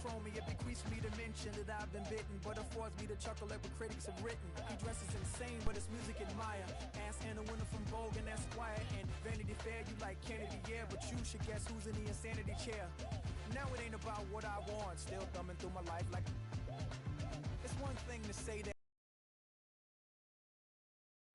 from me, it bequeaths me to mention that I've been bitten, but affords me to chuckle at what critics have written. He dresses insane, but his music admire. Ask Anna Winter from Vogue and Esquire. And Vanity Fair, you like Kennedy, yeah, but you should guess who's in the insanity chair. Now it ain't about what I want, still thumbing through my life like. It's one thing to say that.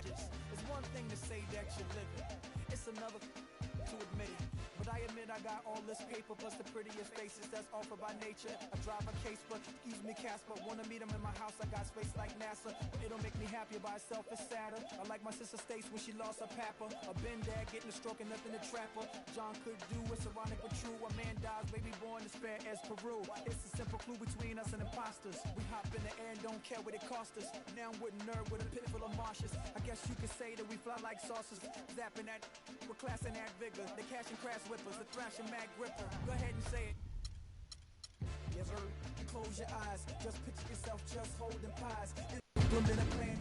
It's one thing to say that you're living. It's another to admit it. But I admit I got all this paper plus the prettiest faces that's offered by nature. I drive a case, but excuse me, Casper. Wanna meet him in my house, I got space like NASA. But it'll make me happier by itself, it's sadder. I like my sister Stace when she lost her papa. A Ben dad getting a stroke and nothing to trap her. John could do, it's ironic but true. A man dies, baby born as fair as Peru. It's a simple clue between us and imposters. We hop in the air and don't care what it cost us. Now I'm with a nerd with a pit full of marshes. I guess you could say that we fly like saucers. Zapping that with class and that vigor. The cash and crash whippers, the thrash and mag gripper. Go ahead and say it. Yes, sir. Close your eyes. Just picture yourself just holding pies. Implement a plan.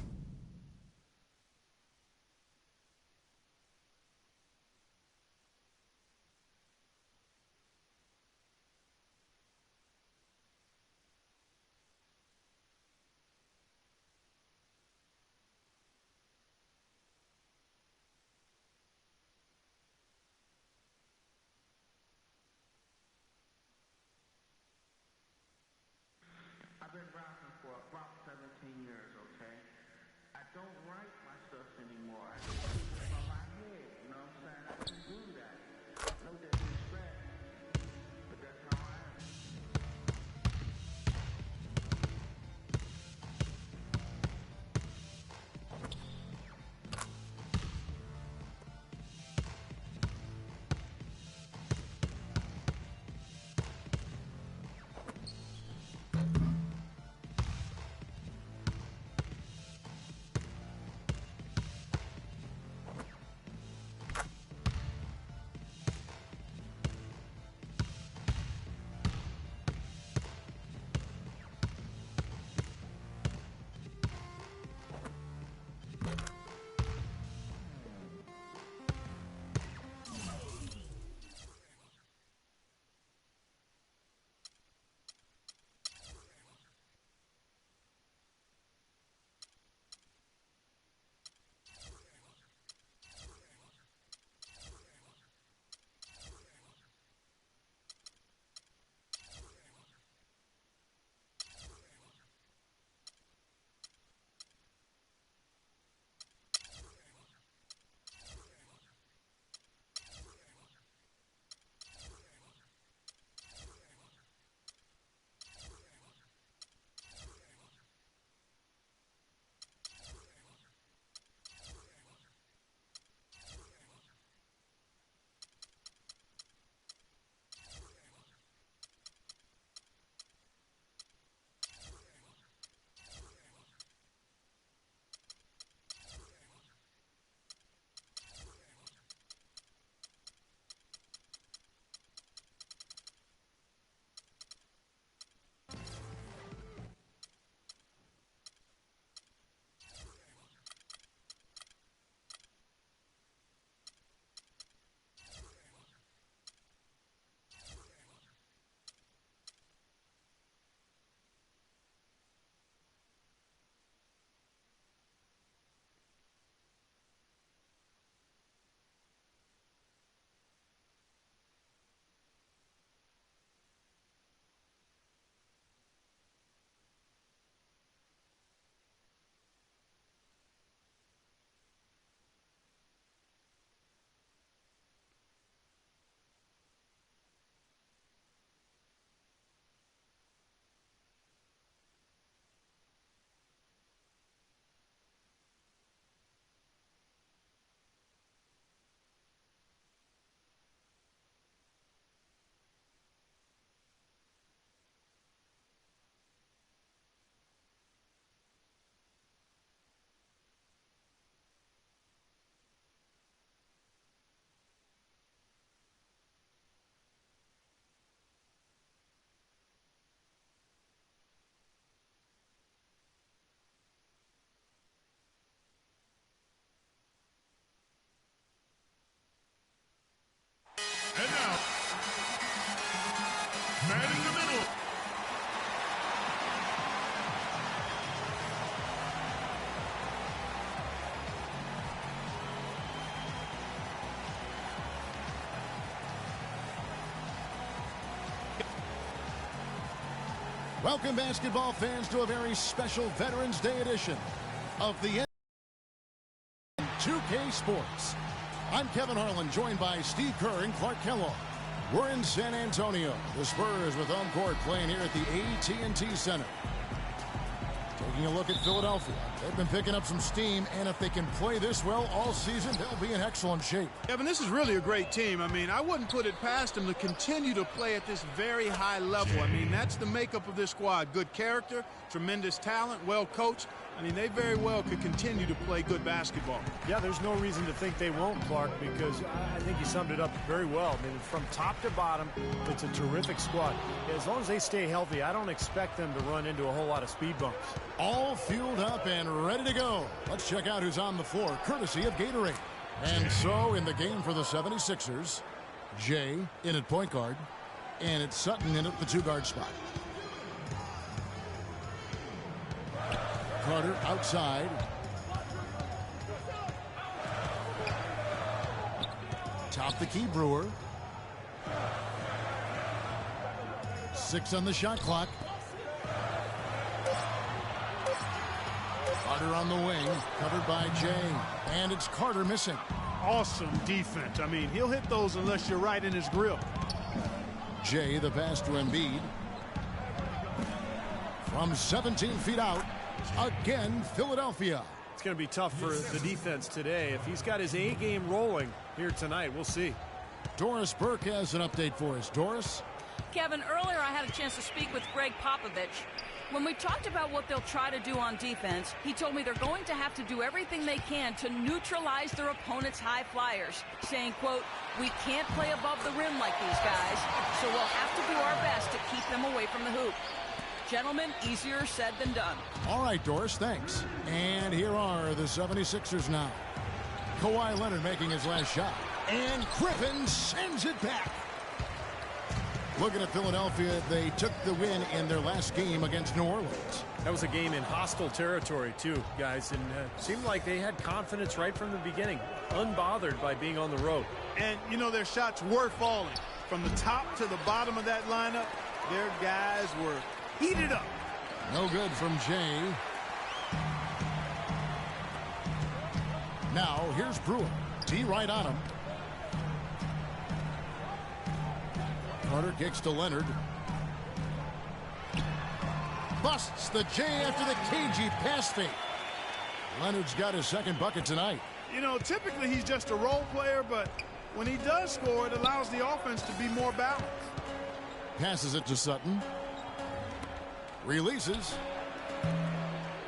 I've been rapping for about 17 years, okay? I don't write my stuff anymore. I just keep it from my head, you know what I'm saying? I can do that. No disrespect, but that's how I am. And now, man in the middle, Welcome, basketball fans, to a very special Veterans Day edition of the 2K Sports. I'm Kevin Harlan, joined by Steve Kerr and Clark Kellogg. We're in San Antonio. The Spurs with home court playing here at the AT&T Center. Taking a look at Philadelphia. They've been picking up some steam, and if they can play this well all season, they'll be in excellent shape. Kevin, this is really a great team. I mean, I wouldn't put it past them to continue to play at this very high level. I mean, that's the makeup of this squad. Good character, tremendous talent, well coached. I mean, they very well could continue to play good basketball. Yeah, there's no reason to think they won't, Clark, because I think you summed it up very well. I mean, from top to bottom, it's a terrific squad. As long as they stay healthy, I don't expect them to run into a whole lot of speed bumps. All fueled up and ready to go. Let's check out who's on the floor, courtesy of Gatorade. And so, in the game for the 76ers, Jay in at point guard, and it's Sutton in at the two-guard spot. Carter outside. Top the key, Brewer. 6 on the shot clock. Carter on the wing, covered by Jay. And it's Carter missing. Awesome defense. I mean, he'll hit those unless you're right in his grip. Jay, the pass to Embiid. From 17 feet out. Again, Philadelphia. It's going to be tough for the defense today. If he's got his A game rolling here tonight, we'll see. Doris Burke has an update for us. Doris? Kevin, earlier I had a chance to speak with Greg Popovich. When we talked about what they'll try to do on defense, he told me they're going to have to do everything they can to neutralize their opponent's high flyers, saying, quote, "We can't play above the rim like these guys, so we'll have to do our best to keep them away from the hoop." Gentlemen, easier said than done. All right, Doris, thanks. And here are the 76ers now. Kawhi Leonard making his last shot. And Griffin sends it back. Looking at Philadelphia, they took the win in their last game against New Orleans. That was a game in hostile territory, too, guys. And it seemed like they had confidence right from the beginning, unbothered by being on the road. And, you know, their shots were falling. From the top to the bottom of that lineup, their guys were heated up. No good from Jay. Now, here's Brewer. D right on him. Carter kicks to Leonard. Busts the J after the cagey pass fake. Leonard's got his second bucket tonight. You know, typically he's just a role player, but when he does score, it allows the offense to be more balanced. Passes it to Sutton. Releases.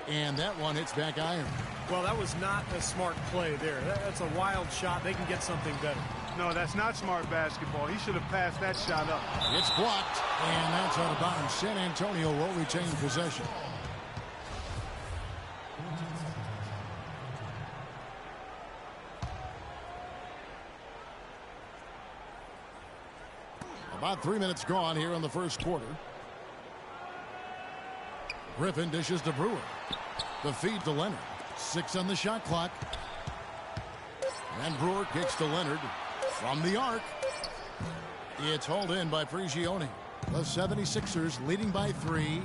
And that one hits back iron. Well, that was not a smart play there. That's a wild shot. They can get something better. No, that's not smart basketball. He should have passed that shot up. It's blocked, and that's out of bounds. San Antonio will retain possession. About 3 minutes gone here in the first quarter. Griffin dishes to Brewer. The feed to Leonard. 6 on the shot clock. And Brewer kicks to Leonard from the arc. It's hauled in by Prigioni. The 76ers leading by 3.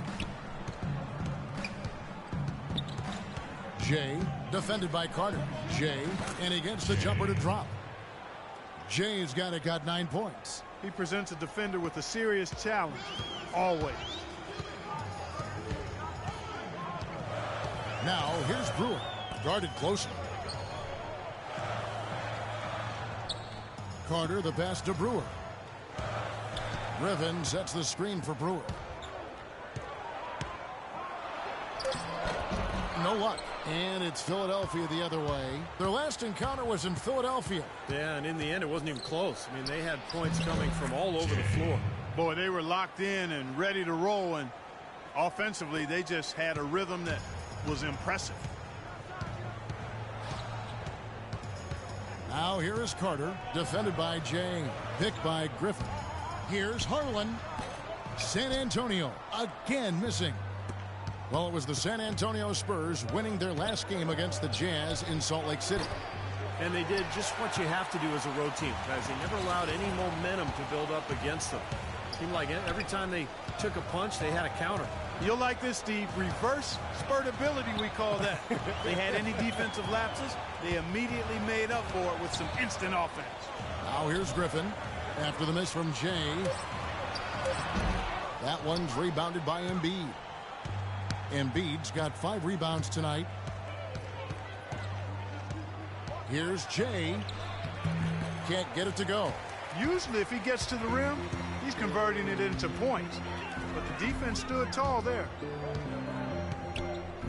Jay defended by Carter. Jay, and he gets the jumper to drop. Jay's got 9 points. He presents a defender with a serious challenge, always. Now, here's Brewer, guarded closer. Carter, the pass to Brewer. Griffin sets the screen for Brewer. No luck. And it's Philadelphia the other way. Their last encounter was in Philadelphia. Yeah, and in the end, it wasn't even close. I mean, they had points coming from all over the floor. Boy, they were locked in and ready to roll, and offensively, they just had a rhythm that was impressive. Now here is Carter, defended by Jay, picked by Griffin. Here's Harlan. San Antonio again missing. Well, it was the San Antonio Spurs winning their last game against the Jazz in Salt Lake City. And they did just what you have to do as a road team, guys. They never allowed any momentum to build up against them. Seemed like every time they took a punch, they had a counter. You'll like this, Steve. Reverse spurtability, we call that. They had any defensive lapses, they immediately made up for it with some instant offense. Now here's Griffin after the miss from Jay. That one's rebounded by Embiid. Embiid's got 5 rebounds tonight. Here's Jay. Can't get it to go. Usually if he gets to the rim, he's converting it into points. But the defense stood tall there.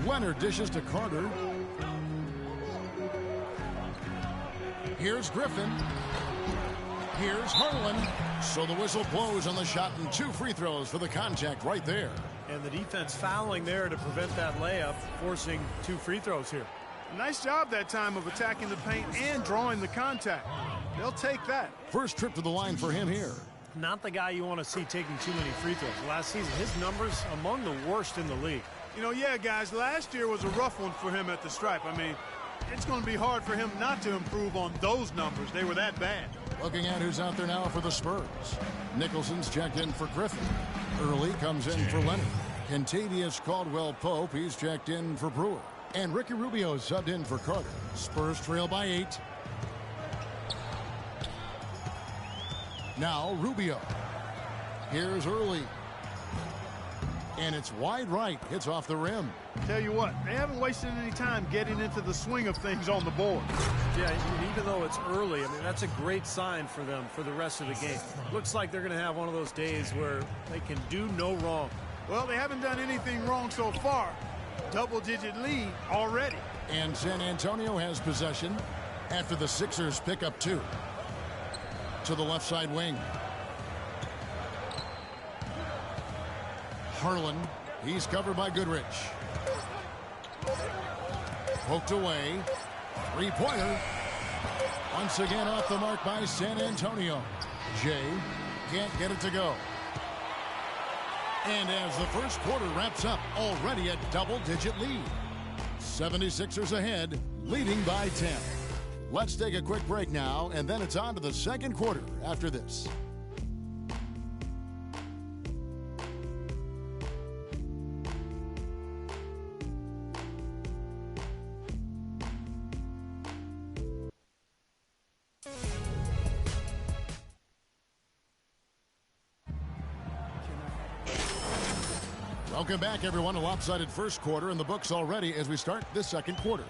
Leonard dishes to Carter. Here's Griffin. Here's Harlan. So the whistle blows on the shot and 2 free throws for the contact right there. And the defense fouling there to prevent that layup, forcing 2 free throws here. Nice job that time of attacking the paint and drawing the contact. They'll take that. First trip to the line for him here. Not the guy you want to see taking too many free throws. Last season, his numbers among the worst in the league. You know, yeah, guys, last year was a rough one for him at the stripe. I mean, it's going to be hard for him not to improve on those numbers. They were that bad. Looking at who's out there now for the Spurs. Nicholson's checked in for Griffin. Early comes in for Leonard. Kentavious Caldwell-Pope, he's checked in for Brewer. And Ricky Rubio subbed in for Carter. Spurs trail by 8. Now Rubio. Here's Early. And it's wide right. Hits off the rim. Tell you what, they haven't wasted any time getting into the swing of things on the board. Yeah, even though it's early, I mean, that's a great sign for them for the rest of the game. Looks like they're going to have one of those days where they can do no wrong. Well, they haven't done anything wrong so far. Double-digit lead already. And San Antonio has possession after the Sixers pick up 2. To the left side wing. Harlan, he's covered by Goodrich. Poked away. 3-pointer. Once again off the mark by San Antonio. Jay can't get it to go. And as the first quarter wraps up, already a double-digit lead. 76ers ahead, leading by 10. Let's take a quick break now, and then it's on to the second quarter after this. Welcome back, everyone. A lopsided first quarter in the books already as we start this second quarter.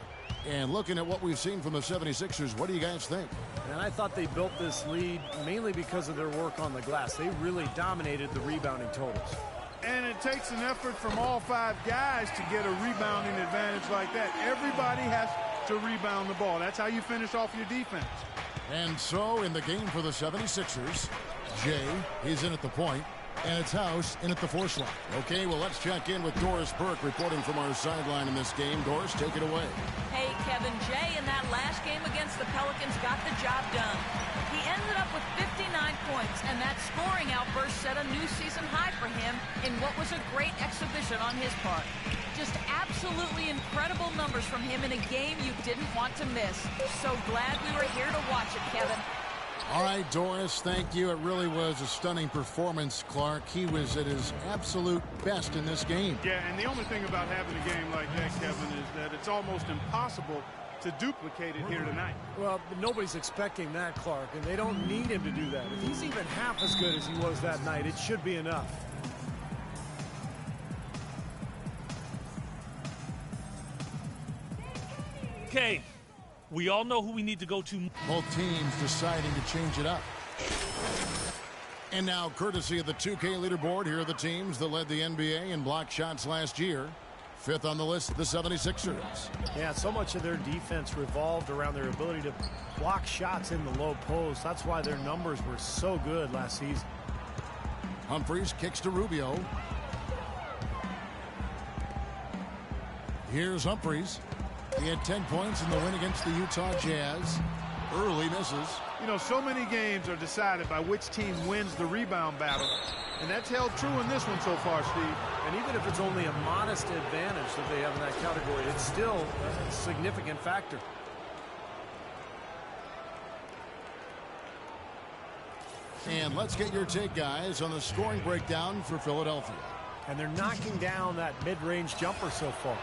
And looking at what we've seen from the 76ers, what do you guys think? And I thought they built this lead mainly because of their work on the glass. They really dominated the rebounding totals. And it takes an effort from all 5 guys to get a rebounding advantage like that. Everybody has to rebound the ball. That's how you finish off your defense. And so in the game for the 76ers, Jay, he's in at the point. And it's House in at the 4 slot. Okay, well, let's check in with Doris Burke reporting from our sideline in this game. Doris, take it away. Hey, Kevin, Jay in that last game against the Pelicans got the job done. He ended up with 59 points, and that scoring outburst set a new season high for him in what was a great exhibition on his part. Just absolutely incredible numbers from him in a game you didn't want to miss. So glad we were here to watch it, Kevin. All right, Doris, thank you. It really was a stunning performance, Clark. He was at his absolute best in this game. Yeah, and the only thing about having a game like that, Kevin, is that it's almost impossible to duplicate it here tonight. Well, nobody's expecting that, Clark, and they don't need him to do that. If he's even half as good as he was that night, it should be enough. Okay. We all know who we need to go to. Both teams deciding to change it up. And now, courtesy of the 2K leaderboard, here are the teams that led the NBA in block shots last year. 5th on the list, the 76ers. Yeah, so much of their defense revolved around their ability to block shots in the low post. That's why their numbers were so good last season. Humphries kicks to Rubio. Here's Humphries. He had 10 points in the win against the Utah Jazz. Early misses. You know, so many games are decided by which team wins the rebound battle. And that's held true in this one so far, Steve. And even if it's only a modest advantage that they have in that category, it's still a significant factor. And let's get your take, guys, on the scoring breakdown for Philadelphia. And they're knocking down that mid-range jumper so far.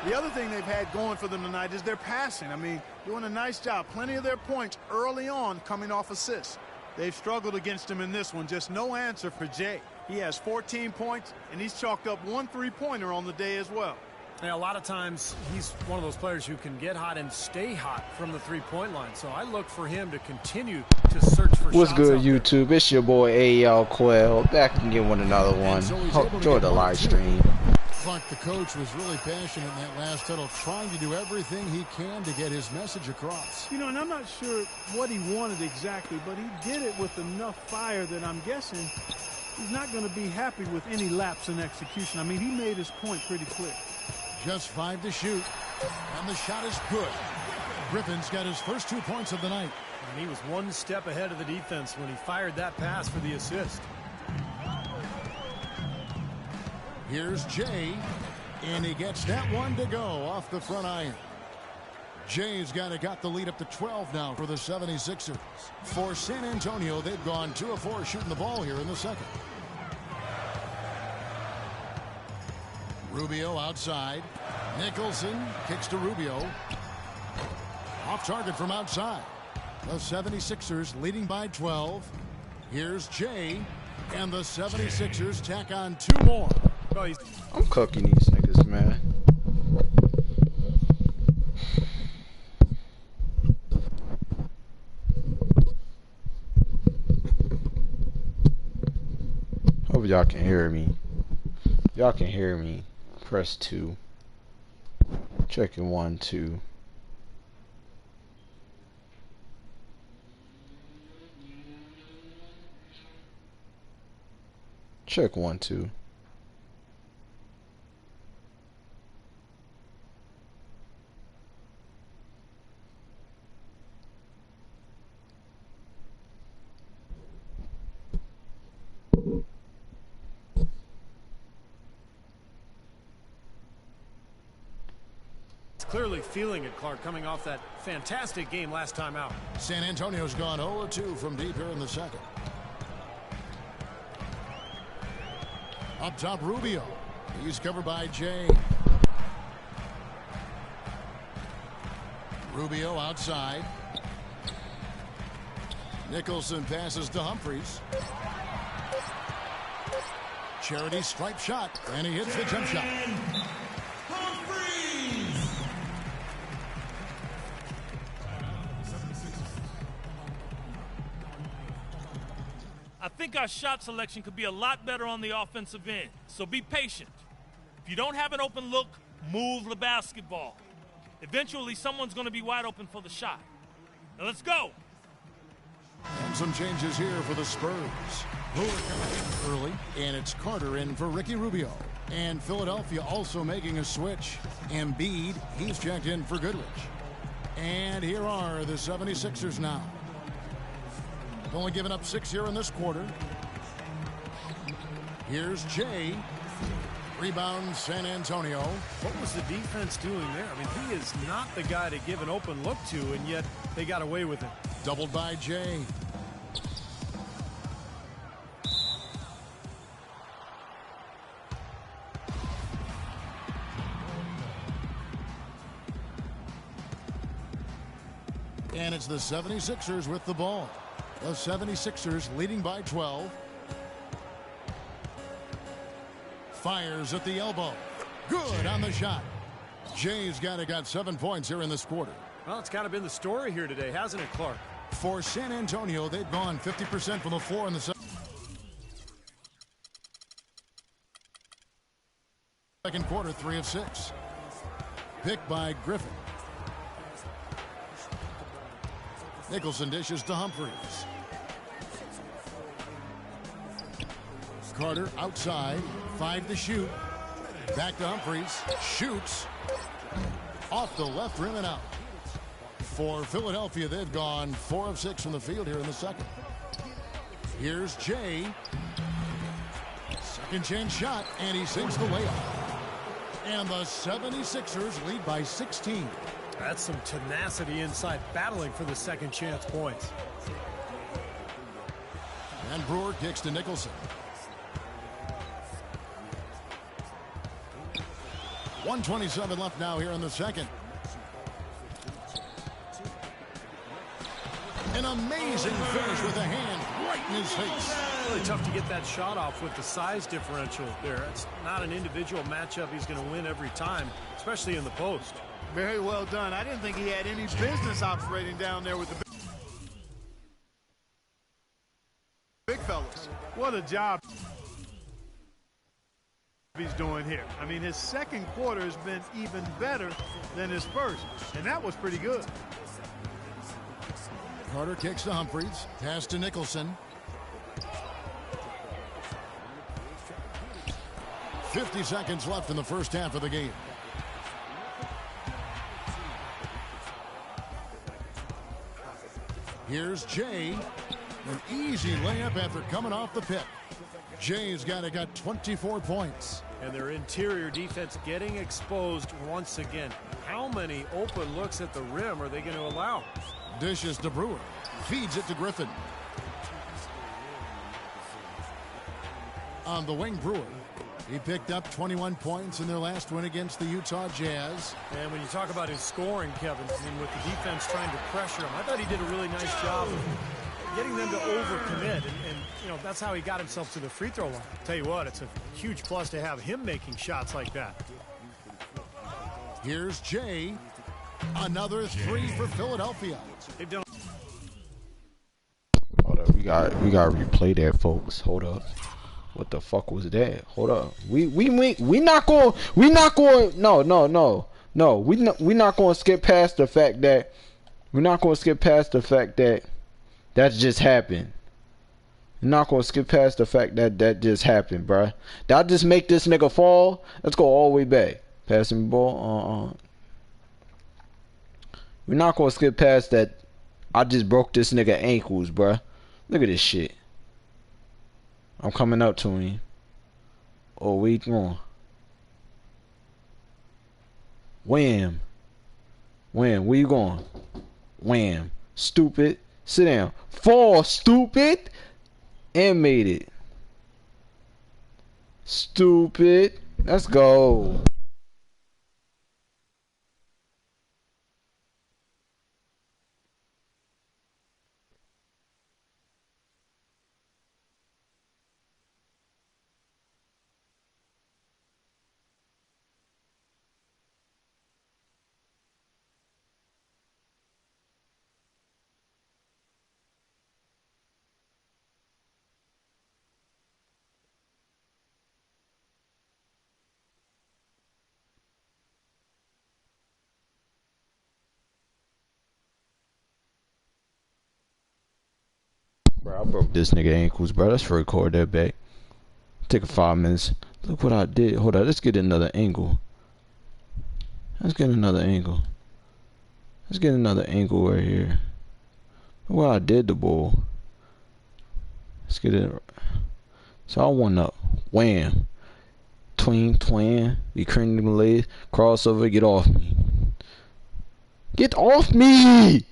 The other thing they've had going for them tonight is their passing. I mean, doing a nice job. Plenty of their points early on coming off assists. They've struggled against him in this one. Just no answer for Jay. He has 14 points, and he's chalked up 1 3-pointer on the day as well. Yeah, a lot of times he's one of those players who can get hot and stay hot from the three-point line. So I look for him to continue to search for What's shots. good, YouTube? It's your boy A.L. Quell. Back and get another one. Enjoy the live stream. Clark, the coach, was really passionate in that last huddle, trying to do everything he can to get his message across. You know, and I'm not sure what he wanted exactly, but he did it with enough fire that I'm guessing he's not going to be happy with any lapse in execution. I mean, he made his point pretty clear. Just 5 to shoot, and the shot is good. Griffin's got his first 2 points of the night. And he was one step ahead of the defense when he fired that pass for the assist. Here's Jay, and he gets that one to go off the front iron. Jay's got the lead up to 12 now for the 76ers. For San Antonio, they've gone 2 of 4 shooting the ball here in the second. Rubio outside. Nicholson kicks to Rubio. Off target from outside. The 76ers leading by 12. Here's Jay, and the 76ers tack on 2 more. I'm cooking these niggas, man. Hope y'all can hear me. Y'all can hear me. Press 2. Checking 1, 2. Check 1, 2. Clearly feeling it, Clark, coming off that fantastic game last time out. San Antonio's gone 0-2 from deep here in the second. Up top, Rubio. He's covered by Jay. Rubio outside. Nicholson passes to Humphries. Charity stripe shot, and he hits the jump shot. I think our shot selection could be a lot better on the offensive end, so be patient. If you don't have an open look, move the basketball. Eventually, someone's going to be wide open for the shot. Now let's go. And some changes here for the Spurs. Who are coming in early, and it's Carter in for Ricky Rubio. And Philadelphia also making a switch. Embiid, he's checked in for Goodrich. And here are the 76ers now. Only given up 6 here in this quarter. Here's Jay. Rebound, San Antonio. What was the defense doing there? I mean, he is not the guy to give an open look to, and yet they got away with it. Doubled by Jay. And it's the 76ers with the ball. The 76ers leading by 12. Fires at the elbow. Good on the shot. Jay's got 7 points here in this quarter. Well, it's kind of been the story here today, hasn't it, Clark? For San Antonio, they've gone 50% from the floor in the second quarter, 3 of 6. Picked by Griffin. Nicholson dishes to Humphries. Carter outside, 5 to shoot. Back to Humphries, shoots. Off the left rim and out. For Philadelphia, they've gone 4 of 6 from the field here in the second. Here's Jay. Second chance shot, and he sinks the layup. And the 76ers lead by 16. That's some tenacity inside, battling for the second chance points. And Brewer kicks to Nicholson. 1:27 left now here in the second. An amazing finish with a hand right in his face. Really tough to get that shot off with the size differential there. It's not an individual matchup he's going to win every time, especially in the post. Very well done. I didn't think he had any business operating down there with the big fellas. What a job he's doing here. I mean, his second quarter has been even better than his first, and that was pretty good. Carter kicks to Humphries. Pass to Nicholson. 50 seconds left in the first half of the game. Here's Jay. An easy layup after coming off the pick. Jay's got 24 points. And their interior defense getting exposed once again. How many open looks at the rim are they going to allow? Dishes to Brewer. Feeds it to Griffin. On the wing, Brewer. He picked up 21 points in their last win against the Utah Jazz. And when you talk about his scoring, Kevin, I mean, with the defense trying to pressure him, I thought he did a really nice job of getting them to overcommit. And you know, that's how he got himself to the free throw line. Tell you what, it's a huge plus to have him making shots like that. Here's Jay. Another three for Philadelphia. They've done. Hold up, we got to replay that, folks. Hold up. What the fuck was that? Hold up. We not going. No. We not going to skip past the fact that that just happened. We're not going to skip past the fact that that just happened, bruh. That just make this nigga fall. Let's go all the way back. Passing the ball. We're not going to skip past that. I just broke this nigga ankles, bruh. Look at this shit. I'm coming up to him. Oh, where you going? Wham. Wham. Where you going? Wham. Stupid. Sit down. Fall, stupid. And made it. Stupid. Let's go. Bro, I broke this nigga ankles, bro. Let's record that back. Take 5 minutes. Look what I did. Hold on, let's get another angle. Let's get another angle. Let's get another angle right here. Look what I did the ball. Let's get it. So I went up. Wham. Twin. Be craning the legs. Crossover. Get off me. Get off me!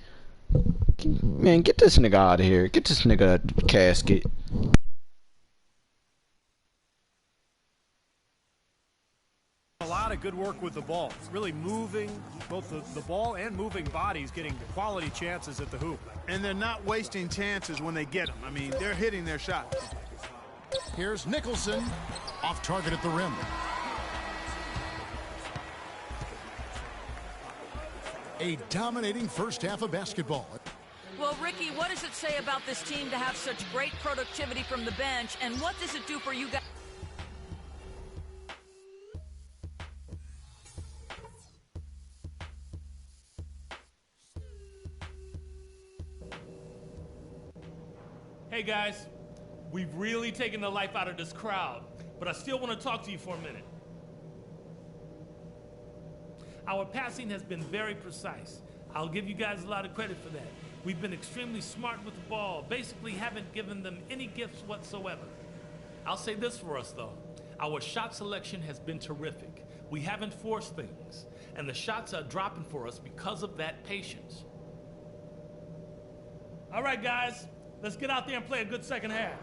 Man, get this nigga out of here. Get this nigga a casket. A lot of good work with the ball. Really moving both the ball and moving bodies, getting quality chances at the hoop. And they're not wasting chances when they get them. I mean, they're hitting their shots. Here's Nicholson. Off target at the rim. A dominating first half of basketball. Well, Ricky, what does it say about this team to have such great productivity from the bench, and what does it do for you guys? Hey guys, we've really taken the life out of this crowd, but I still want to talk to you for a minute. Our passing has been very precise. I'll give you guys a lot of credit for that. We've been extremely smart with the ball, basically haven't given them any gifts whatsoever. I'll say this for us though, our shot selection has been terrific. We haven't forced things, and the shots are dropping for us because of that patience. All right guys, Let's get out there and play a good second half.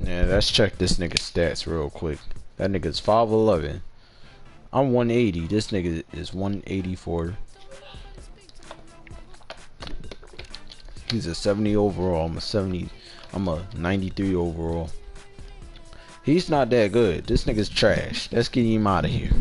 Yeah, let's check this nigga's stats real quick. That nigga's 5'11". I'm 180. This nigga is 184. He's a 70 overall. I'm a 93 overall. He's not that good. This nigga's trash. Let's get him out of here.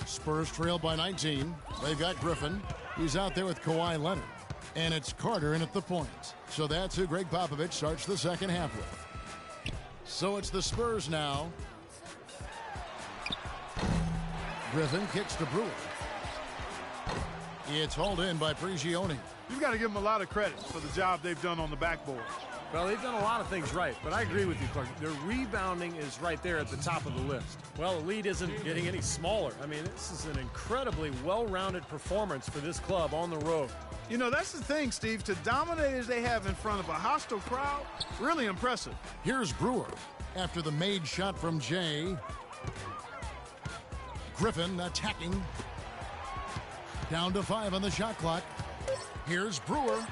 Spurs trail by 19. They've got Griffin. He's out there with Kawhi Leonard. And it's Carter in at the point. So that's who Greg Popovich starts the second half with. So it's the Spurs now. Griffin kicks to Brewer. It's hauled in by Prigioni. You've got to give them a lot of credit for the job they've done on the backboard. Well, they've done a lot of things right, but I agree with you, Clark. Their rebounding is right there at the top of the list. Well, the lead isn't getting any smaller. I mean, this is an incredibly well-rounded performance for this club on the road. You know, that's the thing, Steve. To dominate as they have in front of a hostile crowd, really impressive. Here's Brewer after the made shot from Jay. Griffin attacking. Down to 5 on the shot clock. Here's Brewer.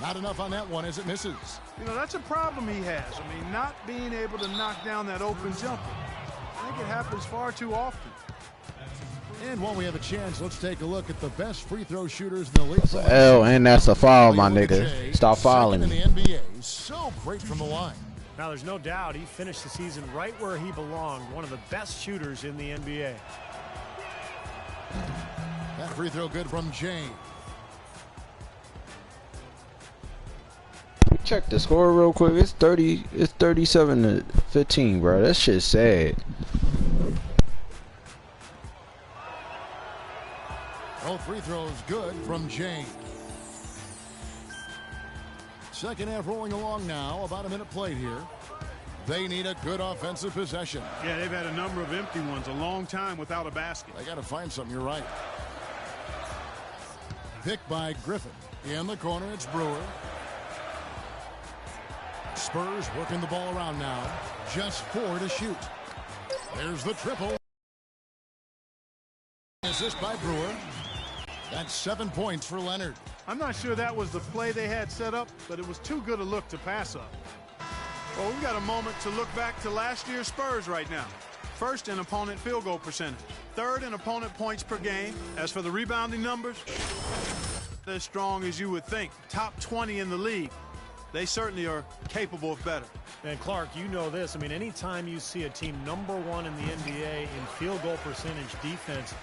Not enough on that one as it misses. You know, that's a problem he has. I mean, not being able to knock down that open jumper. I think it happens far too often. And while we have a chance, let's take a look at the best free throw shooters in the league. That's a L, and that's a foul, my nigga. Stop fouling in me. the NBA, so great from the line. Now, there's no doubt he finished the season right where he belonged, one of the best shooters in the NBA. That free throw good from Jay. Check the score real quick. It's 37-15, bro. That shit's sad. Both free throws good from Jay. Second half rolling along now. About a minute played here. They need a good offensive possession. Yeah, they've had a number of empty ones, a long time without a basket. They got to find something. You're right. Picked by Griffin. In the corner, it's Brewer. Spurs working the ball around now. Just 4 to shoot. There's the triple. Assist by Brewer. That's 7 points for Leonard. I'm not sure that was the play they had set up, but it was too good a look to pass up. Well, we've got a moment to look back to last year's Spurs right now. First in opponent field goal percentage. Third in opponent points per game. As for the rebounding numbers, as strong as you would think. Top 20 in the league. They certainly are capable of better. And Clark, you know this. I mean, anytime you see a team #1 in the NBA in field goal percentage defense,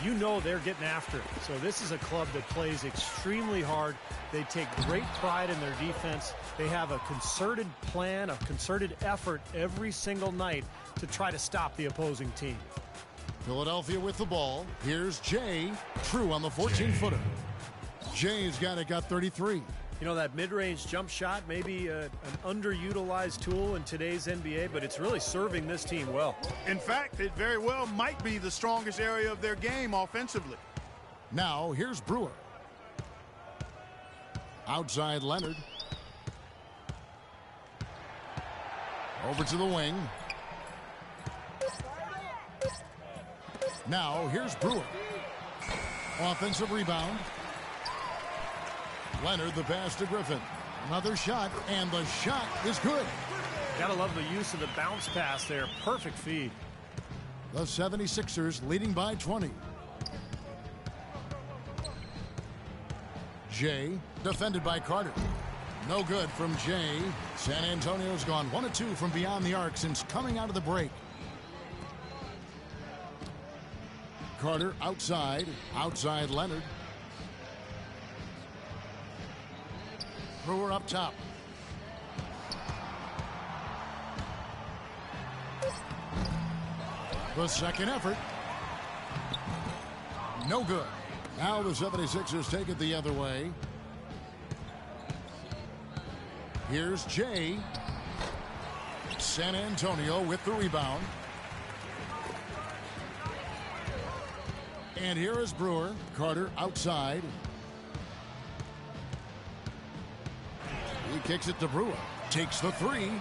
you know they're getting after it. So this is a club that plays extremely hard. They take great pride in their defense. They have a concerted plan, a concerted effort every single night to try to stop the opposing team. Philadelphia with the ball. Here's Jay. True on the 14-footer. Jay's got 33. You know, that mid-range jump shot may be an underutilized tool in today's NBA, but it's really serving this team well. In fact, it very well might be the strongest area of their game offensively. Now, here's Brewer. Outside Leonard. Over to the wing. Now, here's Brewer. Offensive rebound. Leonard, the pass to Griffin. Another shot, and the shot is good. Gotta love the use of the bounce pass there. Perfect feed. The 76ers leading by 20. Jay, defended by Carter. No good from Jay. San Antonio's gone 1 of 2 from beyond the arc since coming out of the break. Carter outside Leonard. Brewer up top. The second effort. No good. Now the 76ers take it the other way. Here's Jay. San Antonio with the rebound. And here is Brewer. Carter outside. He kicks it to Brewer. Takes the three.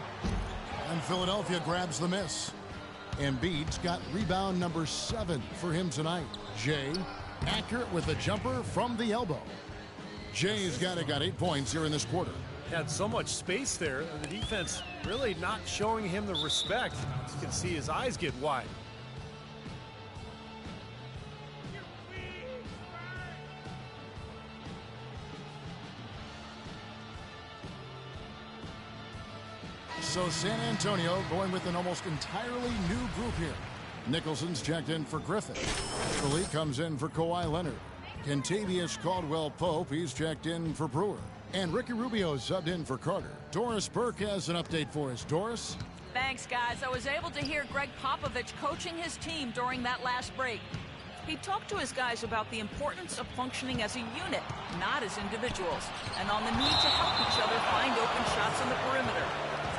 And Philadelphia grabs the miss. Embiid's got rebound number 7 for him tonight. Jay, accurate with the jumper from the elbow. Jay's got 8 points here in this quarter. Had so much space there. The defense really not showing him the respect. You can see his eyes get wide. So San Antonio going with an almost entirely new group here. Nicholson's checked in for Griffin. Lee comes in for Kawhi Leonard. Kentavious Caldwell-Pope, he's checked in for Brewer. And Ricky Rubio subbed in for Carter. Doris Burke has an update for us. Doris? Thanks, guys. I was able to hear Greg Popovich coaching his team during that last break. He talked to his guys about the importance of functioning as a unit, not as individuals, and on the need to help each other find open shots on the perimeter.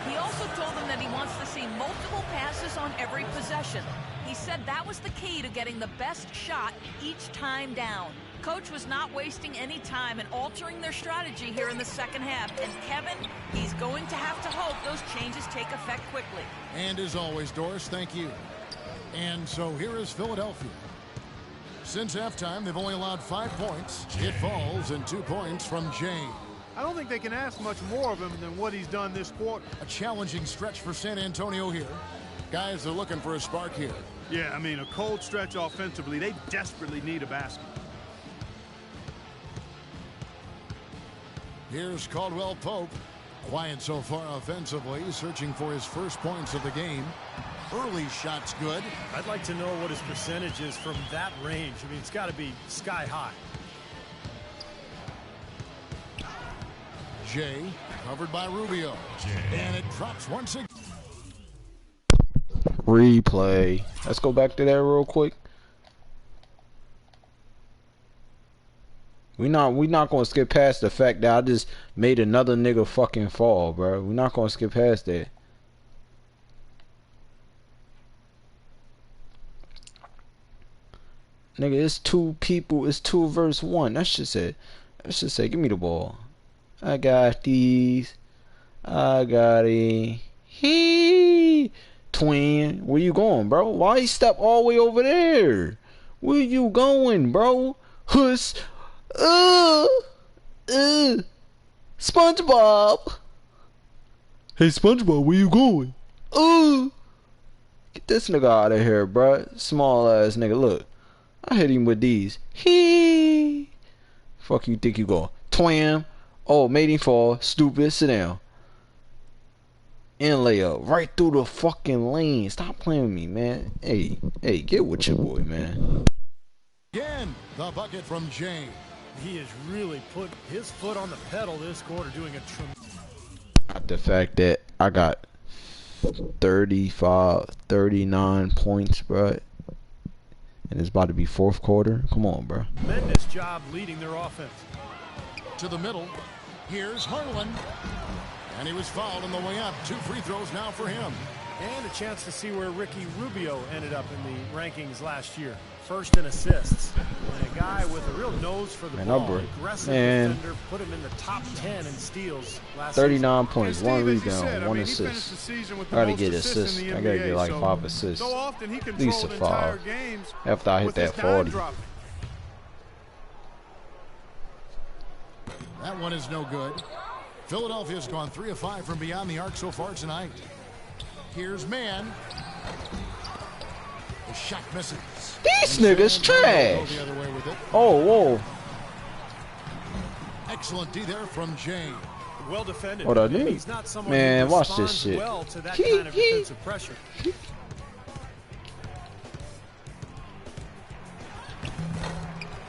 He also told them that he wants to see multiple passes on every possession. He said that was the key to getting the best shot each time down. Coach was not wasting any time in altering their strategy here in the second half. And Kevin, he's going to have to hope those changes take effect quickly. And as always, Doris, thank you. And so here is Philadelphia. Since halftime, they've only allowed 5 points. It falls and 2 points from Jay. I don't think they can ask much more of him than what he's done this quarter. A challenging stretch for San Antonio here. Guys are looking for a spark here. Yeah, I mean, a cold stretch offensively. They desperately need a basket. Here's Caldwell-Pope. Quiet so far offensively, searching for his first points of the game. Early shot's good. I'd like to know what his percentage is from that range. I mean, it's got to be sky high. Jay, covered by Rubio. And it drops once again. Replay. Let's go back to that real quick. We not gonna skip past the fact that I just made another nigga fucking fall, bro. We're not gonna skip past that. Nigga, it's 2 people. It's 2 versus 1. That should say. Give me the ball. I got these. I got it. He. Twin, where you going, bro? Why you step all the way over there? Where you going, bro? Huss. SpongeBob. Hey, SpongeBob, where you going? Get this nigga out of here, bro. Small ass nigga. Look, I hit him with these. He. Fuck you think you go? Twin. Oh, made him fall. Stupid. Sit down. And layup right through the fucking lane. Stop playing with me, man. Hey, get with your boy, man. Again, the bucket from Jay. He has really put his foot on the pedal this quarter, doing a tremendous. The fact that I got 39 points, bro, and it's about to be 4th quarter. Come on, bro. Tremendous job leading their offense. To the middle. Here's Harlan. And he was fouled on the way up. 2 free throws now for him. And a chance to see where Ricky Rubio ended up in the rankings last year. First in assists. And a guy with a real nose for the ball. Aggressive defender, put him in the top 10 in steals last 39 season. points, 1 rebound, 1 assist. I gotta get assists. I gotta get like 5 assists. At least a 5. After I hit that 40. That one is no good. Philadelphia's gone 3 of 5 from beyond the arc so far tonight. Here's Mann. The shot misses. These niggas trash. Oh, whoa. Excellent D there from Jay. Well defended. What I do? He's not someone Man, who watch this shit. well to that kind of defensive pressure.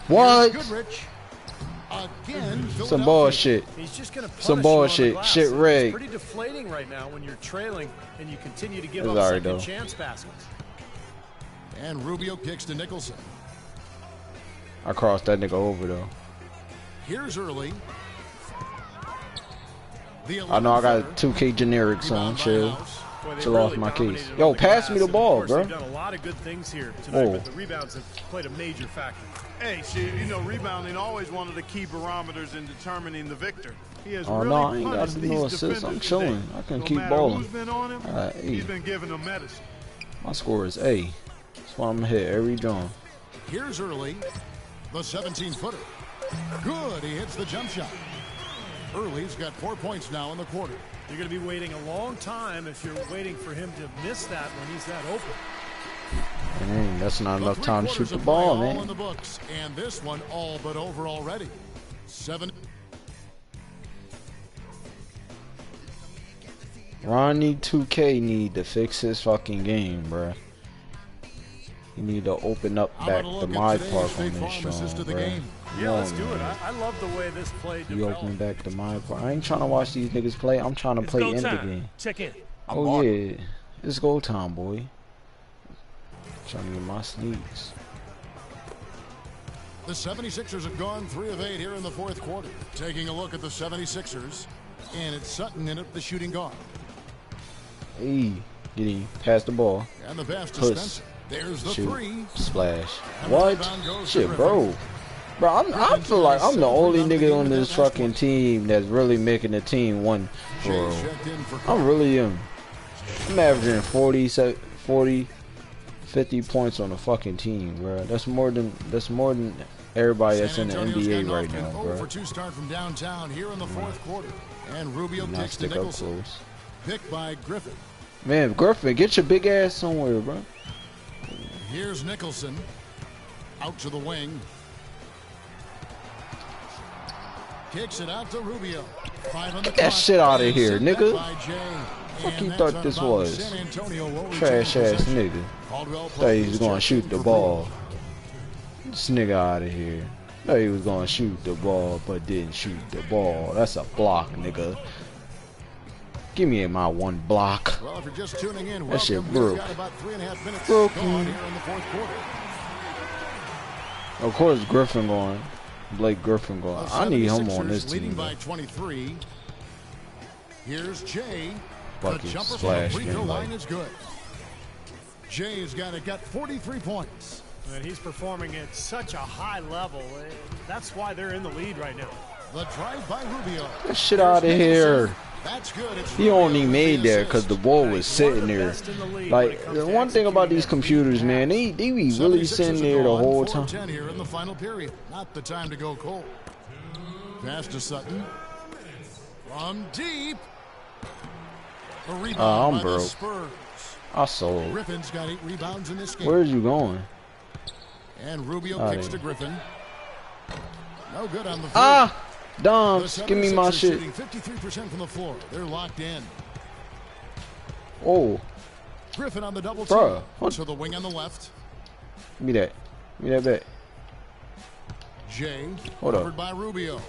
What? Goodrich. Again, some bullshit. He's just gonna some bullshit. Shit rigged. It's pretty deflating right now when you're trailing and you continue to give up second chance baskets. And Rubio kicks to Nicholson. I crossed that nigga over though. Here's early. I know I got 2K generics on, chill. Chill off my case. Yo, pass me the ball, bro. They've done a lot of good things here tonight, but the rebounds have played a major factor. Hey, Steve, you know rebounding always one of the key barometers in determining the victor. He has Oh, really no, I ain't got punished to do these no assists. I'm defenders chilling. today. I can No keep matter balling. who's been on him, he's been giving them medicine. My score is A. That's why I'm going to hit every drum. Here's Early, the 17-footer. Good, he hits the jump shot. Early's got 4 points now in the quarter. You're going to be waiting a long time if you're waiting for him to miss that when he's that open. Dang, that's not enough time to shoot the All ball, in man. the books, and this one all but over already. 7. Ronnie 2K need to fix his fucking game, bruh. You need to open up back to my park on this show, bruh. Yeah, let's do it. I love the way this play You developed. open back to my park. I ain't trying to watch these niggas play. I'm trying to It's play go in the time. game. Check in. Oh, yeah. It's go time, boy. Trying to get my sneaks. The 76ers have gone 3 of 8 here in the fourth quarter. Taking a look at the 76ers, and it's Sutton in at the shooting guard. Hey, did he pass the ball? And the pass to Puss. Spencer. There's the Shoot. 3. Splash. And the What? rebound goes to Shit, Griffin. bro. Bro, I feel like I'm the only nigga on this fucking team that's really making the team one, bro. Jay checked in for I really am. I'm averaging 40, 50 points on the fucking team, bro. That's more than everybody that's in the NBA right now, bro. 0-for-2 start from downtown here in the fourth quarter. And Rubio Not takes to stick up Nicholson. close. Picked by Griffin. Man, Griffin, get your big ass somewhere, bro. Here's Nicholson. Out to the wing. Kicks it out to Rubio. 5 on the Get that clock. shit outta And here, sent back nigga. by Jay. Fuck And you that's thought on this about was? San Antonio will retain Trash ass possession. nigga. Caldwell Thought he was Pope gonna is shoot checked the in for ball. This nigga out of here. Thought he was gonna shoot the ball, but didn't shoot the ball. That's a block, nigga. Give me my one block. Well, if you're just tuning in, That shit welcome. broke. We've got about 3.5 minutes Broke. gone here in the fourth quarter. Of course, Griffin going. Blake Griffin going. The I need him 76ers on this leading team. by 23. Here's Jay. Bucket, The jumper splash, from the free throw and line light. is good. Jay's got 43 points. And he's performing at such a high level. That's why they're in the lead right now. The drive by Rubio. Get shit out of here. That's good. It's He only Rubio made with the that because the assist. ball was sitting there. Like, the one thing about these computers, man, they be really 76ers sitting have there the gone whole 4 of time. 10 here in the final period. Not the time to go cold. Pass to Sutton. From deep. A rebound I'm by the broke. Spurs. I sold. Griffin's got 8 rebounds in this game. Where's you going? And Rubio Out kicks of to here. Griffin. No good on the three. Ah! The Doms, give me my 76ers shit. shooting 53% from the floor. They're locked in. Oh, Griffin on the double Bruh, team. what- To the wing on the left. give me that. Give me that back. Jay. Hold up. Covered by Rubio.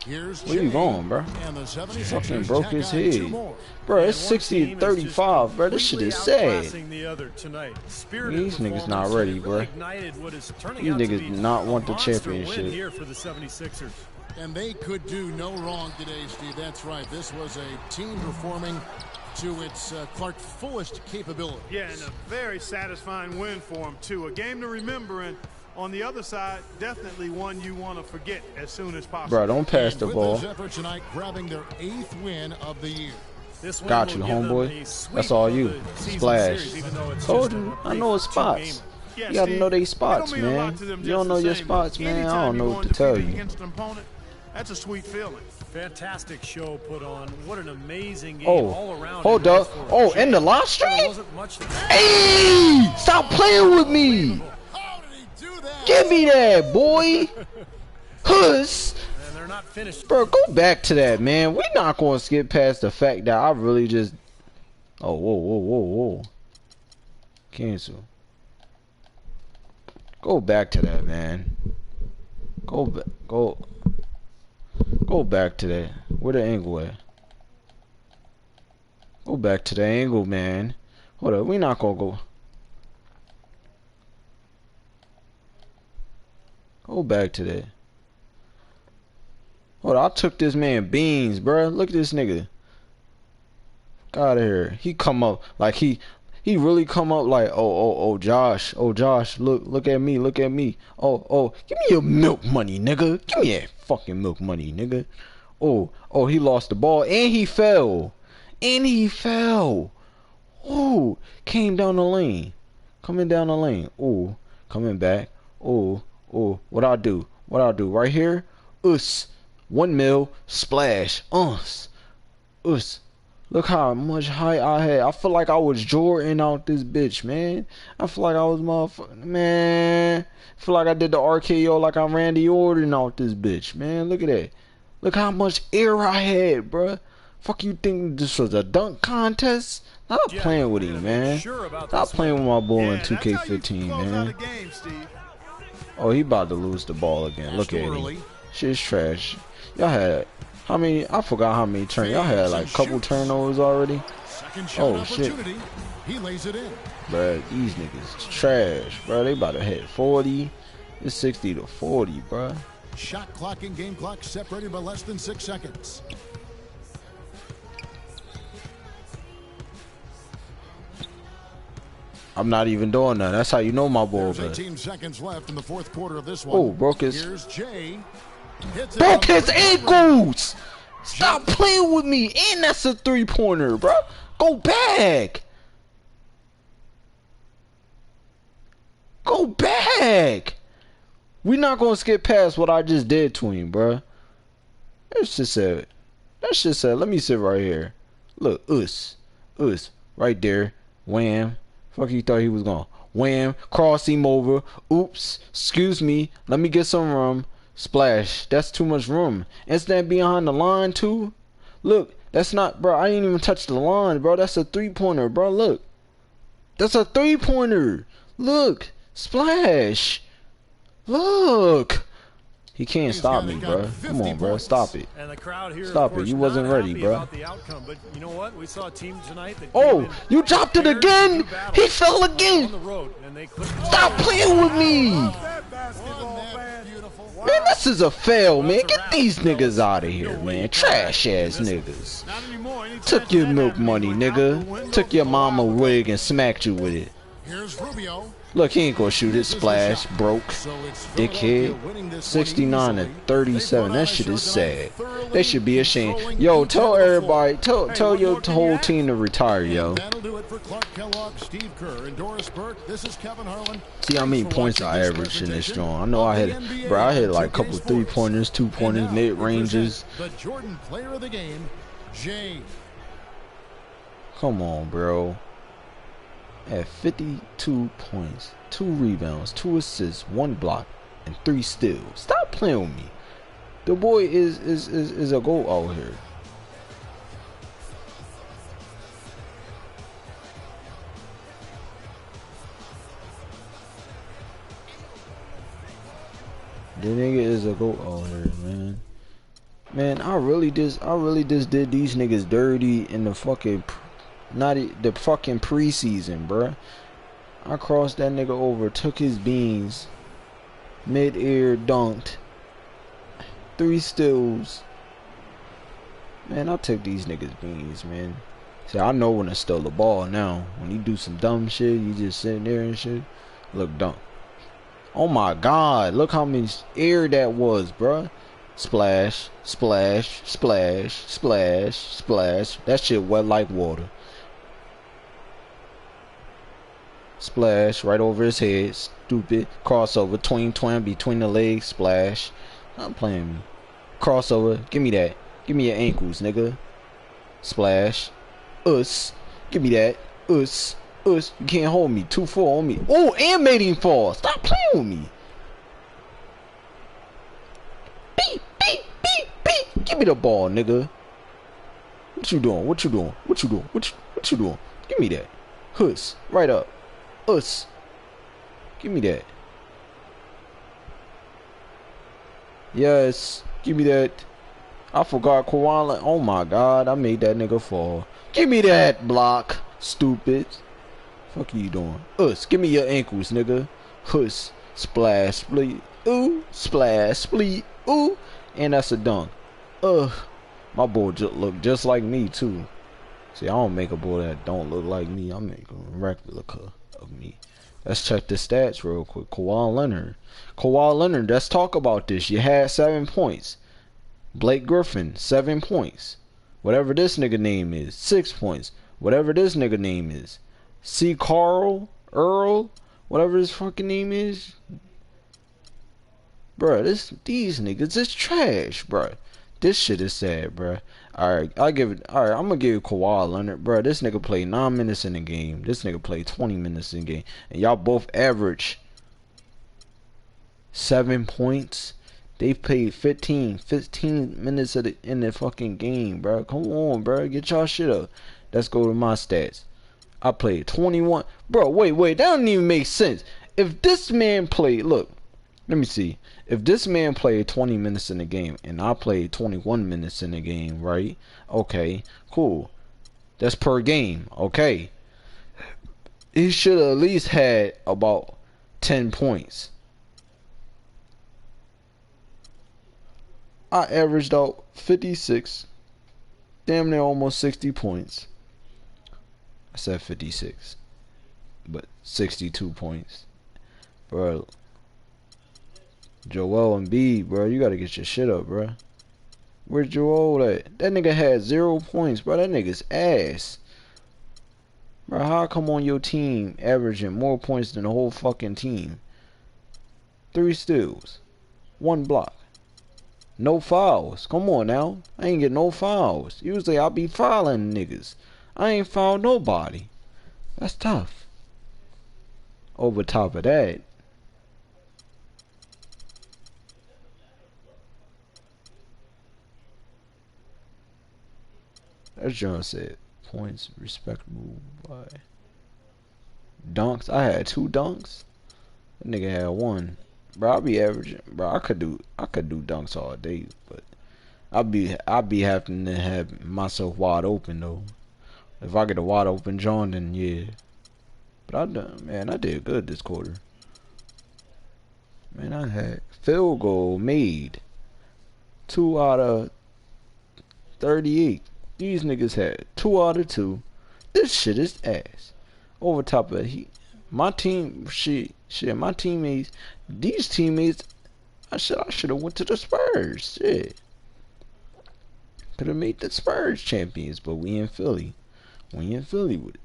Here's Where you Jay. going, bro? And the 76ers Fucking broke tack his on 2 head. more. Bro, it's And one 60 team to is 35, bro. This shit completely is sad. outclassing the other tonight. Spirited These niggas not performance, ready, and it bro. really ignited what is turning These out to niggas be do not a want the monster championship. win here for the 76ers. And they could do no wrong today, Steve. That's right. This was a team performing to its Clark fullest capability. Yeah, and a very satisfying win for him, too. A game to remember, and on the other side, definitely one you want to forget as soon as possible. Bro, don't pass the With ball. this effort tonight, grabbing their 8th win of the year. This win Got will you, give them homeboy. a sweep That's all of you. the season Splash. series, even though it's Told just you, a I know his brief spots. two-game. Yeah, You gotta Steve, know they it spots, don't mean a lot man. to them You just don't know the your same, spots, but man. I anytime don't know you what go to tell undefeated you. against an opponent, that's a sweet feeling. Fantastic show put on. What an amazing game Oh, all around. hold it was up. for Oh, Jay. in the live There stream? wasn't much to Hey! Stop playing with me! How did he do that? Give me that, boy! Huss! and they're not finished. Bro, go back to that, man. We're not going to skip past the fact that I really just... Oh, whoa, whoa, whoa, whoa. Cancel. Go back to that, man. Go back to that. Where the angle at? Go back to the angle, man. Hold up, we not gonna go. Go back to that. Hold on, I took this man beans, bruh. Look at this nigga. out of here. He come up like he really come up like, oh, Josh, look at me. Oh, give me your milk money, nigga. Give me that fucking milk money, nigga. Oh, he lost the ball and he fell. Oh, came down the lane. Coming down the lane. Oh, coming back. Oh, what I do? Right here? 1 mil, splash. Look how much height I had. I feel like I was Jordan out this bitch, man. I feel like I was man. I feel like I did the RKO like I'm Randy Orton out this bitch, man. Look at that. Look how much air I had, bruh. Fuck you think this was a dunk contest? Stop playing with him, man. Stop playing with my boy in 2K15, man. Oh, he about to lose the ball again. Look at him. Shit's trash. Y'all had how many? I forgot how many turns. Y'all had like a couple turnovers already. Oh shit. He lays it in. Bruh, these niggas trash, bruh. They about to hit 40. It's 60 to 40, bruh. Shot clock and game clock separated by less than 6 seconds. I'm not even doing that. That's how you know my boy. There's 18 seconds left in the fourth quarter of this one. Oh, broke his. Here's Jay. Broke his ankles. Stop playing with me. And that's a 3-pointer, bro. Go back. Go back. We're not gonna skip past what I just did to him, bro. That's just it. Let me sit right here. Look, right there. Wham. Fuck, you thought he was gonna wham, cross him over. Oops, excuse me. Let me get some room. Splash. That's too much room. Is that behind the line too? Look, that's not, bro. I ain't even touched the line, bro. That's a 3-pointer, bro. Look, that's a 3-pointer. Look, splash. Look. He can't stop me, bro. Come on, bro. Stop it. And the crowd here, stop it. You wasn't ready, bro. The outcome, but you know what? We saw a team tonight that you dropped it again. He fell again. Stop playing with me. Man, this is a fail, man. Get these niggas out of here, man. Trash ass niggas. Took your milk money, nigga. Took your mama wig and smacked you with it. Here's Rubio. Look, he ain't gonna shoot it. Splash. Broke. Dickhead. 69 to 37. That shit is sad. They should be ashamed. Yo, tell everybody. Tell your whole team to retire, yo. That'll do it for Clark Kellogg, Steve Kerr, and Doris Burke. This is Kevin Harlan. See how many points I averaged in this joint. I know I had like a couple 3-pointers, 2-pointers, mid-ranges. The Jordan player of the game, Jay. Come on, bro. At 52 points, 2 rebounds, 2 assists, 1 block, and 3 steals. Stop playing with me. The boy is a goat out here. The nigga is a goat out here, man. Man, I really just did these niggas dirty in the fucking the fucking preseason, bruh. I crossed that nigga over, took his beans, mid-air dunked, 3 steals. Man, I took these niggas beans, man. See, I know when to steal the ball now. When you do some dumb shit, you just sitting there and shit. Look, dunk. Oh my god, look how much air that was, bruh. Splash, splash, splash, splash, splash. That shit wet like water. Splash right over his head. Stupid. Crossover. Twin between the legs. Splash. Not playing me. Crossover. Give me that. Give me your ankles, nigga. Splash. Give me that. You can't hold me. 2-4 on me. Oh, and made him fall. Stop playing with me. Beep. Give me the ball, nigga. What you doing? What you doing? Give me that. Right up. Give me that. Yes. Give me that. I forgot Koala. Oh my god. I made that nigga fall. Give me that block. Stupid. Fuck you doing? Give me your ankles, nigga. Splash. Split. Ooh. Splash. Split. Ooh. And that's a dunk. My boy look just like me too. See, I don't make a boy that don't look like me. I make a replica of me. Let's check the stats real quick. Kawhi Leonard. Kawhi Leonard, let's talk about this. You had 7 points. Blake Griffin, 7 points. Whatever this nigga name is, 6 points. Whatever this nigga name is. C. Carl, Earl, whatever his fucking name is. Bruh, these niggas is trash, bruh. This shit is sad, bruh. Alright, I'm gonna give Kawhi Leonard, bruh. This nigga played 9 minutes in the game. This nigga played 20 minutes in the game. And y'all both average 7 points. They played 15 minutes in the fucking game, bruh. Come on, bruh. Get y'all shit up. Let's go to my stats. I played 21. Bro, wait. That don't even make sense. If this man played, look, let me see. If this man played 20 minutes in the game and I played 21 minutes in the game, right? Okay, cool. That's per game, okay. He should have at least had about 10 points. I averaged out 56, damn near almost 60 points. I said 56, but 62 points. Bro, Joel Embiid, bro, you gotta get your shit up, bro. Where's Joel at? That nigga had 0 points, bro. That nigga's ass. Bro, how come on your team averaging more points than the whole fucking team? 3 steals, 1 block, no fouls. Come on now, I ain't get no fouls. Usually I be fouling niggas. I ain't fouled nobody. That's tough. Over top of that, as John said, points respectable by dunks. I had 2 dunks. That nigga had 1. Bro, I be averaging. Bro, I could do dunks all day, but I be having to have myself wide open though. If I get a wide open John, then yeah. But I did good this quarter. Man, I had field goal made 2 out of 38. These niggas had 2 out of 2. This shit is ass. Over top of my team, my teammates, these teammates, I should have went to the Spurs. Shit. Could have made the Spurs champions, but we in Philly. We in Philly with it.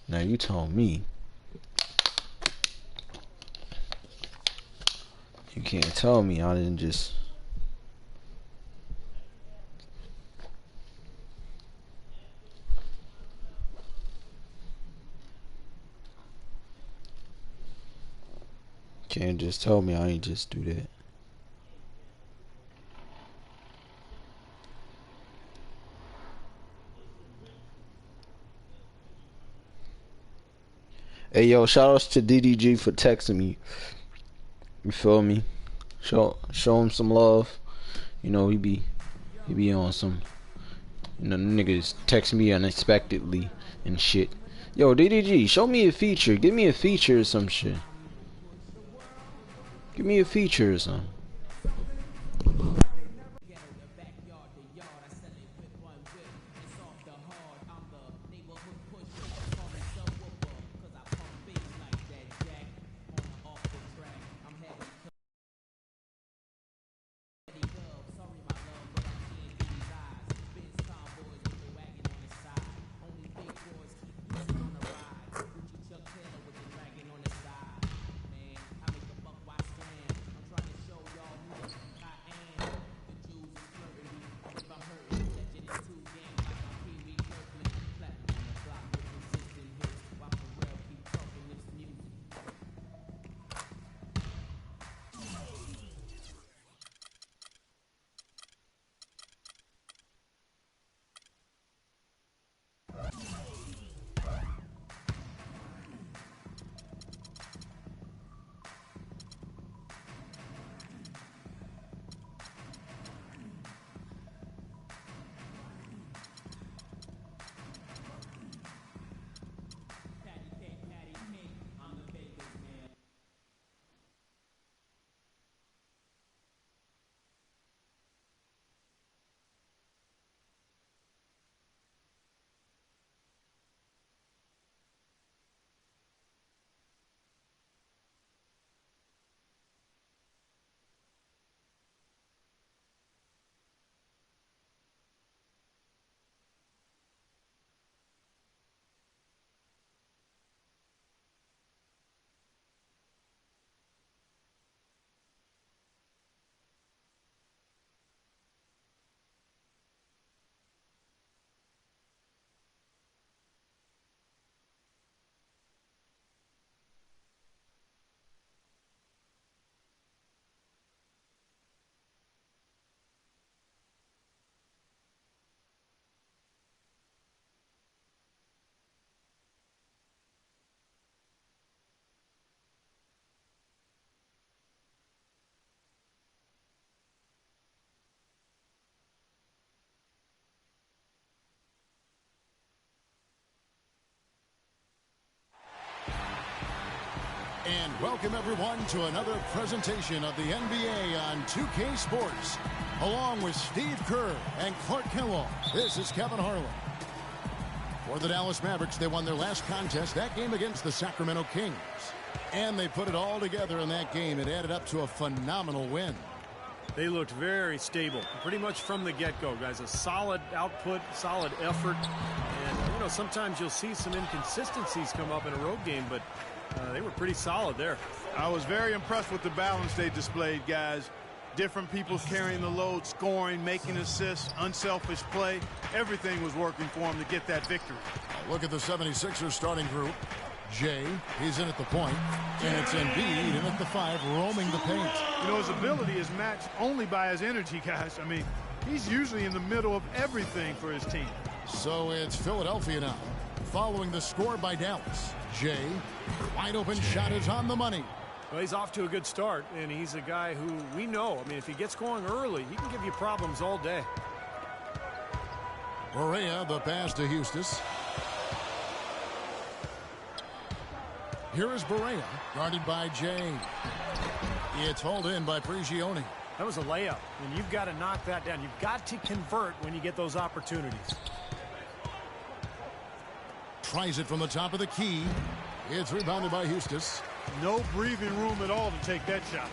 Now you told me. You can't tell me I didn't just. Can't just tell me I ain't just do that. Hey yo, shout outs to DDG for texting me. You feel me? Show him some love. You know he be on some. You know niggas text me unexpectedly and shit. Yo DDG, show me a feature. Give me a feature or some shit. Give me a feature or something. And welcome everyone to another presentation of the NBA on 2K Sports. Along with Steve Kerr and Clark Kellogg, this is Kevin Harlan. For the Dallas Mavericks, they won their last contest, that game against the Sacramento Kings. And they put it all together in that game. It added up to a phenomenal win. They looked very stable, pretty much from the get-go, guys. A solid output, solid effort. And, you know, sometimes you'll see some inconsistencies come up in a road game, but they were pretty solid there. I was very impressed with the balance they displayed, guys. Different people carrying the load, scoring, making assists, unselfish play. Everything was working for them to get that victory. Look at the 76ers starting group. Jay, he's in at the point, and it's Embiid in at the 5, roaming the paint. You know, his ability is matched only by his energy, guys. I mean, he's usually in the middle of everything for his team. So it's Philadelphia now, following the score by Dallas. Jay, wide open shot is on the money. Well, he's off to a good start, and he's a guy who we know. I mean, if he gets going early, he can give you problems all day. Barea, the pass to Houston. Here is Barea, guarded by Jay. It's hauled in by Prigioni. That was a layup, and you've got to knock that down. You've got to convert when you get those opportunities. Tries it from the top of the key. It's rebounded by Houston. No breathing room at all to take that shot.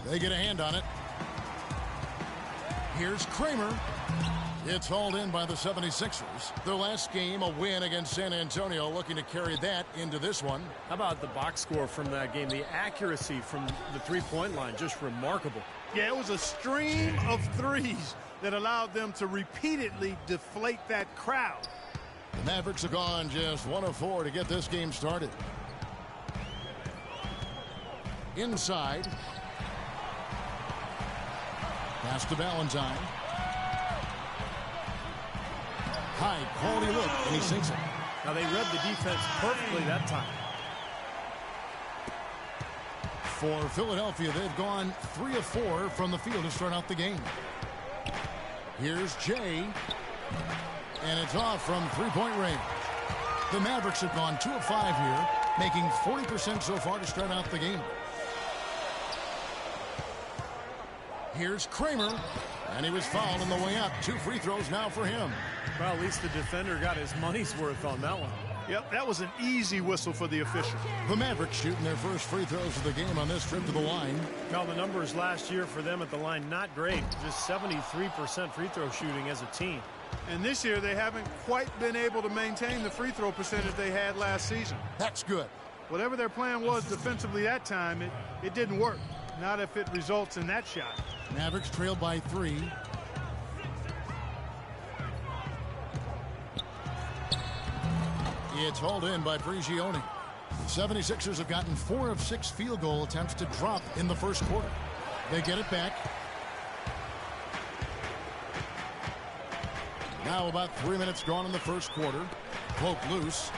They get a hand on it. Here's Kramer. It's hauled in by the 76ers. Their last game, a win against San Antonio, looking to carry that into this one. How about the box score from that game? The accuracy from the three-point line, just remarkable. Yeah, it was a stream of threes that allowed them to repeatedly deflate that crowd. The Mavericks have gone just 1 of 4 to get this game started. Inside. Pass to Valentine. High quality look, and he sinks it. Now they read the defense perfectly that time. For Philadelphia, they've gone 3 of 4 from the field to start out the game. Here's Jay. And it's off from three-point range. The Mavericks have gone 2 of 5 here, making 40% so far to start out the game. Here's Kramer, and he was fouled on the way up. 2 free throws now for him. Well, at least the defender got his money's worth on that one. Yep, that was an easy whistle for the official. The Mavericks shooting their first free throws of the game on this trip to the line. Now, the numbers last year for them at the line, not great. Just 73% free throw shooting as a team. And this year, they haven't quite been able to maintain the free throw percentage they had last season. That's good. Whatever their plan was defensively that time, it didn't work. Not if it results in that shot. Mavericks trailed by 3. It's hauled in by Prigioni. The 76ers have gotten 4 of 6 field goal attempts to drop in the first quarter. They get it back. Now about 3 minutes gone in the first quarter. Poke loose.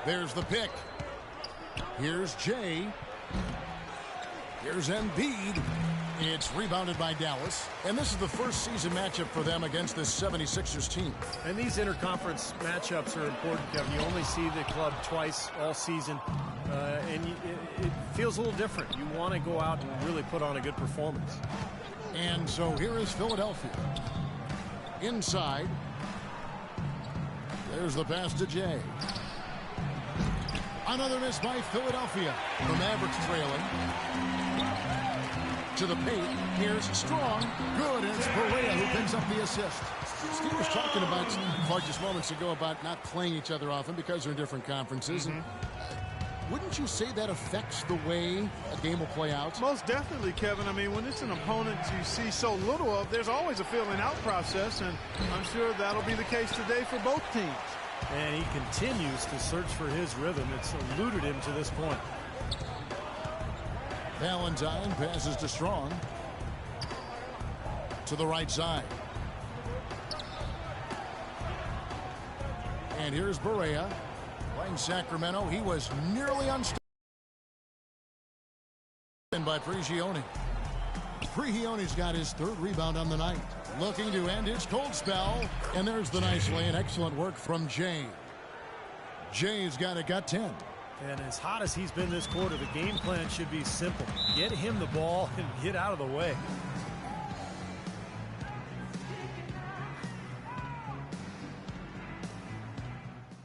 There's the pick. Here's Jay. Here's Embiid. It's rebounded by Dallas. And this is the first season matchup for them against this 76ers team. And these interconference matchups are important, Kevin. You only see the club twice all season. And it feels a little different. You want to go out and really put on a good performance. And so here is Philadelphia. Inside. There's the pass to Jay. Another miss by Philadelphia. The Mavericks trailing. To the paint. Here's Strong. Good. And it's Barea who picks up the assist. Steve was talking about, Clark, just moments ago, about not playing each other often because they're in different conferences. And wouldn't you say that affects the way a game will play out? Most definitely, Kevin. I mean, when it's an opponent you see so little of, there's always a feeling out process, and I'm sure that'll be the case today for both teams. And he continues to search for his rhythm. It's eluded him to this point. Valentine passes to Strong. To the right side. And here's Barea. Playing Sacramento. He was nearly unstoppable by Prigioni. Prigioni's got his 3rd rebound on the night. Looking to end his cold spell. And there's the nice lay and excellent work from Jay. Jay's got 10. And as hot as he's been this quarter, the game plan should be simple. Get him the ball and get out of the way.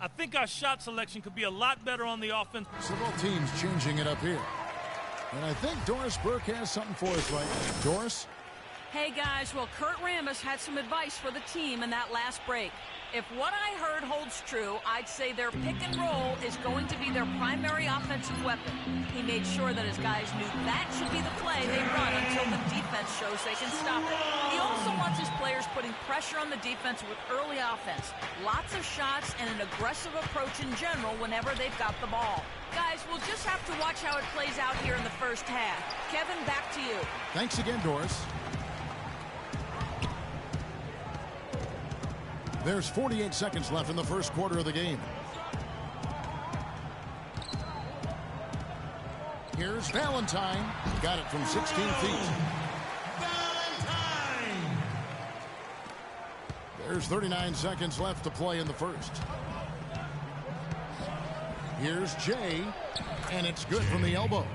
I think our shot selection could be a lot better on the offense. Several teams changing it up here. And I think Doris Burke has something for us right now. Doris? Hey, guys. Well, Kurt Rambis had some advice for the team in that last break. If what I heard holds true, I'd say their pick and roll is going to be their primary offensive weapon. He made sure that his guys knew that should be the play they run until the defense shows they can stop it. He also wants his players putting pressure on the defense with early offense, lots of shots, and an aggressive approach in general whenever they've got the ball. Guys, we'll just have to watch how it plays out here in the first half. Kevin, back to you. Thanks again, Doris. There's 48 seconds left in the first quarter of the game. Here's Valentine. Got it from 16 feet. Valentine! There's 39 seconds left to play in the first. Here's Jay, and it's good from the elbow.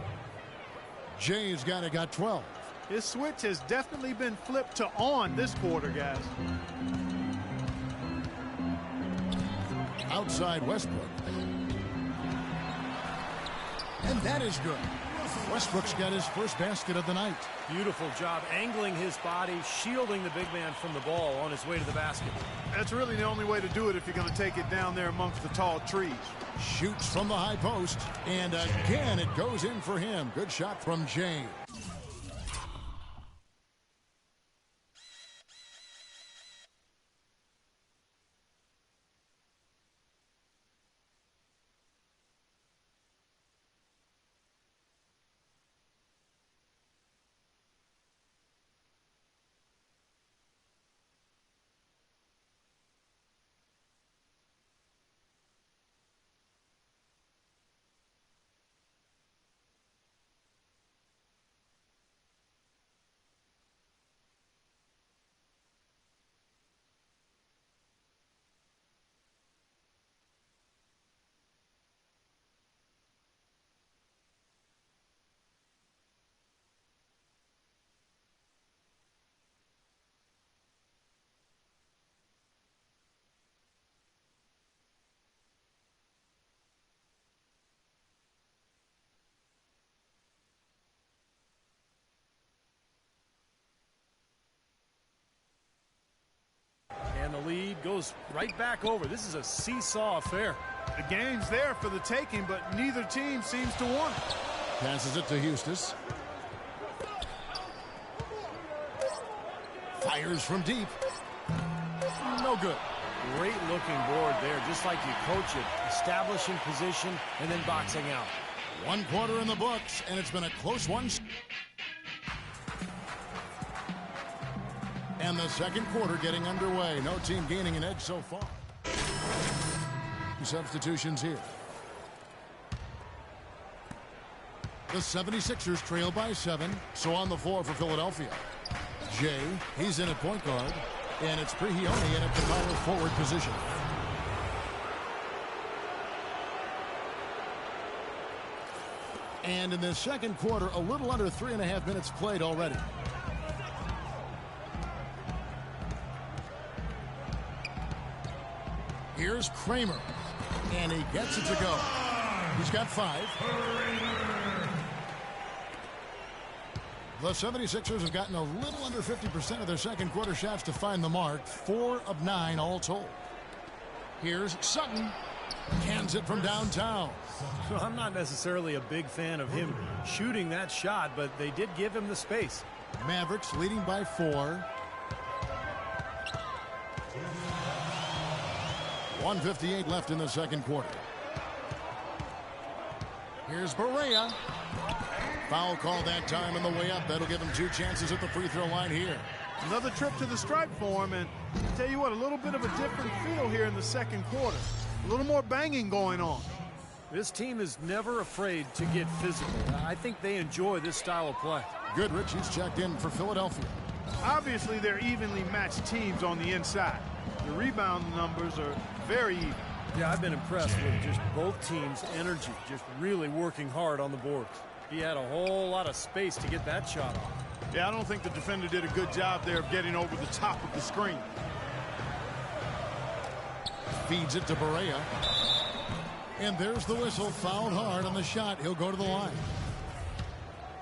Jay's got 12. His switch has definitely been flipped to on this quarter, guys. Outside Westbrook. And that is good. Westbrook's got his first basket of the night. Beautiful job angling his body, shielding the big man from the ball on his way to the basket. That's really the only way to do it if you're going to take it down there amongst the tall trees. Shoots from the high post. And again, it goes in for him. Good shot from Jay. And the lead goes right back over. This is a seesaw affair. The game's there for the taking, but neither team seems to want it. Passes it to Eustace. Fires from deep. No good. Great looking board there, just like you coach it. Establishing position and then boxing out. 1 quarter in the books, and it's been a close one. And the second quarter getting underway. No team gaining an edge so far. Substitutions here. The 76ers trail by 7. So on the floor for Philadelphia. Jay, he's in at point guard. And it's Prihione in at the power forward position. And in the second quarter, a little under 3.5 minutes played already. Here's Kramer. And he gets it to go. He's got 5. The 76ers have gotten a little under 50% of their second quarter shots to find the mark. 4 of 9 all told. Here's Sutton. Cans it from downtown. Well, I'm not necessarily a big fan of him shooting that shot, but they did give him the space. Mavericks leading by 4. 1:58 left in the second quarter. Here's Barea. Foul call that time on the way up. That'll give him 2 chances at the free throw line here. Another trip to the stripe for him, and I'll tell you what, a little bit of a different feel here in the second quarter. A little more banging going on. This team is never afraid to get physical. I think they enjoy this style of play. Goodrich, he's checked in for Philadelphia. Obviously, they're evenly matched teams on the inside. The rebound numbers are very even. Yeah, I've been impressed with just both teams' energy, just really working hard on the boards. He had a whole lot of space to get that shot off. Yeah, I don't think the defender did a good job there of getting over the top of the screen. Feeds it to Barea. And there's the whistle. Fouled hard on the shot. He'll go to the line.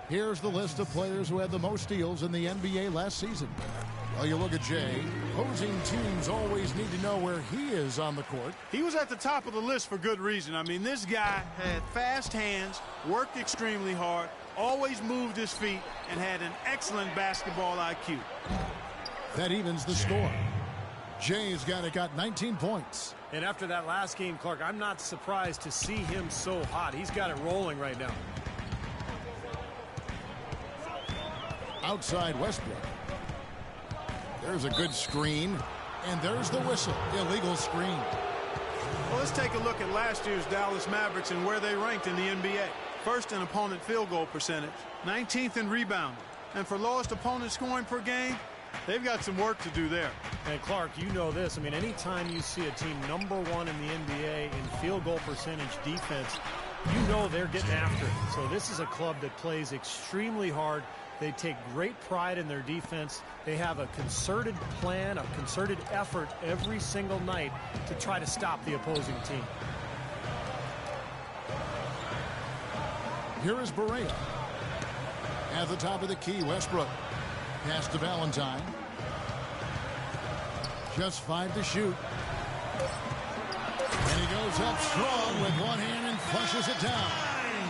Here's the list of players who had the most steals in the NBA last season. Well, you look at Jay. Opposing teams always need to know where he is on the court. He was at the top of the list for good reason. I mean, this guy had fast hands, worked extremely hard, always moved his feet, and had an excellent basketball IQ. That evens the score. Jay's got 19 points. And after that last game, Clark, I'm not surprised to see him so hot. He's got it rolling right now. Outside Westbrook. There's a good screen. And there's the whistle. Illegal screen. Well, let's take a look at last year's Dallas Mavericks and where they ranked in the NBA. First in opponent field goal percentage, 19th in rebounding. And for lowest opponent scoring per game, they've got some work to do there. And Clark, you know this. I mean, anytime you see a team #1 in the NBA in field goal percentage defense, you know they're getting after it. So this is a club that plays extremely hard. They take great pride in their defense. They have a concerted plan, a concerted effort every single night to try to stop the opposing team. Here is Barea. At the top of the key, Westbrook. Pass to Valentine. Just 5 to shoot. And he goes up strong with one hand and flushes it down.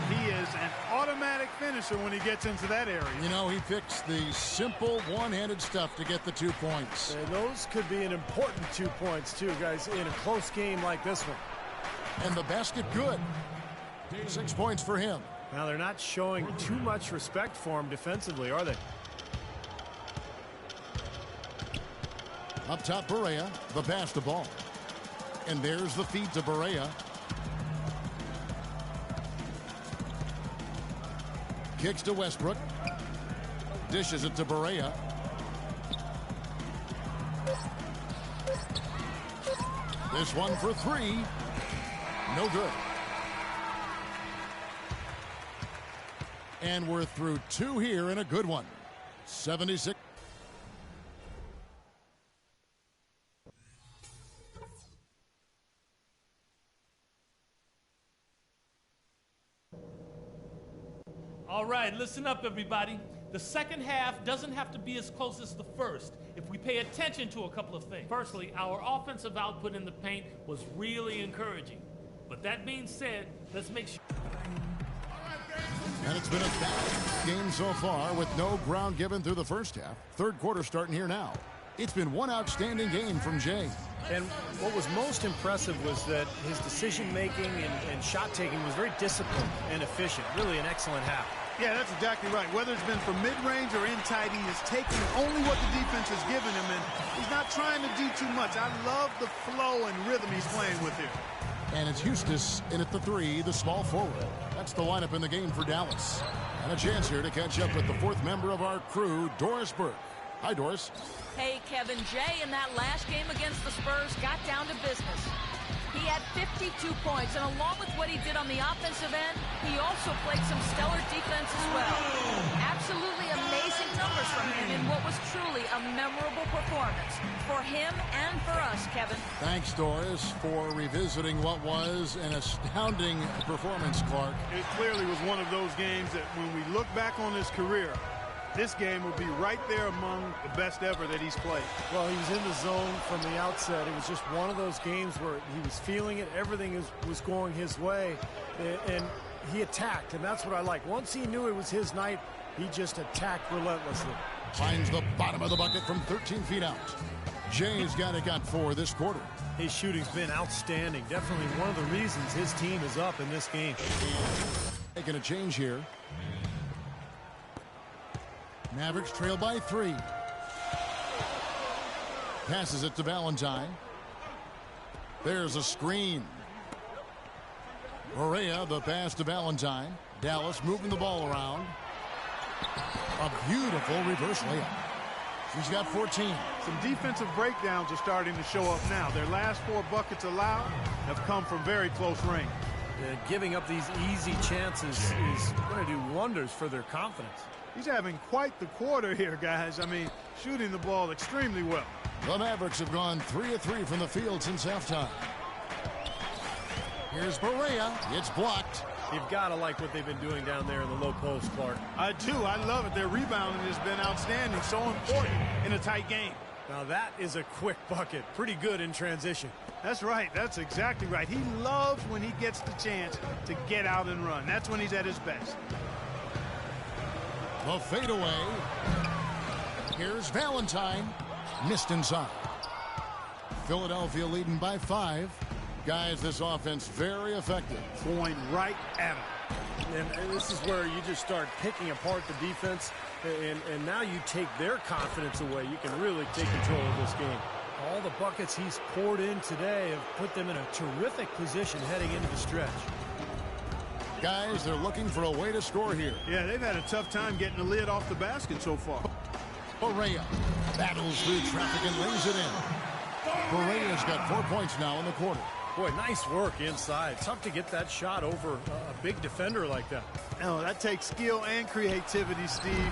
He is an automatic finisher when he gets into that area. You know, he picks the simple one-handed stuff to get the 2 points. And those could be an important 2 points, too, guys, in a close game like this one. And the basket good. 6 points for him. Now, they're not showing too much respect for him defensively, are they? Up top, Barea. The pass to ball. And there's the feed to Barea. Kicks to Westbrook. Dishes it to Barea. This one for 3. No good. And we're through 2 here in a good one. 76. All right, listen up, everybody. The second half doesn't have to be as close as the first if we pay attention to a couple of things. Firstly, our offensive output in the paint was really encouraging. But that being said, let's make sure. And it's been a balanced game so far with no ground given through the first half. Third quarter starting here now. It's been one outstanding game from Jay. And what was most impressive was that his decision-making and shot-taking was very disciplined and efficient. Really an excellent half. Yeah, that's exactly right. Whether it's been from mid-range or in tight, he is taking only what the defense has given him, and he's not trying to do too much. I love the flow and rhythm he's playing with here. And it's Eustace in at the 3, the small forward. That's the lineup in the game for Dallas. And a chance here to catch up with the 4th member of our crew, Doris Burke. Hi, Doris. Hey, Kevin. Jay in that last game against the Spurs got down to business. He had 52 points, and along with what he did on the offensive end, he also played some stellar defense as well. Absolutely amazing numbers from him in what was truly a memorable performance for him and for us, Kevin. Thanks, Doris, for revisiting what was an astounding performance, Clark. It clearly was one of those games that when we look back on his career, this game will be right there among the best ever that he's played. Well, he was in the zone from the outset. It was just one of those games where he was feeling it. Everything was going his way, and he attacked, and that's what I like. Once he knew it was his night, he just attacked relentlessly. Finds the bottom of the bucket from 13 feet out. Jay's got 4 this quarter. His shooting's been outstanding. Definitely one of the reasons his team is up in this game. Making a change here. Mavericks trail by 3. Passes it to Valentine. There's a screen. Barea, the pass to Valentine. Dallas moving the ball around. A beautiful reverse layup. He's got 14. Some defensive breakdowns are starting to show up now. Their last 4 buckets allowed have come from very close range. Giving up these easy chances is going to do wonders for their confidence. He's having quite the quarter here, guys. I mean, shooting the ball extremely well. The Mavericks have gone 3 of 3 from the field since halftime. Here's Barea. It's blocked. You've got to like what they've been doing down there in the low post, Clark. I do. I love it. Their rebounding has been outstanding. So important in a tight game. Now that is a quick bucket. Pretty good in transition. That's right. That's exactly right. He loves when he gets the chance to get out and run. That's when he's at his best. The fadeaway. Here's Valentine. Missed inside. Philadelphia leading by 5. Guys, this offense very effective. Going right at him. And this is where you just start picking apart the defense, and now you take their confidence away. You can really take control of this game. All the buckets he's poured in today have put them in a terrific position heading into the stretch. Guys, they're looking for a way to score here. Yeah, they've had a tough time getting the lid off the basket so far. Barea battles through traffic and lays it in. Barea's got 4 points now in the quarter. Boy, nice work inside. Tough to get that shot over a big defender like that. Oh, that takes skill and creativity, Steve,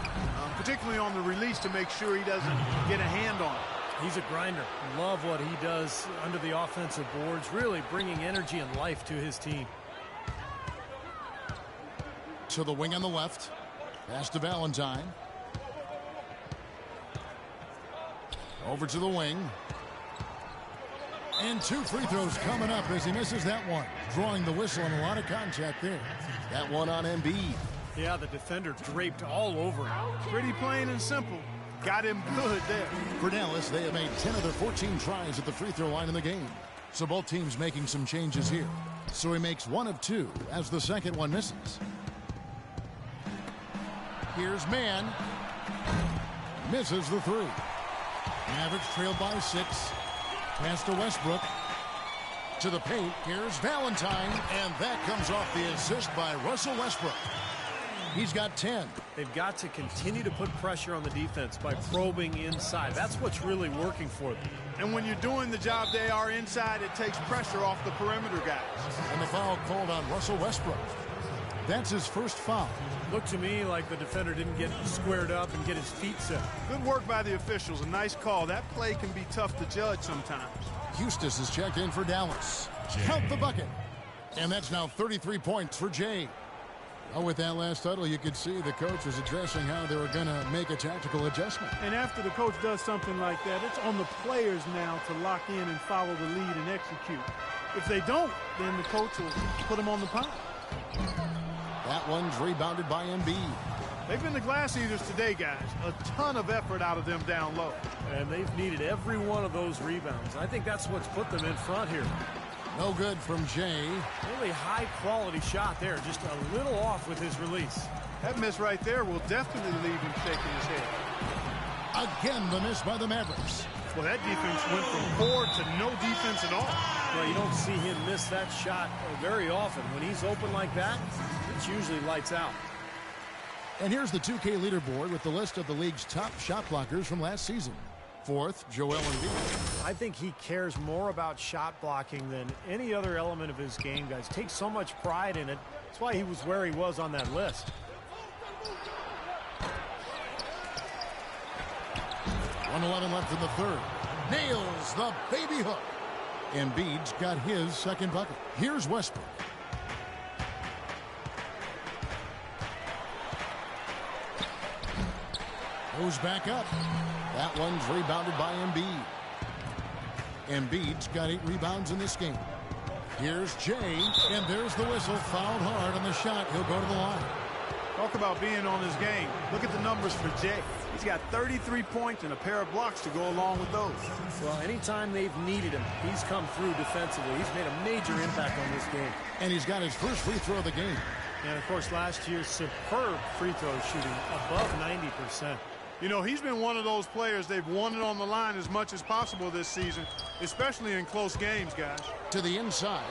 particularly on the release to make sure he doesn't get a hand on it. He's a grinder. Love what he does under the offensive boards, really bringing energy and life to his team. To the wing on the left. Pass to Valentine. Over to the wing. And 2 free throws coming up as he misses that one. Drawing the whistle and a lot of contact there. That one on Embiid. Yeah, the defender draped all over him. Pretty plain and simple. Got him good there. For Dallas, they have made 10 of their 14 tries at the free throw line in the game. So both teams making some changes here. So he makes 1 of 2 as the second one misses. Here's Mann. Misses the 3. Mavericks trailed by 6. Pass to Westbrook. To the paint. Here's Valentine. And that comes off the assist by Russell Westbrook. He's got 10. They've got to continue to put pressure on the defense by probing inside. That's what's really working for them. And when you're doing the job they are inside, it takes pressure off the perimeter guys. And the foul called on Russell Westbrook. That's his first foul. Looked to me like the defender didn't get squared up and get his feet set. Good work by the officials. A nice call. That play can be tough to judge sometimes. Eustace is checked in for Dallas. Count the bucket. And that's now 33 points for Jay. Oh, with that last huddle, you could see the coach was addressing how they were going to make a tactical adjustment. And after the coach does something like that, it's on the players now to lock in and follow the lead and execute. If they don't, then the coach will put them on the pot. That one's rebounded by Embiid. They've been the glass eaters today, guys. A ton of effort out of them down low. And they've needed every one of those rebounds. I think that's what's put them in front here. No good from Jay. Really high-quality shot there. Just a little off with his release. That miss right there will definitely leave him shaking his head. Again, the miss by the Mavericks. Well, that defense went from poor to no defense at all. Well, you don't see him miss that shot very often. When he's open like that, it's usually lights out. And here's the 2K leaderboard with the list of the league's top shot blockers from last season. 4th, Joel Embiid. I think he cares more about shot blocking than any other element of his game, guys. Takes so much pride in it. That's why he was where he was on that list. 1:11 left in the third. Nails the baby hook. Embiid's got his second bucket. Here's Westbrook. Goes back up. That one's rebounded by Embiid. Embiid's got 8 rebounds in this game. Here's Jay, and there's the whistle. Fouled hard on the shot. He'll go to the line. Talk about being on his game. Look at the numbers for Jay. He's got 33 points and a pair of blocks to go along with those. Well, anytime they've needed him, he's come through defensively. He's made a major impact on this game. And he's got his first free throw of the game. And, of course, last year's superb free throw shooting, above 90%. You know, he's been one of those players they've wanted on the line as much as possible this season, especially in close games, guys. To the inside.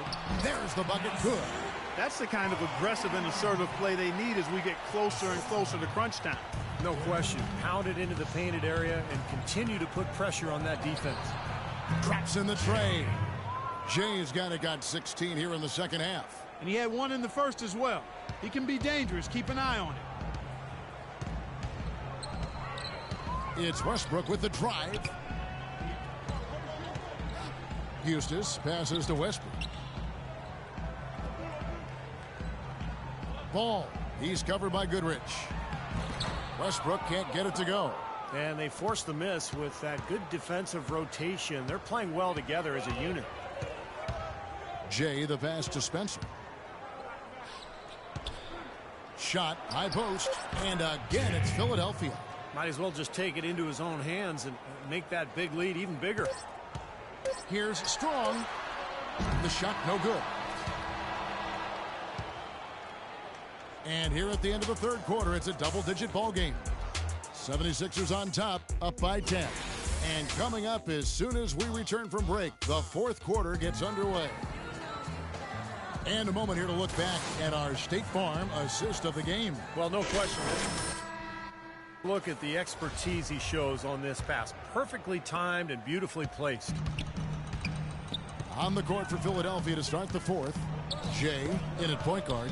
There's the bucket. Good. That's the kind of aggressive and assertive play they need as we get closer and closer to crunch time. No question. Pound it into the painted area and continue to put pressure on that defense. Drops in the tray. Jay's got 16 here in the second half. And he had one in the first as well. He can be dangerous. Keep an eye on it. It's Westbrook with the drive. Eustace passes to Westbrook. Ball. He's covered by Goodrich. Westbrook can't get it to go. And they force the miss with that good defensive rotation. They're playing well together as a unit. Jay, the pass to Spencer. Shot, high post, and again it's Philadelphia. Might as well just take it into his own hands and make that big lead even bigger. Here's Strong. The shot no good. And here at the end of the third quarter, it's a double-digit ball game. 76ers on top, up by 10. And coming up as soon as we return from break, the fourth quarter gets underway. And a moment here to look back at our State Farm assist of the game. Well, no question. Look at the expertise he shows on this pass. Perfectly timed and beautifully placed. On the court for Philadelphia to start the fourth. Jay in at point guard.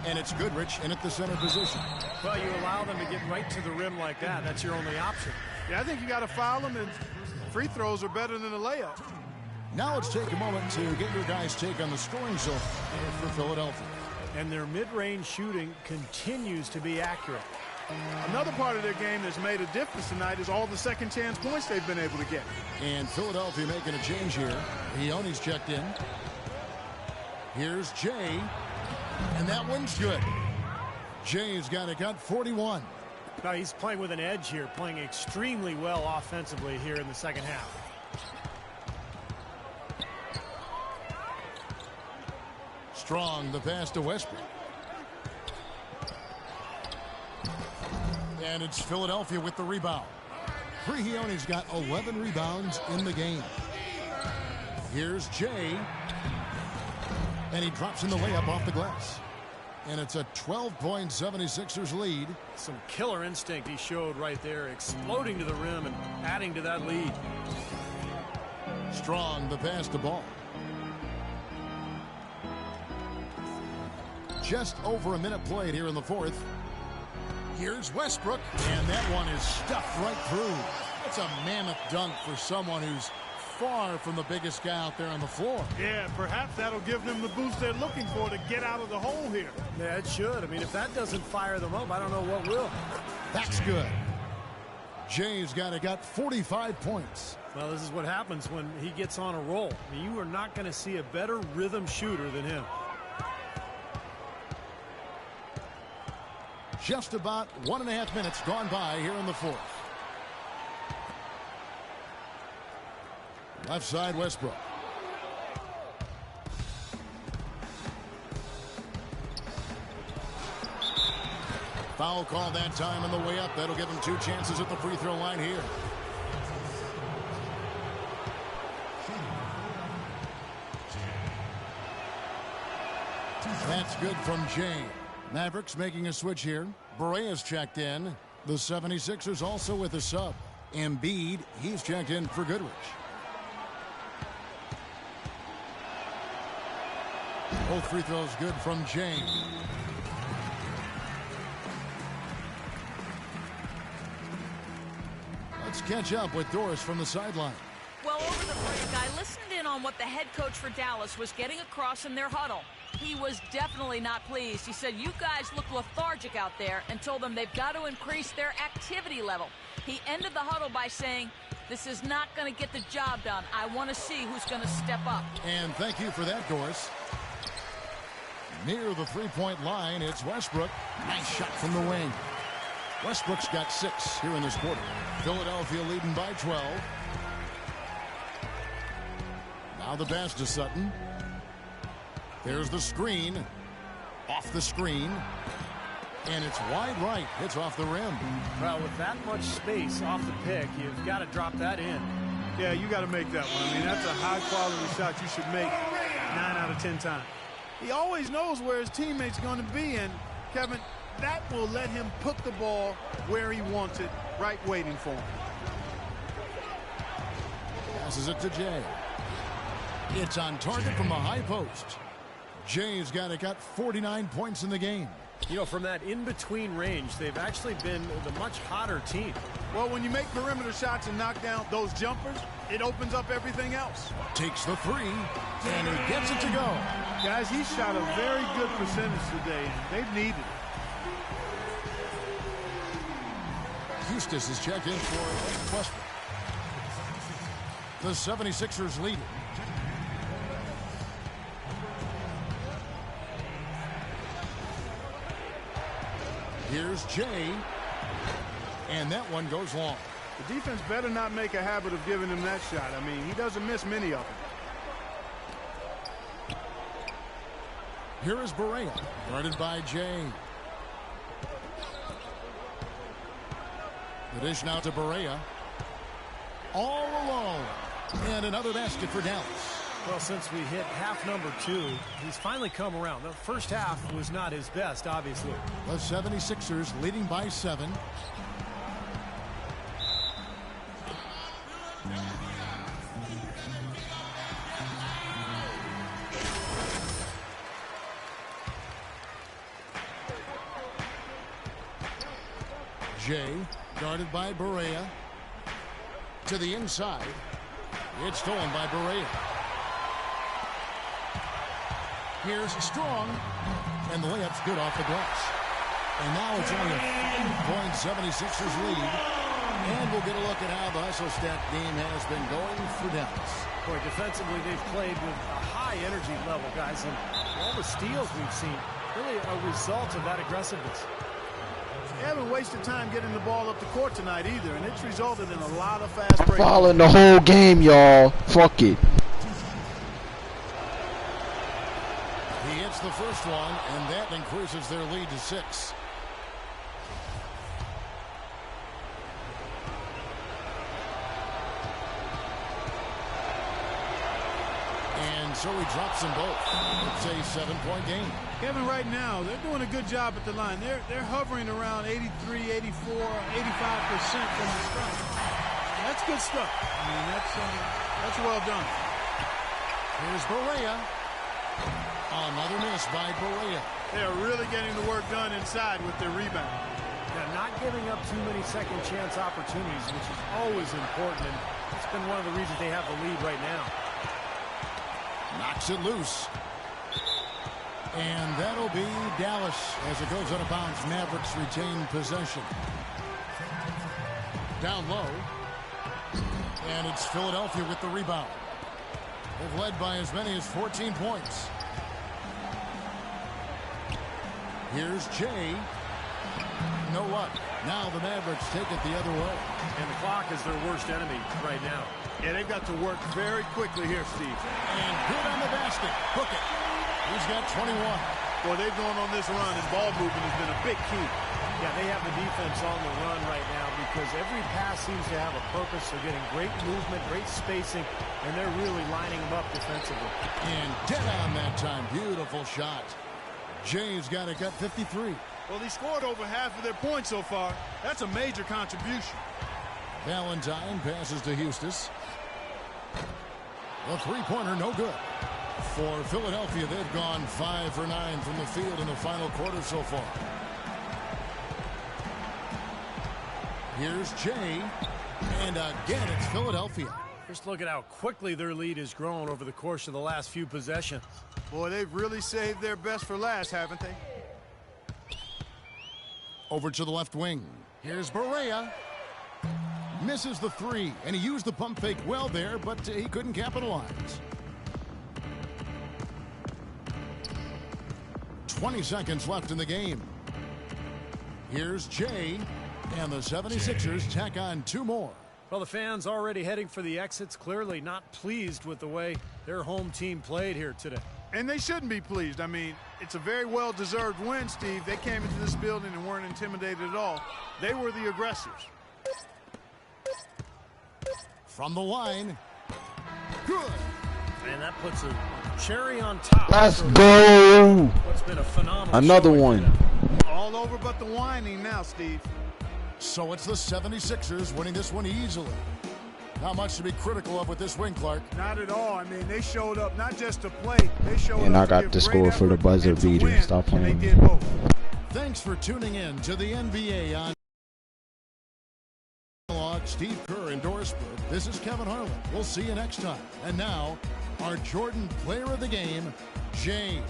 And it's Goodrich in at the center position. Well, you allow them to get right to the rim like that. That's your only option. Yeah, I think you got to foul them, and free throws are better than a layup. Now let's take a moment to get your guys' take on the scoring zone for Philadelphia. And their mid-range shooting continues to be accurate. Another part of their game that's made a difference tonight is all the second chance points they've been able to get. And Philadelphia making a change here. Leone's checked in. Here's Jay. And that one's good. Jay's got 41. Now he's playing with an edge here, playing extremely well offensively here in the second half. Strong, the pass to Westbrook. And it's Philadelphia with the rebound. Leone's got 11 rebounds in the game. Here's Jay. And he drops in the layup off the glass. And it's a 12-point 76ers lead. Some killer instinct he showed right there, exploding to the rim and adding to that lead. Strong, the pass to Ball. Just over a minute played here in the fourth. Here's Westbrook, and that one is stuffed right through. It's a mammoth dunk for someone who's far from the biggest guy out there on the floor. Yeah, perhaps that'll give them the boost they're looking for to get out of the hole here. Yeah, it should. I mean, if that doesn't fire them up, I don't know what will. That's good. Jay's got 45 points. Well, this is what happens when he gets on a roll. I mean, you are not going to see a better rhythm shooter than him. Just about 1.5 minutes gone by here in the fourth. Left side, Westbrook. Foul call that time on the way up. That'll give him 2 chances at the free throw line here. That's good from Jay. Mavericks making a switch here. Berea's checked in. The 76ers also with a sub. Embiid, he's checked in for Goodrich. Both free throws good from Jay. Let's catch up with Doris from the sideline. Well, over the break, I listened in on what the head coach for Dallas was getting across in their huddle. He was definitely not pleased. He said, you guys look lethargic out there, and told them they've got to increase their activity level. He ended the huddle by saying, this is not going to get the job done. I want to see who's going to step up. And thank you for that, Doris. Near the three-point line, it's Westbrook. Nice shot from the wing. Westbrook's got 6 here in this quarter. Philadelphia leading by 12. Now the pass to Sutton. There's the screen. Off the screen. And it's wide right. Hits off the rim. Well, with that much space off the pick, you've got to drop that in. Yeah, you got to make that one. I mean, that's a high-quality shot you should make 9 out of 10 times. He always knows where his teammate's going to be, and Kevin, that will let him put the ball where he wants it, right waiting for him. Passes it to Jay. It's on target from the high post. Jay's got 49 points in the game. You know, from that in-between range, they've actually been the much hotter team. Well, when you make perimeter shots and knock down those jumpers, it opens up everything else. Takes the three, and he gets it to go. Guys, he shot a very good percentage today. They've needed it. Eustace is checked in for Westbrook. The 76ers lead it. Here's Jay, and that one goes long. The defense better not make a habit of giving him that shot. I mean, he doesn't miss many of them. Here is Barea, guarded by Jay. The dish now to Barea. All alone. And another basket for Dallas. Well, since we hit half number 2, he's finally come around. The first half was not his best, obviously. The 76ers leading by 7. Jay, guarded by Barea. To the inside. It's stolen by Barea. Here's Strong, and the layup's good off the glass. And now it's only a 5-point 76ers lead. And we'll get a look at how the hustle stat game has been going for Dallas. Boy, defensively, they've played with a high energy level, guys. And all the steals we've seen, really a result of that aggressiveness. They haven't wasted time getting the ball up the court tonight either, and it's resulted in a lot of fast breaks. Following the whole game, y'all. Fuck it. He hits the first one, and that increases their lead to 6. And so he drops them both. It's a 7-point game. Kevin, right now, they're doing a good job at the line. They're hovering around 83, 84, 85% from the stripe. That's good stuff. I mean, that's well done. Here's Barea. Another miss by Barea. They are really getting the work done inside with their rebound. Now, not giving up too many second chance opportunities, which is always important, and it's been one of the reasons they have the lead right now. Knocks it loose. And that'll be Dallas as it goes out of bounds. Mavericks retain possession. Down low. And it's Philadelphia with the rebound. They've led by as many as 14 points. Here's Jay. No luck. Now the Mavericks take it the other way. And the clock is their worst enemy right now. Yeah, they've got to work very quickly here, Steve. And good on the basket. Hook it. He's got 21. Boy, they've gone on this run, and ball movement has been a big key. Yeah, they have the defense on the run right now because every pass seems to have a purpose. They're getting great movement, great spacing, and they're really lining them up defensively. And dead on that time. Beautiful shot. Jay's got 53. Well, he scored over half of their points so far. That's a major contribution. Valentine passes to Eustace. The three-pointer, no good. For Philadelphia, they've gone 5 for 9 from the field in the final quarter so far. Here's Jay. And again, it's Philadelphia. Just look at how quickly their lead has grown over the course of the last few possessions. Boy, they've really saved their best for last, haven't they? Over to the left wing. Here's Barea. Misses the three, and he used the pump fake well there, but he couldn't capitalize. 20 seconds left in the game. Here's Jay, and the 76ers tack on 2 more. Well, the fans already heading for the exits, clearly not pleased with the way their home team played here today. And they shouldn't be pleased. I mean, it's a very well-deserved win, Steve. They came into this building and weren't intimidated at all. They were the aggressors. From the line. Good. And that puts a cherry on top. Let's go. What's been a phenomenal Another showing one. today. All over but the whining now, Steve. So it's the 76ers winning this one easily. Not much to be critical of with this win, Clark. Not at all. I mean, they showed up not just to play. They showed And up I to got the score for the buzzer beater. win, Stop and playing. they did both. Thanks for tuning in to the NBA on Steve Kerr endorsement. This is Kevin Harlan. We'll see you next time. And now, our Jordan Player of the Game, James.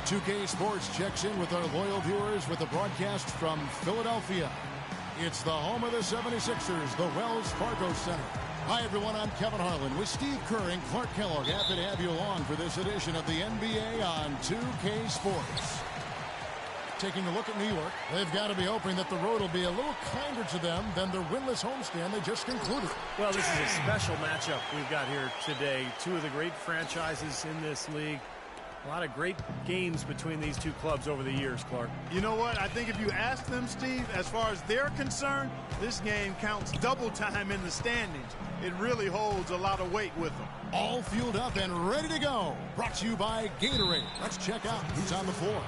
2K Sports checks in with our loyal viewers with a broadcast from Philadelphia. It's the home of the 76ers, the Wells Fargo Center. Hi, everyone. I'm Kevin Harlan with Steve Kerr and Clark Kellogg. Happy to have you along for this edition of the NBA on 2K Sports. Taking a look at New York, they've got to be hoping that the road will be a little kinder to them than their winless homestand they just concluded. Well, this is a special matchup we've got here today. Two of the great franchises in this league. A lot of great games between these two clubs over the years, Clark. You know what? I think if you ask them, Steve, as far as they're concerned, this game counts double time in the standings. It really holds a lot of weight with them. All fueled up and ready to go. Brought to you by Gatorade. Let's check out who's on the floor.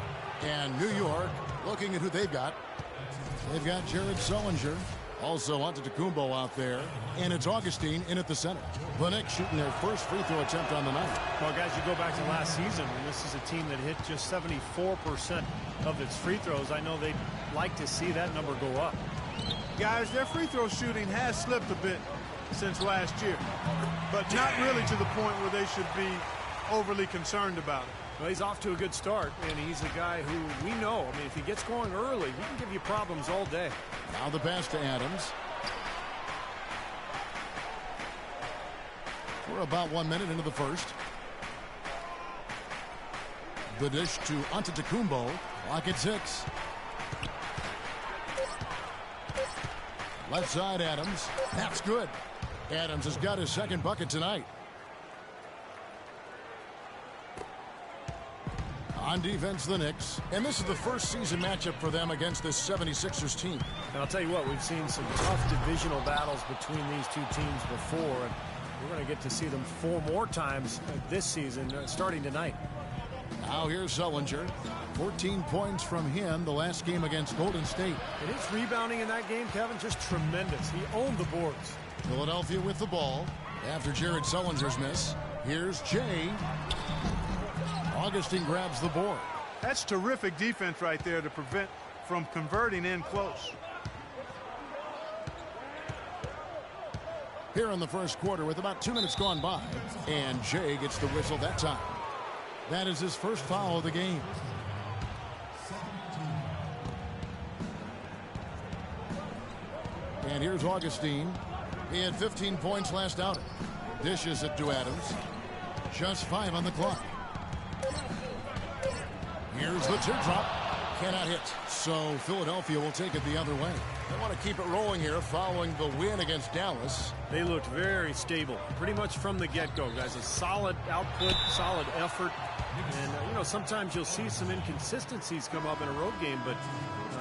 And New York, looking at who they've got. They've got Jared Sullinger. Also Antetokounmpo out there. And it's Augustine in at the center. The Knicks shooting their first free throw attempt on the night. Well, guys, you go back to last season, and this is a team that hit just 74% of its free throws. I know they'd like to see that number go up. Guys, their free throw shooting has slipped a bit since last year. But not really to the point where they should be overly concerned about it. Well, he's off to a good start, and he's a guy who we know. I mean, if he gets going early, he can give you problems all day. Now the pass to Adams. We're about 1 minute into the first. The dish to Antetokounmpo. Clock at 6. Left side Adams. That's good. Adams has got his second bucket tonight. On defense, the Knicks. And this is the first season matchup for them against this 76ers team. And I'll tell you what, we've seen some tough divisional battles between these two teams before. And we're going to get to see them 4 more times this season, starting tonight. Now here's Sullinger. 14 points from him the last game against Golden State. And his rebounding in that game, Kevin, just tremendous. He owned the boards. Philadelphia with the ball after Jared Sullinger's miss. Here's Jay. Augustine grabs the board. That's terrific defense right there to prevent from converting in close. Here in the first quarter with about 2 minutes gone by. And Jay gets the whistle that time. That is his first foul of the game. And here's Augustine. He had 15 points last outing. Dishes it to Adams. Just 5 on the clock. Here's the teardrop. Cannot hit. So Philadelphia will take it the other way. They want to keep it rolling here following the win against Dallas. They looked very stable, pretty much from the get-go, guys. A solid output, solid effort. And, you know, sometimes you'll see some inconsistencies come up in a road game, but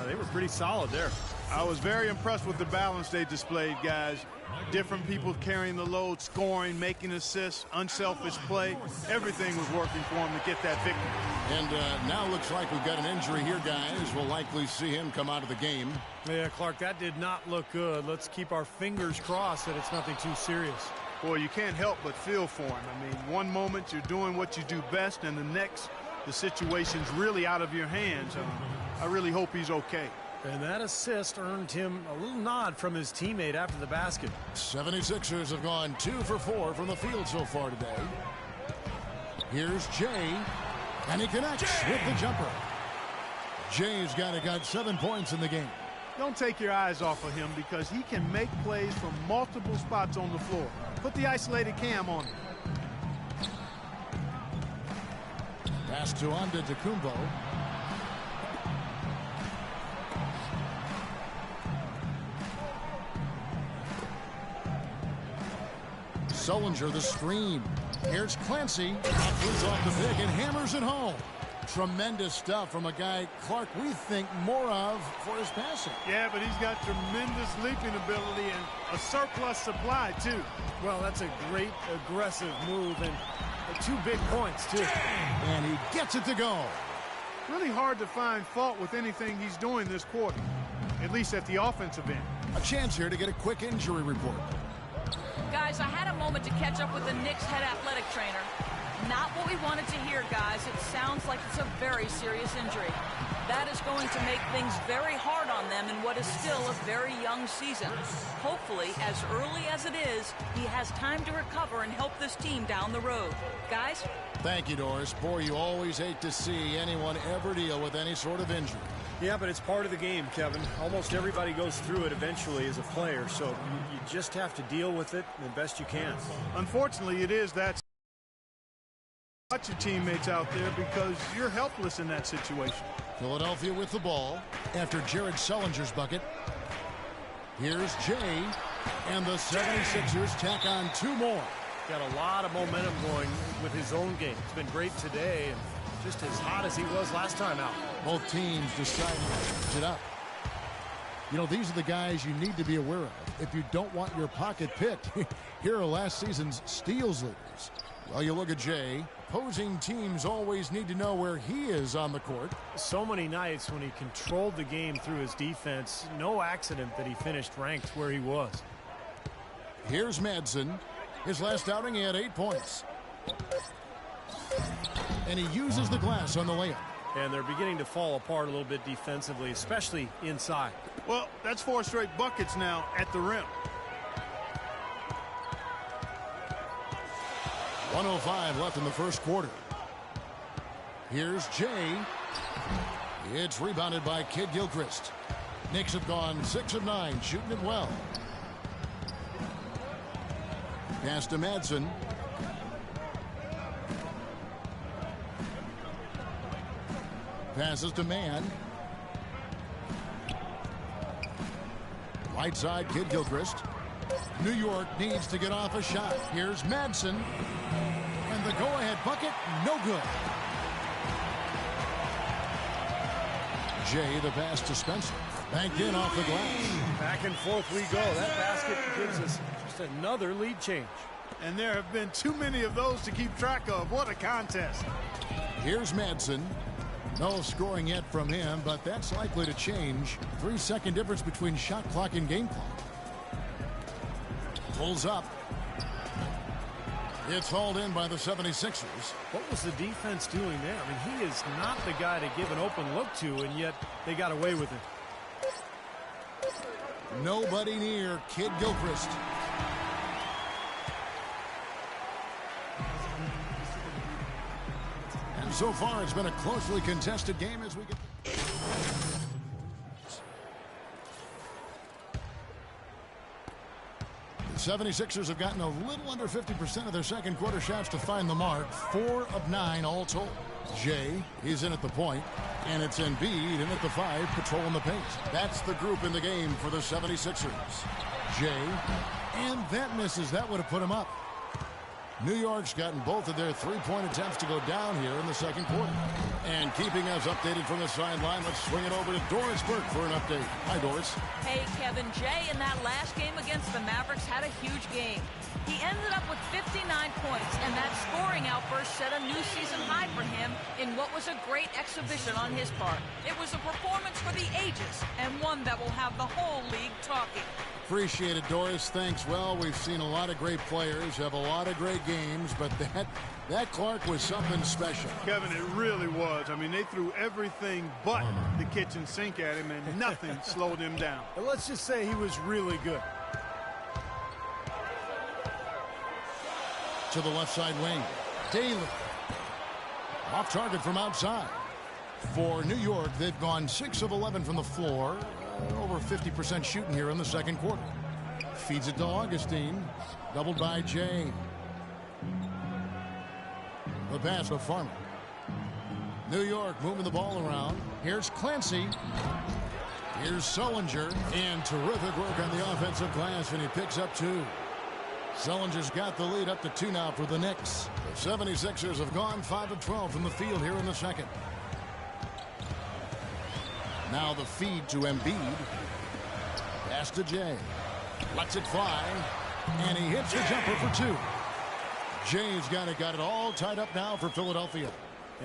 they were pretty solid there. I was very impressed with the balance they displayed, guys. Different people carrying the load, scoring, making assists, unselfish play. Everything was working for them to get that victory. And now looks like we've got an injury here, guys. We'll likely see him come out of the game. Yeah, Clark, that did not look good. Let's keep our fingers crossed that it's nothing too serious. Boy, you can't help but feel for him. I mean, one moment you're doing what you do best, and the next, the situation's really out of your hands. I really hope he's okay. And that assist earned him a little nod from his teammate after the basket. 76ers have gone 2 for 4 from the field so far today. Here's Jay, and he connects with the jumper. Jay's got 7 points in the game. Don't take your eyes off of him because he can make plays from multiple spots on the floor. Put the isolated cam on him. Pass to Antetokounmpo. Sullinger the screen. Here's Clancy. Flips off the pick and hammers it home. Tremendous stuff from a guy, Clark, we think more of for his passing. Yeah, but he's got tremendous leaping ability and a surplus supply, too. Well, that's a great aggressive move and 2 big points, too. And he gets it to go. Really hard to find fault with anything he's doing this quarter, at least at the offensive end. A chance here to get a quick injury report. Guys, I had a moment to catch up with the Knicks head athletic trainer. Not what we wanted to hear, guys. It sounds like it's a very serious injury. That is going to make things very hard on them in what is still a very young season. Hopefully, as early as it is, he has time to recover and help this team down the road. Guys? Thank you, Doris. Boy, you always hate to see anyone ever deal with any sort of injury. Yeah, but it's part of the game, Kevin. Almost everybody goes through it eventually as a player, so you just have to deal with it the best you can. Unfortunately, it is that. Watch your teammates out there because you're helpless in that situation. Philadelphia with the ball after Jared Sullinger's bucket. Here's Jay, and the 76ers tack on 2 more. Got a lot of momentum going with his own game. It's been great today and just as hot as he was last time out. Both teams deciding to switch it up. You know, these are the guys you need to be aware of if you don't want your pocket picked. Here are last season's steals leaders. Well, you look at Jay. Opposing teams always need to know where he is on the court. So many nights when he controlled the game through his defense. No accident that he finished ranked where he was. Here's Madsen. His last outing, he had 8 points. And he uses the glass on the layup. And they're beginning to fall apart a little bit defensively, especially inside. Well, that's 4 straight buckets now at the rim. 1:05 left in the first quarter. Here's Jay. It's rebounded by Kid Gilchrist. Knicks have gone 6 of 9, shooting it well. Pass to Madsen. Passes to Mann. Right side, Kid Gilchrist. New York needs to get off a shot. Here's Madsen. And the go-ahead bucket, no good. Jay, the pass to Spencer. Banked in off the glass. Back and forth we go. That basket gives us just another lead change. And there have been too many of those to keep track of. What a contest. Here's Madsen. No scoring yet from him, but that's likely to change. 3-second difference between shot clock and game clock. Pulls up. It's hauled in by the 76ers. What was the defense doing there? I mean, he is not the guy to give an open look to, and yet they got away with it. Nobody near Kid Gilchrist. And so far, it's been a closely contested game as we get. The 76ers have gotten a little under 50% of their second quarter shots to find the mark. 4 of 9 all told. Jay, he's in at the point, and it's Embiid in at the 5, patrolling the paint. That's the group in the game for the 76ers. Jay, and that misses. That would have put him up. New York's gotten both of their 3-point attempts to go down here in the second quarter. And keeping us updated from the sideline, let's swing it over to Doris Burke for an update. Hi, Doris. Hey, Kevin. Jay in that last game against the Mavericks had a huge game. He ended up with 59 points, and that scoring outburst set a new season high for him in what was a great exhibition on his part. It was a performance for the ages, and one that will have the whole league talking. Appreciate it, Doris. Thanks. Well, we've seen a lot of great players have a lot of great games, but that Clark was something special. Kevin, it really was. I mean, they threw everything but the kitchen sink at him, and nothing slowed him down. But let's just say he was really good. To the left side wing. Daly. Off target from outside. For New York, they've gone 6 of 11 from the floor. Over 50% shooting here in the second quarter. Feeds it to Augustine. Doubled by Jay. The pass to Farmer. New York moving the ball around. Here's Clancy. Here's Sullinger. And terrific work on the offensive glass, and he picks up 2. Sullinger's got the lead up to 2 now for the Knicks. The 76ers have gone 5 of 12 from the field here in the second. Now the feed to Embiid. Pass to Jay. Lets it fly. And he hits the jumper for 2. Jay's got it all tied up now for Philadelphia.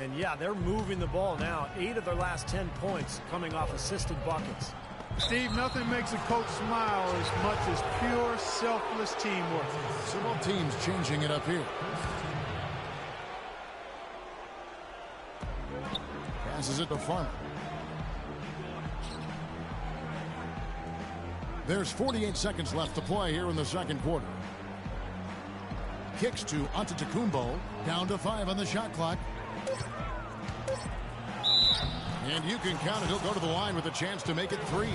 And yeah, they're moving the ball now. 8 of their last 10 points coming off assisted buckets. Steve, nothing makes a coach smile as much as pure, selfless teamwork. So both teams changing it up here. Passes it to Farmer. There's 48 seconds left to play here in the second quarter. Kicks to Antetokounmpo. Down to 5 on the shot clock. And you can count it. He'll go to the line with a chance to make it 3.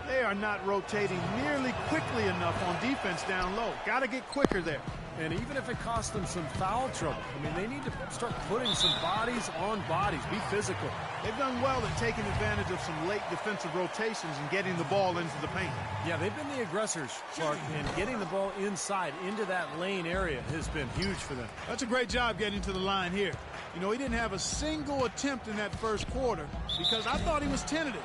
They are not rotating nearly quickly enough on defense down low. Got to get quicker there. And even if it costs them some foul trouble, I mean, they need to start putting some bodies on bodies. Be physical. They've done well at taking advantage of some late defensive rotations and getting the ball into the paint. Yeah, they've been the aggressors, Clark, and getting the ball inside into that lane area has been huge for them. That's a great job getting to the line here. You know, he didn't have a single attempt in that first quarter because I thought he was tentative.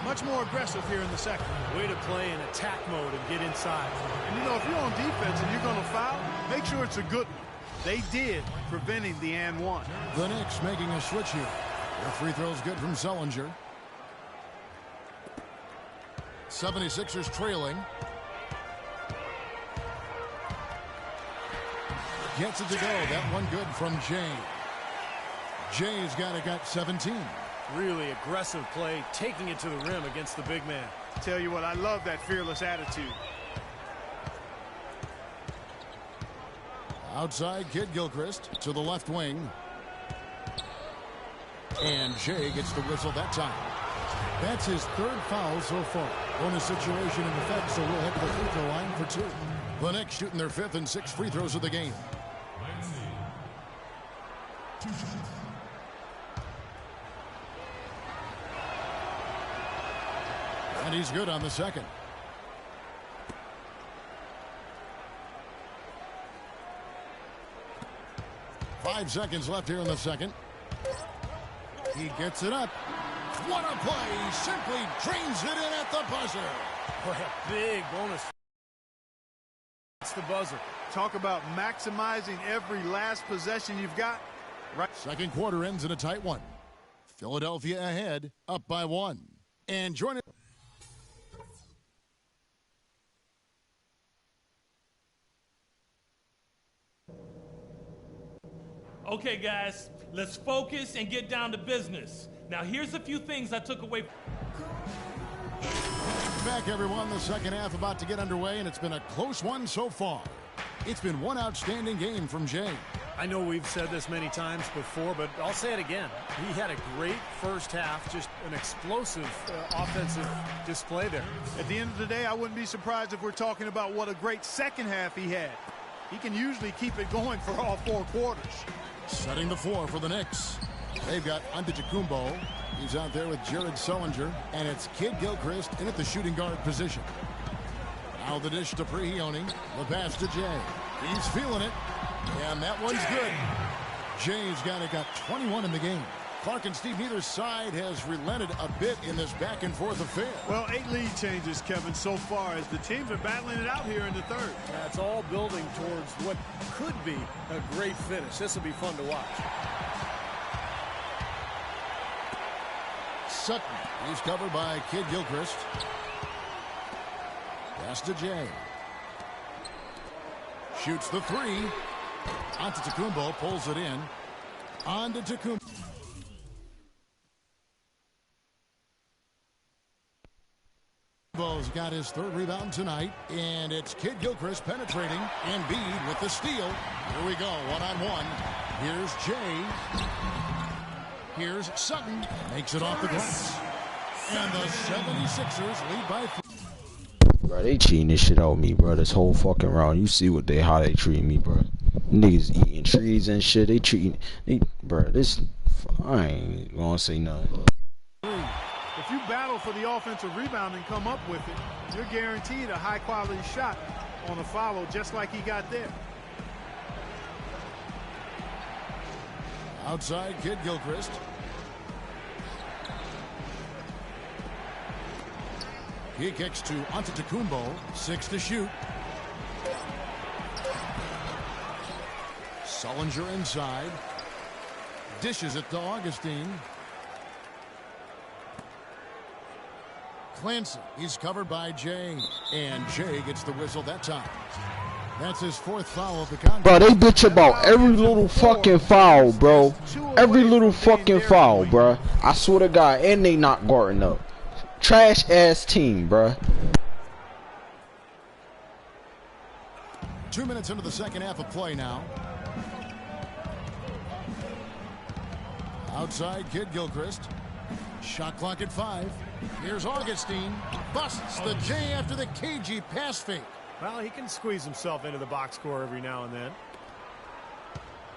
Much more aggressive here in the second. Way to play in attack mode and get inside. And, you know, if you're on defense and you're going to foul, make sure it's a good one. They did, preventing the and one. The Knicks making a switch here. Their free throw's good from Sullinger. 76ers trailing. Gets it to go. That one good from Jay. Jay's got 17. Really aggressive play, taking it to the rim against the big man. Tell you what, I love that fearless attitude. Outside, Kid Gilchrist to the left wing. And Jay gets the whistle that time. That's his 3rd foul so far. Bonus situation in effect, so we'll head to the free throw line for 2. The Knicks shooting their 5th and 6th free throws of the game. And he's good on the second. Five seconds left here in the second. He gets it up. What a play. Simply drains it in at the buzzer. What a big bonus. It's the buzzer. Talk about maximizing every last possession you've got. Right. Second quarter ends in a tight one. Philadelphia ahead, up by 1. And joining. Okay, guys, let's focus and get down to business. Now, here's a few things I took away. Back, everyone. The second half about to get underway, and it's been a close one so far. It's been one outstanding game from Jay. I know we've said this many times before, but I'll say it again. He had a great first half, just an explosive offensive display there. At the end of the day, I wouldn't be surprised if we're talking about what a great second half he had. He can usually keep it going for all 4 quarters. Setting the floor for the Knicks. They've got Antetokounmpo. He's out there with Jared Sullinger. And it's Kid Gilchrist in at the shooting guard position. Now the dish to Prehioni. The pass to Jay. He's feeling it. And that one's good. Jay's got 21 in the game. Clark and Steve, neither side has relented a bit in this back and forth affair. Well, 8 lead changes, Kevin, so far as the teams are battling it out here in the third. Yeah, it's all building towards what could be a great finish. This will be fun to watch. Sutton, he's covered by Kid Gilchrist. Pass to Jay. Shoots the 3. Antetokounmpo pulls it in. Antetokounmpo. Bo's got his 3rd rebound tonight, and it's Kid Gilchrist penetrating. Embiid with the steal. Here we go, one-on-one. Here's Jay. Here's Sutton. Makes it off the glass. And the 76ers lead by 3. Bro, they cheating this shit out of me, bro. This whole fucking round. You see how they treat me, bro. Niggas eating trees and shit. They treating, bro. This, I ain't gonna say nothing. If you battle for the offensive rebound and come up with it, you're guaranteed a high-quality shot on a follow, just like he got there. Outside, Kid Gilchrist. He kicks to Antetokounmpo. 6 to shoot. Sullinger inside. Dishes it to Augustine. Clancy, he's covered by Jay. And Jay gets the whistle that time. That's his 4th foul of the contest. Bro, they bitch about every little fucking foul, bro. Every little fucking foul, bro. I swear to God, and they not guarding up. Trash ass team, bro. 2 minutes into the second half of play now. Outside, Kid Gilchrist. Shot clock at 5. Here's Augustine. Busts the J after the cagey pass fake. Well, he can squeeze himself into the box score every now and then.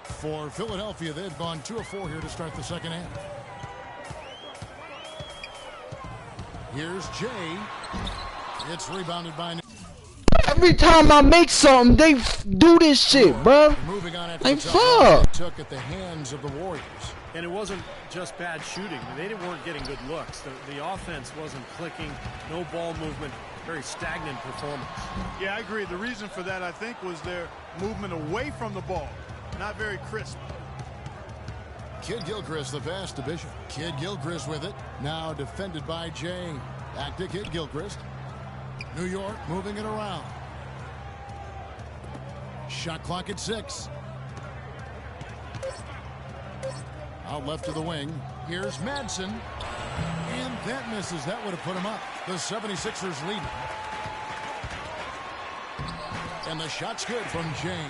For Philadelphia, they've gone 2 of 4 here to start the second half. Here's Jay. It's rebounded by... Every time I make something, they do this shit, bro. Moving on after Like, the tough fuck. took at the hands of the Warriors. And it wasn't just bad shooting. They weren't getting good looks. The offense wasn't clicking. No ball movement. Very stagnant performance. Yeah, I agree. The reason for that, I think, was their movement away from the ball. Not very crisp. Kid Gilchrist, the pass to Bishop. Kid Gilchrist with it. Now defended by Jay. Back to Kid Gilchrist. New York moving it around. Shot clock at 6. Out left to the wing. Here's Madsen. And that misses. That would have put him up. The 76ers lead. And the shot's good from Jay.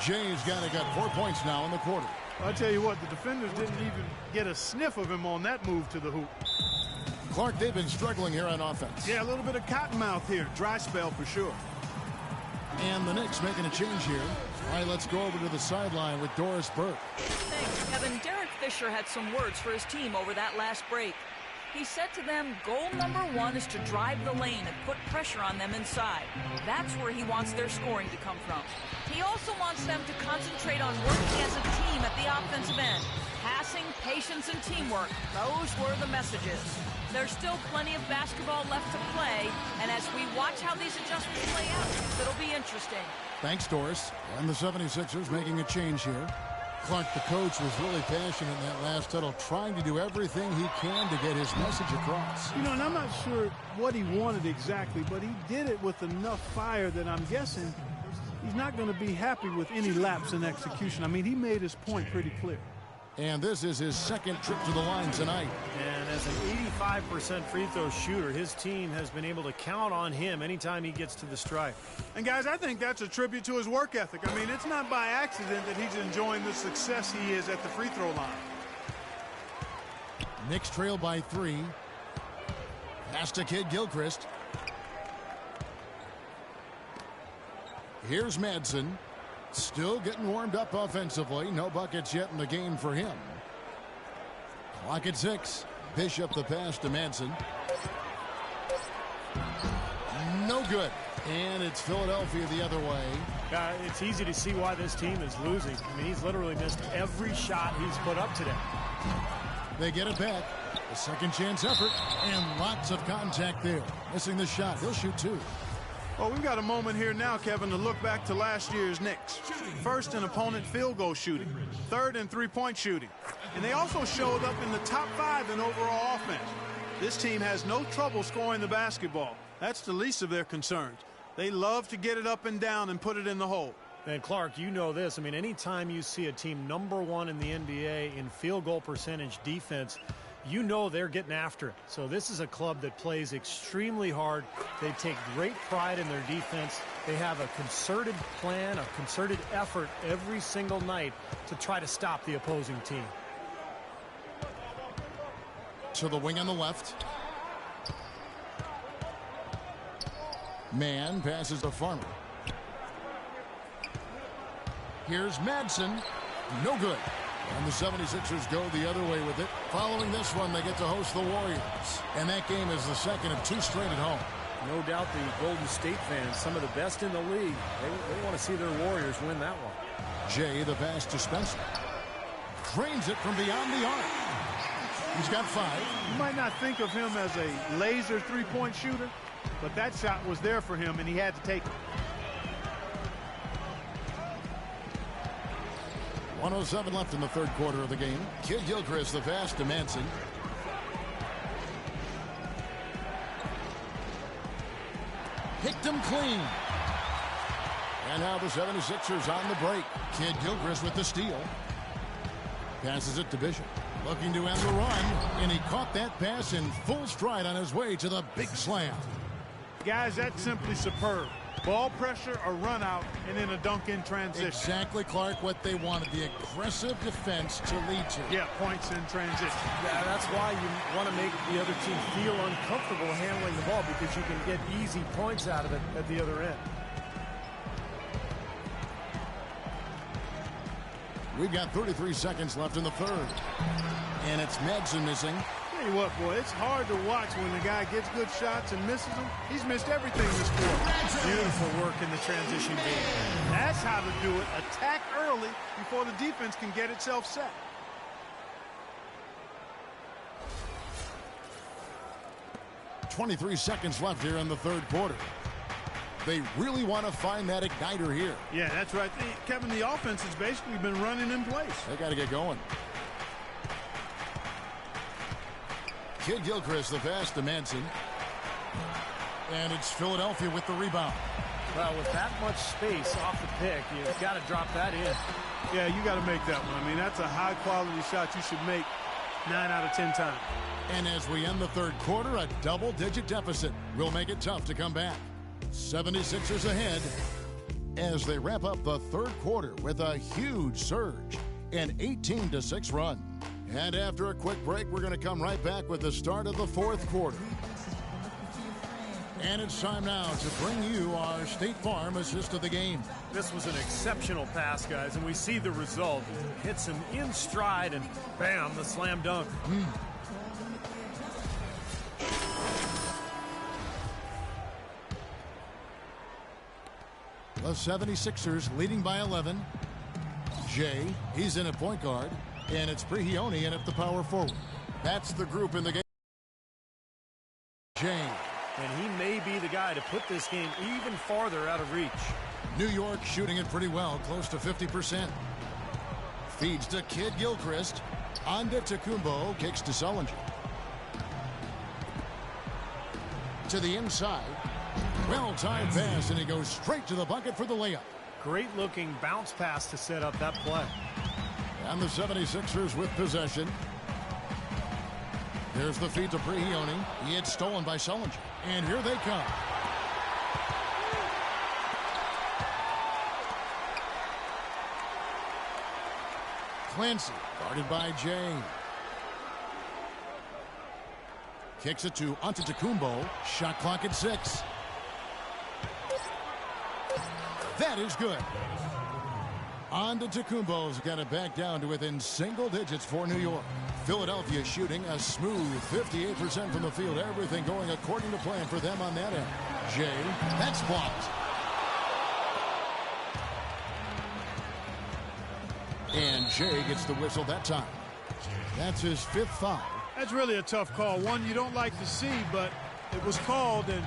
Jay's got 4 points now in the quarter. I'll tell you what, the defenders didn't even get a sniff of him on that move to the hoop. Clark, they've been struggling here on offense. Yeah, a little bit of cottonmouth here. Dry spell for sure. And the Knicks making a change here. All right, let's go over to the sideline with Doris Burke. Thanks, Kevin. Derek Fisher had some words for his team over that last break. He said to them, goal number 1 is to drive the lane and put pressure on them inside. That's where he wants their scoring to come from. He also wants them to concentrate on working as a team at the offensive end. Passing, patience, and teamwork. Those were the messages. There's still plenty of basketball left to play, and as we watch how these adjustments play out, it'll be interesting. Thanks, Doris. And the 76ers making a change here. Clark, the coach, was really passionate in that last huddle, trying to do everything he can to get his message across. You know, and I'm not sure what he wanted exactly, but he did it with enough fire that I'm guessing he's not going to be happy with any lapse in execution. I mean, he made his point pretty clear. And this is his second trip to the line tonight. And as an 85% free throw shooter, his team has been able to count on him anytime he gets to the stripe. And guys, I think that's a tribute to his work ethic. I mean, it's not by accident that he's enjoying the success he is at the free throw line. Knicks trail by 3. Pass to Kid Gilchrist. Here's Madsen. Still getting warmed up offensively. No buckets yet in the game for him. Clock at 6. Bishop the pass to Madsen. No good. And it's Philadelphia the other way. It's easy to see why this team is losing. I mean, he's literally missed every shot he's put up today. They get it back. A second chance effort. And lots of contact there. Missing the shot. He'll shoot 2. Well, we've got a moment here now, Kevin, to look back to last year's Knicks. First in opponent field goal shooting. Third in three-point shooting. And they also showed up in the top 5 in overall offense. This team has no trouble scoring the basketball. That's the least of their concerns. They love to get it up and down and put it in the hole. And Clark, you know this. I mean, anytime you see a team #1 in the NBA in field goal percentage defense, you know they're getting after it. So this is a club that plays extremely hard. They take great pride in their defense. They have a concerted plan, a concerted effort every single night to try to stop the opposing team. To the wing on the left. Man passes to Farmer. Here's Madsen. No good. And the 76ers go the other way with it. Following this one, they get to host the Warriors. And that game is the second of 2 straight at home. No doubt the Golden State fans, some of the best in the league, they want to see their Warriors win that one. Jay, the pass to Spencer. Drains it from beyond the arc. He's got 5. You might not think of him as a laser three-point shooter, but that shot was there for him, and he had to take it. 1:07 left in the third quarter of the game. Kid Gilchrist, the pass to Madsen. Picked him clean. And now the 76ers on the break. Kid Gilchrist with the steal. Passes it to Bishop. Looking to end the run. And he caught that pass in full stride on his way to the big slam. Guys, that's simply superb. Ball pressure, a run out, and then a dunk in transition. Exactly, Clark, what they wanted. The aggressive defense to lead to. Yeah, points in transition. Yeah, that's why you want to make the other team feel uncomfortable handling the ball, because you can get easy points out of it at the other end. We've got 33 seconds left in the third. And it's Madsen missing. Tell you what, boy, it's hard to watch when the guy gets good shots and misses them. He's missed everything this quarter. Beautiful work in the transition game. That's how to do it. Attack early before the defense can get itself set. .23 seconds left here in the third quarter. They really want to find that igniter here. Yeah, that's right. Kevin, the offense has basically been running in place. They got to get going. Kid Gilchrist, the pass to Madsen. And it's Philadelphia with the rebound. Well, with that much space off the pick, you've got to drop that in. Yeah, you got to make that one. I mean, that's a high-quality shot you should make 9 out of 10 times. And as we end the third quarter, a double-digit deficit will make it tough to come back. 76ers ahead as they wrap up the third quarter with a huge surge, an 18-6 run. And after a quick break, we're going to come right back with the start of the fourth quarter. And it's time now to bring you our State Farm assist of the game. This was an exceptional pass, guys, and we see the result. It hits him in stride, and bam, the slam dunk. The 76ers leading by 11. Jay, he's in at point guard. And it's Prihioni in at the power forward. That's the group in the game. Jay. And he may be the guy to put this game even farther out of reach. New York shooting it pretty well, close to 50%. Feeds to Kid Gilchrist. On to Tacumbo, kicks to Sullinger. To the inside. Well-timed pass, and he goes straight to the bucket for the layup. Great-looking bounce pass to set up that play. And the 76ers with possession. There's the feed to Prihioni. He had stolen by Sullinger. And here they come. Clancy, guarded by Jay. Kicks it to Antetokounmpo. Shot clock at 6. That is good. Antetokounmpo's got it back down to within single digits for New York. Philadelphia shooting a smooth 58% from the field. Everything going according to plan for them on that end. Jay, that's blocked. And Jay gets the whistle that time. That's his 5th foul. That's really a tough call. One you don't like to see, but it was called, and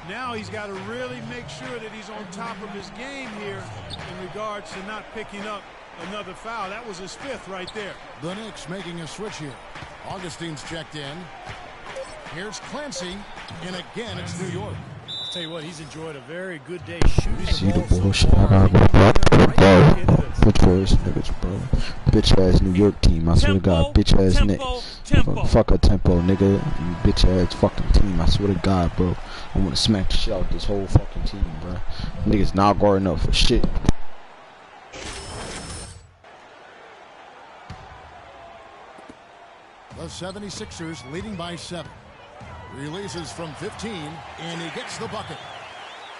now he's got to really make sure that he's on top of his game here in regards to not picking up another foul. That was his 5th right there. The Knicks making a switch here. Augustine's checked in. Here's Clancy, and again it's New York. I'll tell you what, he's enjoyed a very good day shooting. See the bullshit I got, bro. Bitch ass niggas, bro. Bitch ass New York team. I swear to God, bitch ass Knicks. Fuck a tempo, nigga. You bitch ass fucking team. I swear to God, bro. I want to smack the shit out of this whole fucking team, bro. Niggas not guarding up for shit. The 76ers leading by 7. Releases from 15, and he gets the bucket.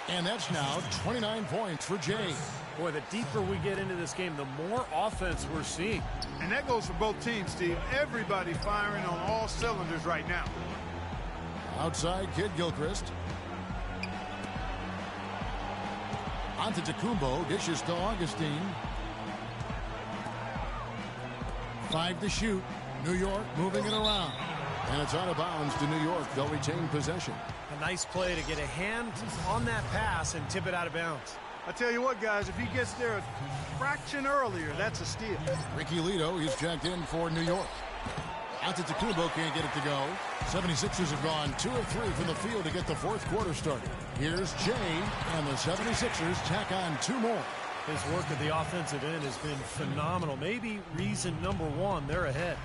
And that's now 29 points for Jay. Boy, the deeper we get into this game, the more offense we're seeing. And that goes for both teams, Steve. Everybody firing on all cylinders right now. Outside, Kid Gilchrist. Antetokounmpo dishes to Augustine. 5 to shoot. New York moving it around. And it's out of bounds to New York. They'll retain possession. A nice play to get a hand on that pass and tip it out of bounds. I tell you what, guys, if he gets there a fraction earlier, that's a steal. Ricky Lito, he's checked in for New York. Antetokounmpo can't get it to go. 76ers have gone 2 of 3 from the field to get the fourth quarter started. Here's Jay, and the 76ers tack on 2 more. His work at the offensive end has been phenomenal. Maybe reason number 1, they're ahead.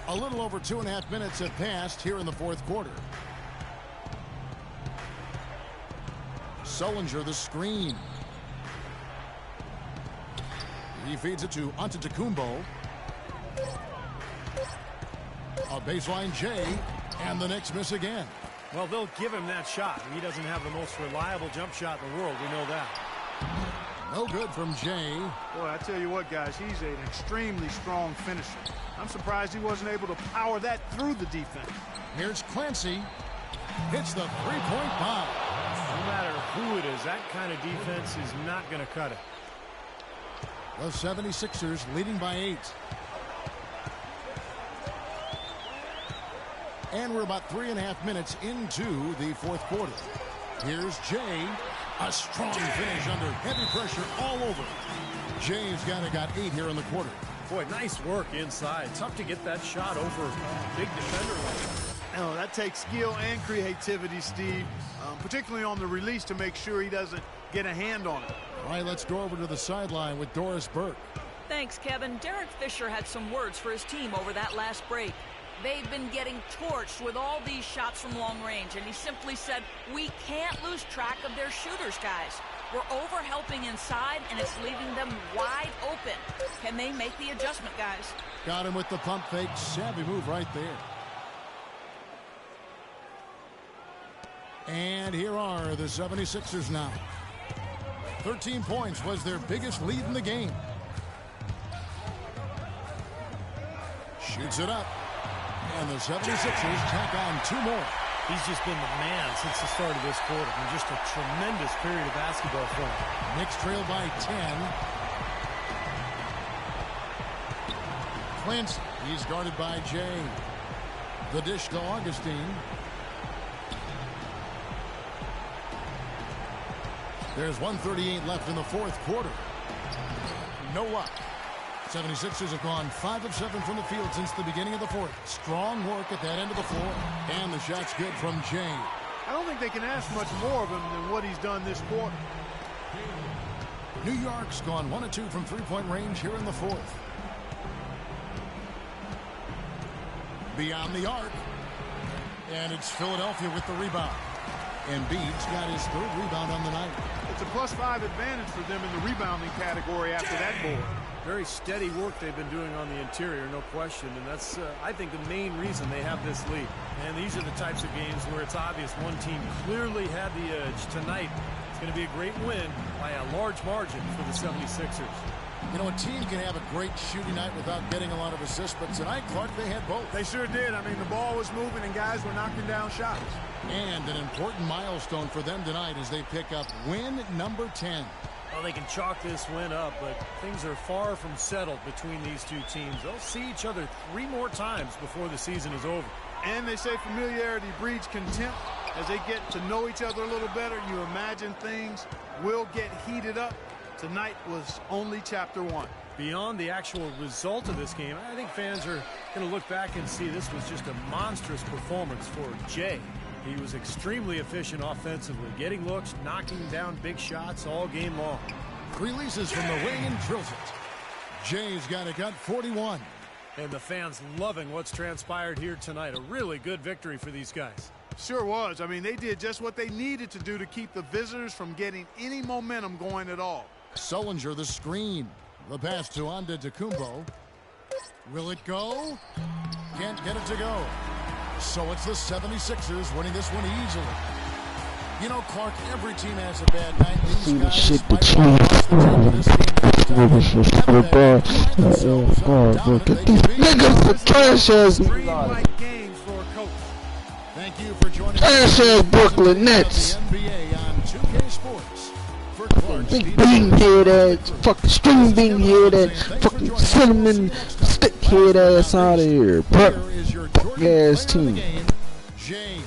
A little over 2.5 minutes have passed here in the fourth quarter. Sullinger the screen. He feeds it to Antetokounmpo. A baseline J, and the Knicks miss again. Well, they'll give him that shot. He doesn't have the most reliable jump shot in the world. We know that. No good from Jay. Boy, I tell you what, guys, he's an extremely strong finisher. I'm surprised he wasn't able to power that through the defense. Here's Clancy. Hits the three-point bomb. No matter who it is, that kind of defense is not going to cut it. The 76ers leading by 8. And we're about 3.5 minutes into the fourth quarter. Here's Jay. A strong finish under heavy pressure all over. Jay's got 8 here in the quarter. Boy, nice work inside. Tough to get that shot over a big defender like that. Oh, that takes skill and creativity, Steve, particularly on the release to make sure he doesn't get a hand on it. All right, let's go over to the sideline with Doris Burke. Thanks, Kevin. Derek Fisher had some words for his team over that last break. They've been getting torched with all these shots from long range, and he simply said, we can't lose track of their shooters, guys. We're over-helping inside, and it's leaving them wide open. Can they make the adjustment, guys? Got him with the pump fake. Savvy move right there. And here are the 76ers now. 13 points was their biggest lead in the game. Shoots it up. And the 76ers tack on 2 more. He's just been the man since the start of this quarter. And just a tremendous period of basketball for him. Knicks trail by 10. Clancy, he's guarded by Jay. The dish to Augustine. There's 1:38 left in the fourth quarter. No luck. 76ers have gone 5 of 7 from the field since the beginning of the fourth. Strong work at that end of the floor. And the shot's good from Jay. I don't think they can ask much more of him than what he's done this quarter. New York's gone 1 of 2 from three-point range here in the fourth. Beyond the arc. And it's Philadelphia with the rebound. Embiid's got his 3rd rebound on the night. It's a +5 advantage for them in the rebounding category after that board. Very steady work they've been doing on the interior, no question. And that's, I think, the main reason they have this lead. And these are the types of games where it's obvious one team clearly had the edge. Tonight, it's going to be a great win by a large margin for the 76ers. You know, a team can have a great shooting night without getting a lot of assists, but tonight, Clark, they had both. They sure did. I mean, the ball was moving and guys were knocking down shots. And an important milestone for them tonight as they pick up win number 10. Well, they can chalk this win up, but things are far from settled between these two teams. They'll see each other 3 more times before the season is over. And they say familiarity breeds contempt. As they get to know each other a little better, you imagine things will get heated up. Tonight was only chapter 1. Beyond the actual result of this game, I think fans are going to look back and see this was just a monstrous performance for Jay. He was extremely efficient offensively, getting looks, knocking down big shots all game long. Releases from the wing and drills it. Jay's got 41. And the fans loving what's transpired here tonight. A really good victory for these guys. Sure was. I mean, they did just what they needed to do to keep the visitors from getting any momentum going at all. Sullinger the screen. The pass to Antetokounmpo. Will it go? Can't get it to go. So it's the 76ers winning this one easily. You know, Clark, every team has a bad night. These guys shit the niggas trash ass. Thank you for joining trash ass Brooklyn Nets. NBA on 2K Sports. For Clark, Big bean head ass, fucking string bean head ass, fucking cinnamon stick head ass out of here. Fuck ass team. Jay.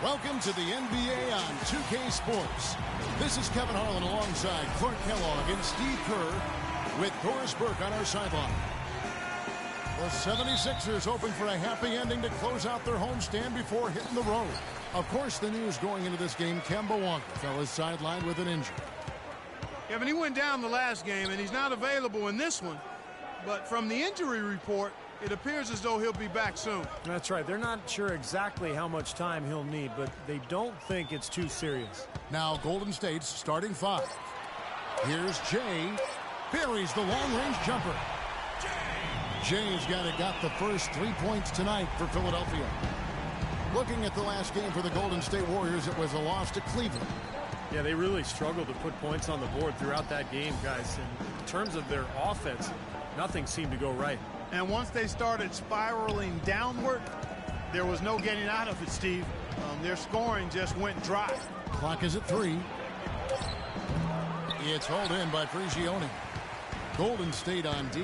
Welcome to the NBA on 2K Sports. This is Kevin Harlan alongside Clark Kellogg and Steve Kerr with Doris Burke on our sideline. The 76ers hoping for a happy ending to close out their homestand before hitting the road. Of course, the news going into this game, Kemba Walker fell his sideline with an injury. Kevin, he went down the last game, and he's not available in this one. But from the injury report, it appears as though he'll be back soon. That's right. They're not sure exactly how much time he'll need, but they don't think it's too serious. Now Golden State's starting five. Here's Jay. Buries the long-range jumper. Jay's got the first 3 points tonight for Philadelphia. Looking at the last game for the Golden State Warriors, it was a loss to Cleveland. Yeah, they really struggled to put points on the board throughout that game, guys. In terms of their offense, nothing seemed to go right. And once they started spiraling downward, there was no getting out of it, Steve. Their scoring just went dry. Clock is at 3. It's hauled in by Prigioni. Golden State on D.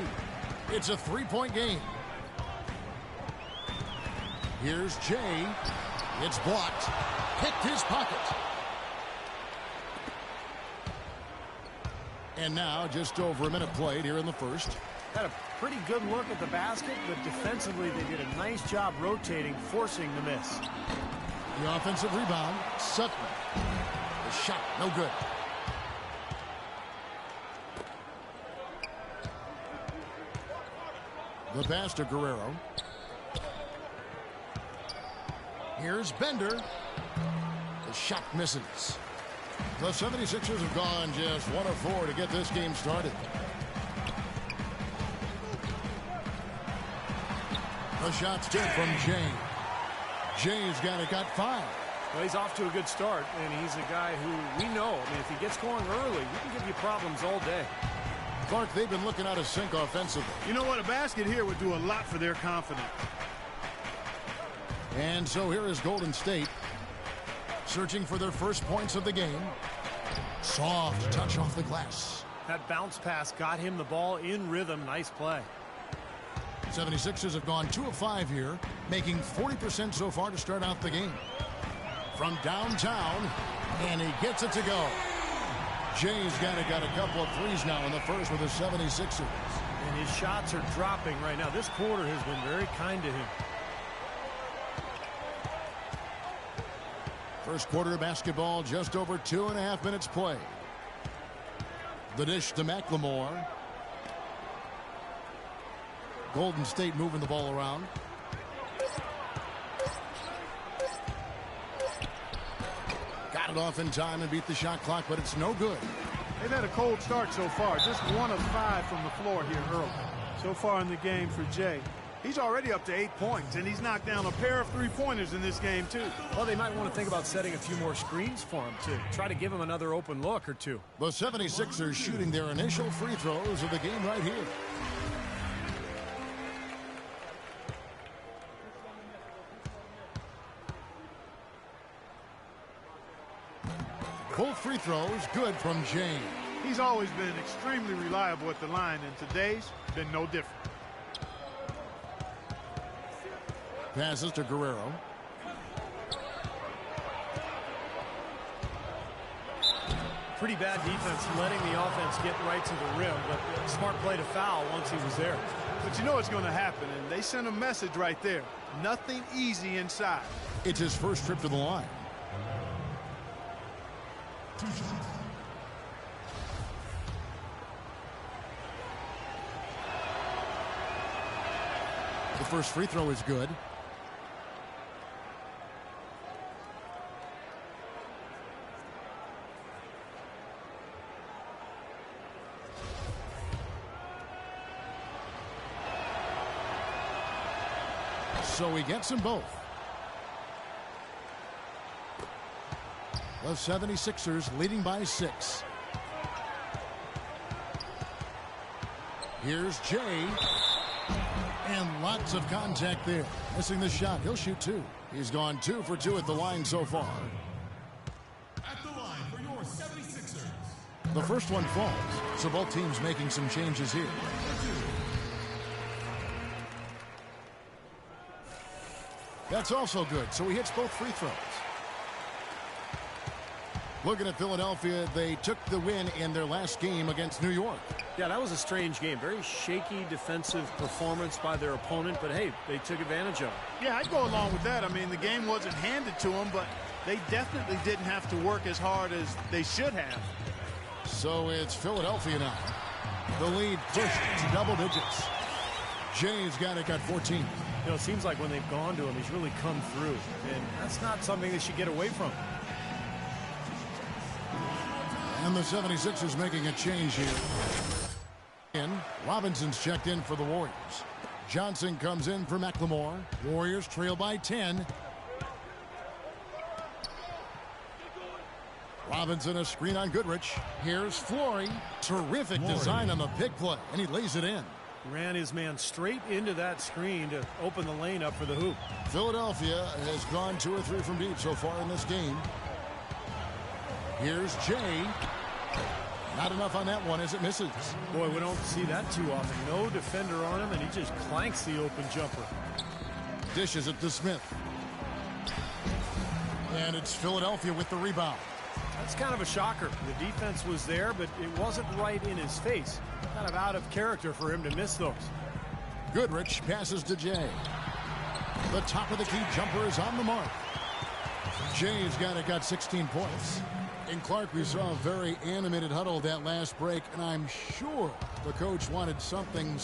It's a 3-point game. Here's Jay. It's blocked. Picked his pocket. And now just over a minute played here in the first. Had a pretty good look at the basket, but defensively they did a nice job rotating, forcing the miss. The offensive rebound, Sutton. The shot, no good. The pass to Guerrero. Here's Bender. The shot misses. The 76ers have gone just 1 of 4 to get this game started. The shot's good from Jay. Jay's got 5. Well, he's off to a good start, and he's a guy who we know. I mean, if he gets going early, he can give you problems all day. Clark, they've been looking out of sync offensively. You know what? A basket here would do a lot for their confidence. And so here is Golden State searching for their first points of the game. Soft touch off the glass. That bounce pass got him the ball in rhythm. Nice play. 76ers have gone 2 of 5 here, making 40% so far to start out the game. From downtown, and he gets it to go. Jay's got a couple of threes now in the first with the 76ers. And his shots are dropping right now. This quarter has been very kind to him. First quarter of basketball, just over 2.5 minutes played. The dish to McLemore. Golden State moving the ball around. Got it off in time and beat the shot clock, but it's no good. They've had a cold start so far. Just 1 of 5 from the floor here early. So far in the game for Jay. He's already up to 8 points, and he's knocked down a pair of 3-pointers in this game, too. Well, they might want to think about setting a few more screens for him, too. Try to give him another open look or two. The 76ers shooting their initial free throws of the game right here. Both free throws good from James. He's always been extremely reliable at the line, and today's been no different. Passes to Guerrero. Pretty bad defense letting the offense get right to the rim, but smart play to foul once he was there. But you know what's going to happen, and they sent a message right there. Nothing easy inside. It's his first trip to the line. The first free throw is good. So he gets them both. The 76ers leading by 6. Here's Jay. And lots of contact there. Missing the shot. He'll shoot 2. He's gone 2 for 2 at the line so far. At the line for your 76ers. The first one falls, so both teams making some changes here. That's also good, so he hits both free throws. Looking at Philadelphia, they took the win in their last game against New York. Yeah, that was a strange game. Very shaky defensive performance by their opponent, but hey, they took advantage of it. Yeah, I'd go along with that. I mean, the game wasn't handed to them, but they definitely didn't have to work as hard as they should have. So it's Philadelphia now. The lead pushed to double digits. Jay's got 14. You know, it seems like when they've gone to him, he's really come through, and that's not something they should get away from. And the 76ers making a change here. Robinson's checked in for the Warriors. Johnson comes in for McLemore. Warriors trail by 10. Robinson a screen on Goodrich. Here's Flory. Terrific design on the pick play, and he lays it in. Ran his man straight into that screen to open the lane up for the hoop. Philadelphia has gone 2 or 3 from deep so far in this game. Here's Jay. Not enough on that one as it misses. Boy, we don't see that too often. No defender on him, and he just clanks the open jumper. Dishes it to Smith. And it's Philadelphia with the rebound. That's kind of a shocker. The defense was there, but it wasn't right in his face. Kind of out of character for him to miss those. Goodrich passes to Jay. The top of the key jumper is on the mark. Jay's got 16 points. In Clark, we saw a very animated huddle that last break, and I'm sure the coach wanted something.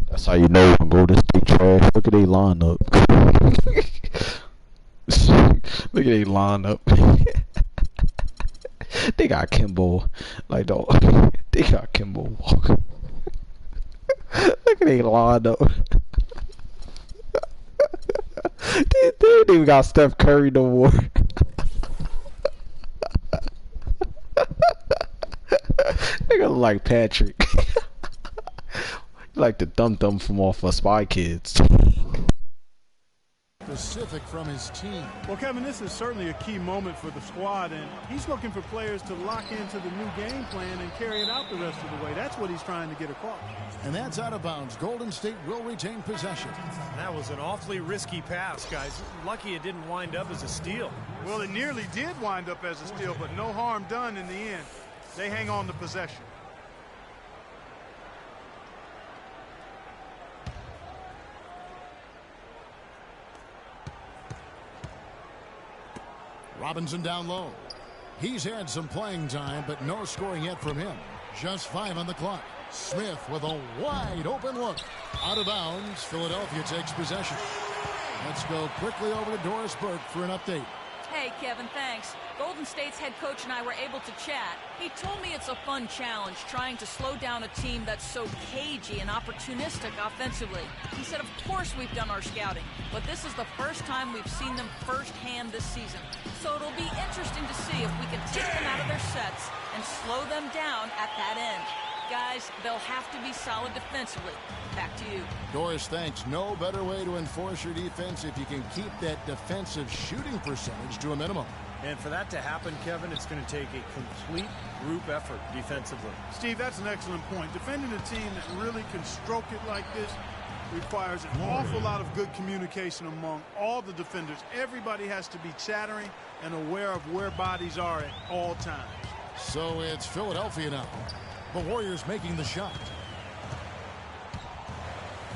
That's how you know when Golden State trash. Look at their lineup. Look at their lineup. They got Kimbo, like dog. They got Kimbo Walker. Look at they lineup. They didn't even got Steph Curry no more. They look like Patrick. Like the dum-dum from off of Spy Kids. Specific from his team. Well, Kevin, this is certainly a key moment for the squad, and he's looking for players to lock into the new game plan and carry it out the rest of the way. That's what he's trying to get across. And that's out of bounds. Golden State will retain possession. That was an awfully risky pass, guys. Lucky it didn't wind up as a steal. Well, it nearly did wind up as a steal, but no harm done in the end. They hang on to possession. Robinson down low. He's had some playing time, but no scoring yet from him. Just 5 on the clock. Smith with a wide open look. Out of bounds. Philadelphia takes possession. Let's go quickly over to Doris Burke for an update. Hey, Kevin, thanks. Golden State's head coach and I were able to chat. He told me it's a fun challenge trying to slow down a team that's so cagey and opportunistic offensively. He said, of course we've done our scouting, but this is the first time we've seen them firsthand this season. So it'll be interesting to see if we can take them out of their sets and slow them down at that end. Guys, they'll have to be solid defensively. Back to you. Doris, thanks. No better way to enforce your defense if you can keep that defensive shooting percentage to a minimum. And for that to happen, Kevin, it's going to take a complete group effort defensively. Steve, that's an excellent point. Defending a team that really can stroke it like this requires an awful lot of good communication among all the defenders. Everybody has to be chattering and aware of where bodies are at all times. So it's Philadelphia now. The Warriors making the shot.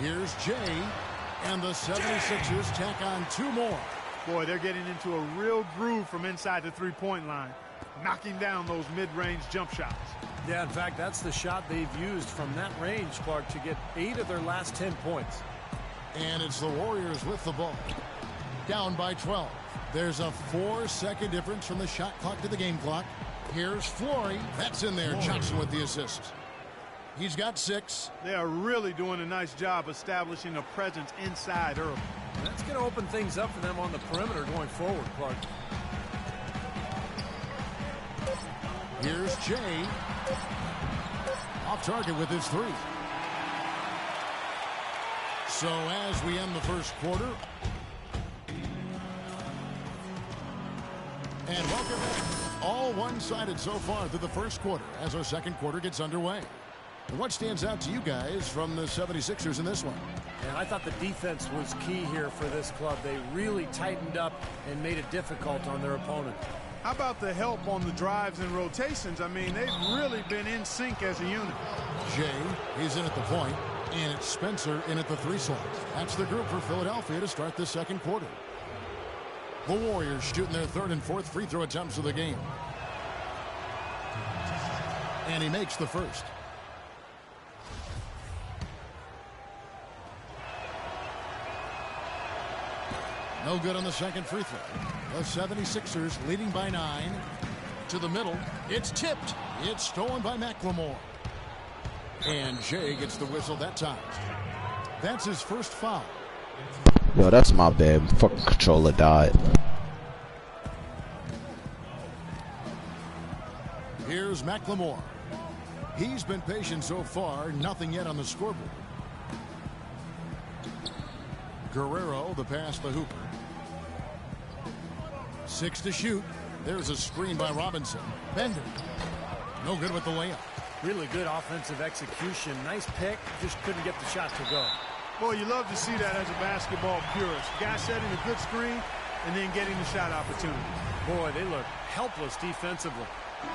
Here's Jay, and the 76ers tack on 2 more. Boy, they're getting into a real groove from inside the three-point line, knocking down those mid-range jump shots. Yeah, in fact, that's the shot they've used from that range, Clark, to get 8 of their last 10 points. And it's the Warriors with the ball. Down by 12. There's a 4-second difference from the shot clock to the game clock. Here's Flory. That's in there. Johnson with the assist. He's got 6. They are really doing a nice job establishing a presence inside early. That's going to open things up for them on the perimeter going forward, Clark. Here's Jay. Off target with his 3. So as we end the first quarter. And welcome back. All one-sided so far through the first quarter as our second quarter gets underway. And what stands out to you guys from the 76ers in this one? And I thought the defense was key here for this club. They really tightened up and made it difficult on their opponent. How about the help on the drives and rotations? I mean, they've really been in sync as a unit. Jay, he's in at the point, and it's Spencer in at the 3 slot. That's the group for Philadelphia to start the second quarter. The Warriors shooting their 3rd and 4th free throw attempts of the game. And he makes the first. No good on the second free throw. The 76ers leading by 9. To the middle. It's tipped. It's stolen by McLemore. And Jay gets the whistle that time. That's his first foul. Yo, that's my bad. Fucking controller died. Here's McLemore. He's been patient so far. Nothing yet on the scoreboard. Guerrero, the pass to Hooper. 6 to shoot. There's a screen by Robinson. Bender. No good with the layup. Really good offensive execution. Nice pick. Just couldn't get the shot to go. Boy, you love to see that as a basketball purist. Guy setting a good screen and then getting the shot opportunity. Boy, they look helpless defensively.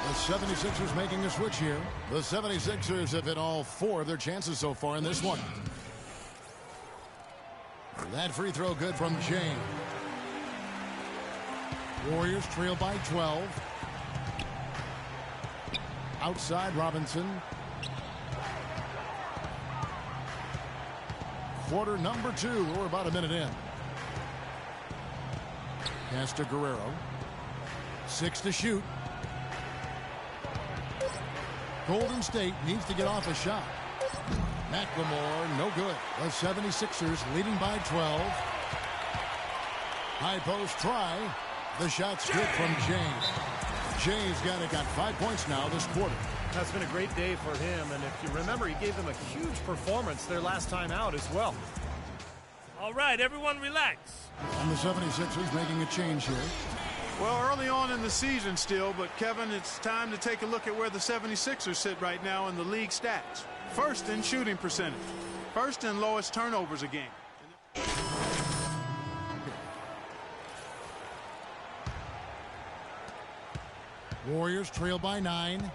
The 76ers making a switch here. The 76ers have hit all 4 of their chances so far in this one. That free throw good from James. Warriors trail by 12. Outside Robinson. Quarter number 2. We're about a minute in. Pass to Guerrero. 6 to shoot. Golden State needs to get off a shot. McLemore, no good. The 76ers leading by 12. High post try. The shot's good from James. James got 5 points now this quarter. That's been a great day for him, and if you remember, he gave them a huge performance their last time out as well. All right, everyone relax. And the 76ers making a change here. Well, early on in the season still, but Kevin, it's time to take a look at where the 76ers sit right now in the league stats. First in shooting percentage. First in lowest turnovers a game. Warriors trail by 9.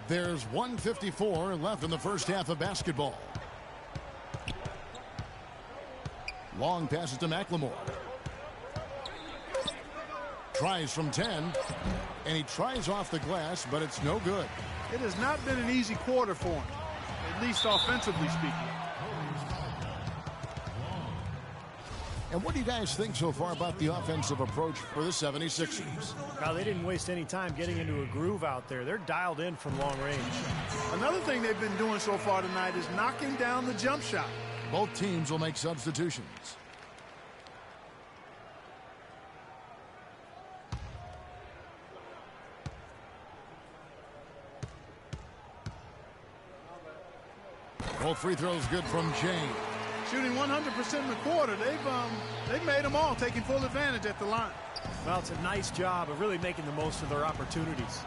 There's 1:54 left in the first half of basketball. Long passes to McLemore. Tries from 10, and he tries off the glass, but it's no good. It has not been an easy quarter for him, at least offensively speaking. And what do you guys think so far about the offensive approach for the 76ers? Now, they didn't waste any time getting into a groove out there. They're dialed in from long range. Another thing they've been doing so far tonight is knocking down the jump shot. Both teams will make substitutions. Both free throws good from James. Shooting 100% in the quarter. They've made them all, taking full advantage at the line. Well, it's a nice job of really making the most of their opportunities.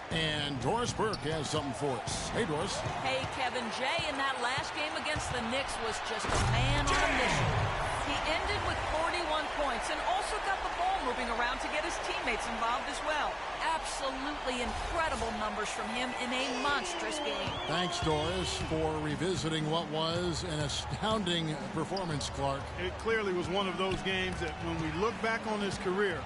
And Doris Burke has something for us. Hey, Doris. Hey, Kevin. Jay in that last game against the Knicks was just a man on a mission. He ended with 41 points and also got the ball moving around to get his teammates involved as well. Absolutely incredible numbers from him in a monstrous game. Thanks, Doris, for revisiting what was an astounding performance, Clark. It clearly was one of those games that when we look back on his career,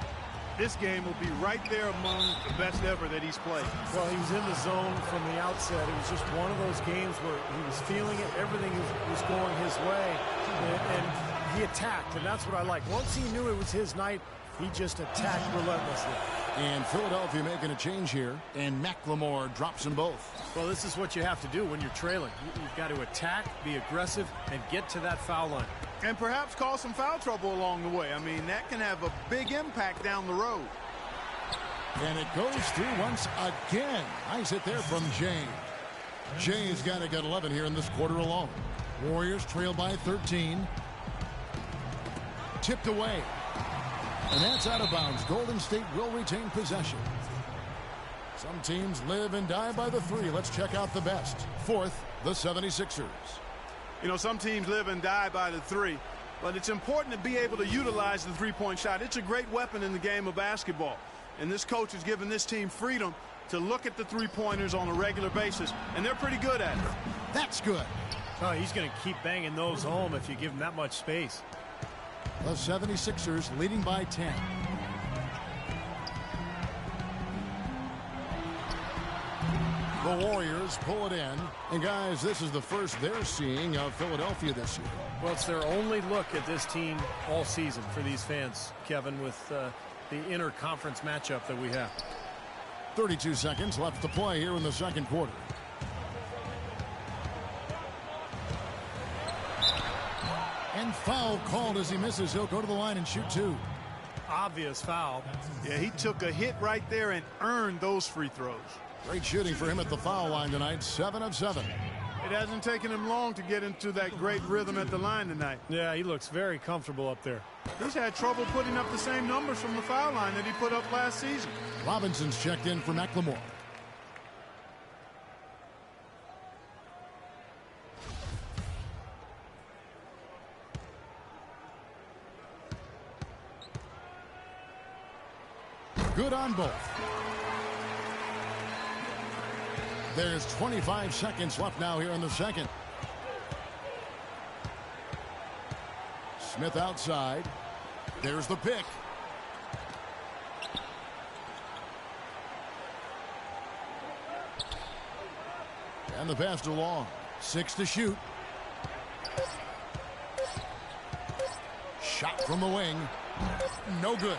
this game will be right there among the best ever that he's played. Well, he was in the zone from the outset. It was just one of those games where he was feeling it. Everything was going his way, and he attacked, and that's what I like. Once he knew it was his night, he just attacked relentlessly. And Philadelphia making a change here, and McLemore drops them both. Well, this is what you have to do when you're trailing. You've got to attack, be aggressive, and get to that foul line. And perhaps cause some foul trouble along the way. I mean, that can have a big impact down the road. And it goes through once again. Nice hit there from James. James got to get 11 here in this quarter alone. Warriors trail by 13. Tipped away. And that's out of bounds. Golden State will retain possession. Some teams live and die by the three. Let's check out the best. Fourth, the 76ers. You know, some teams live and die by the three, but it's important to be able to utilize the three-point shot. It's a great weapon in the game of basketball, and this coach has given this team freedom to look at the three-pointers on a regular basis, and they're pretty good at it. That's good. Oh, he's going to keep banging those home if you give him that much space. The 76ers leading by 10. The Warriors pull it in. And, guys, this is the first they're seeing of Philadelphia this year. Well, it's their only look at this team all season for these fans, Kevin, with the inter-conference matchup that we have. 32 seconds left to play here in the second quarter. And foul called as he misses. He'll go to the line and shoot two. Obvious foul. Yeah, he took a hit right there and earned those free throws. Great shooting for him at the foul line tonight. 7 of 7. It hasn't taken him long to get into that great rhythm at the line tonight. Yeah, he looks very comfortable up there. He's had trouble putting up the same numbers from the foul line that he put up last season. Robinson's checked in for McLemore. Good on both. There's 25 seconds left now here in the second. Smith outside. There's the pick. And the pass to Long. 6 to shoot. Shot from the wing. No good.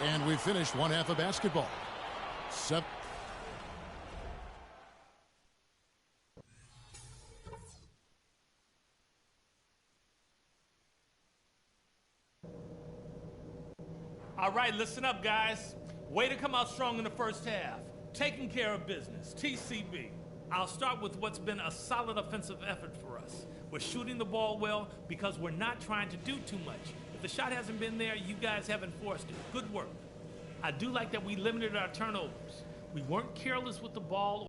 And we finished one half of basketball. All right, listen up, guys. Way to come out strong in the first half. Taking care of business, TCB. I'll start with what's been a solid offensive effort for us. We're shooting the ball well because we're not trying to do too much. If the shot hasn't been there, you guys haven't forced it. Good work. I do like that we limited our turnovers. We weren't careless with the ball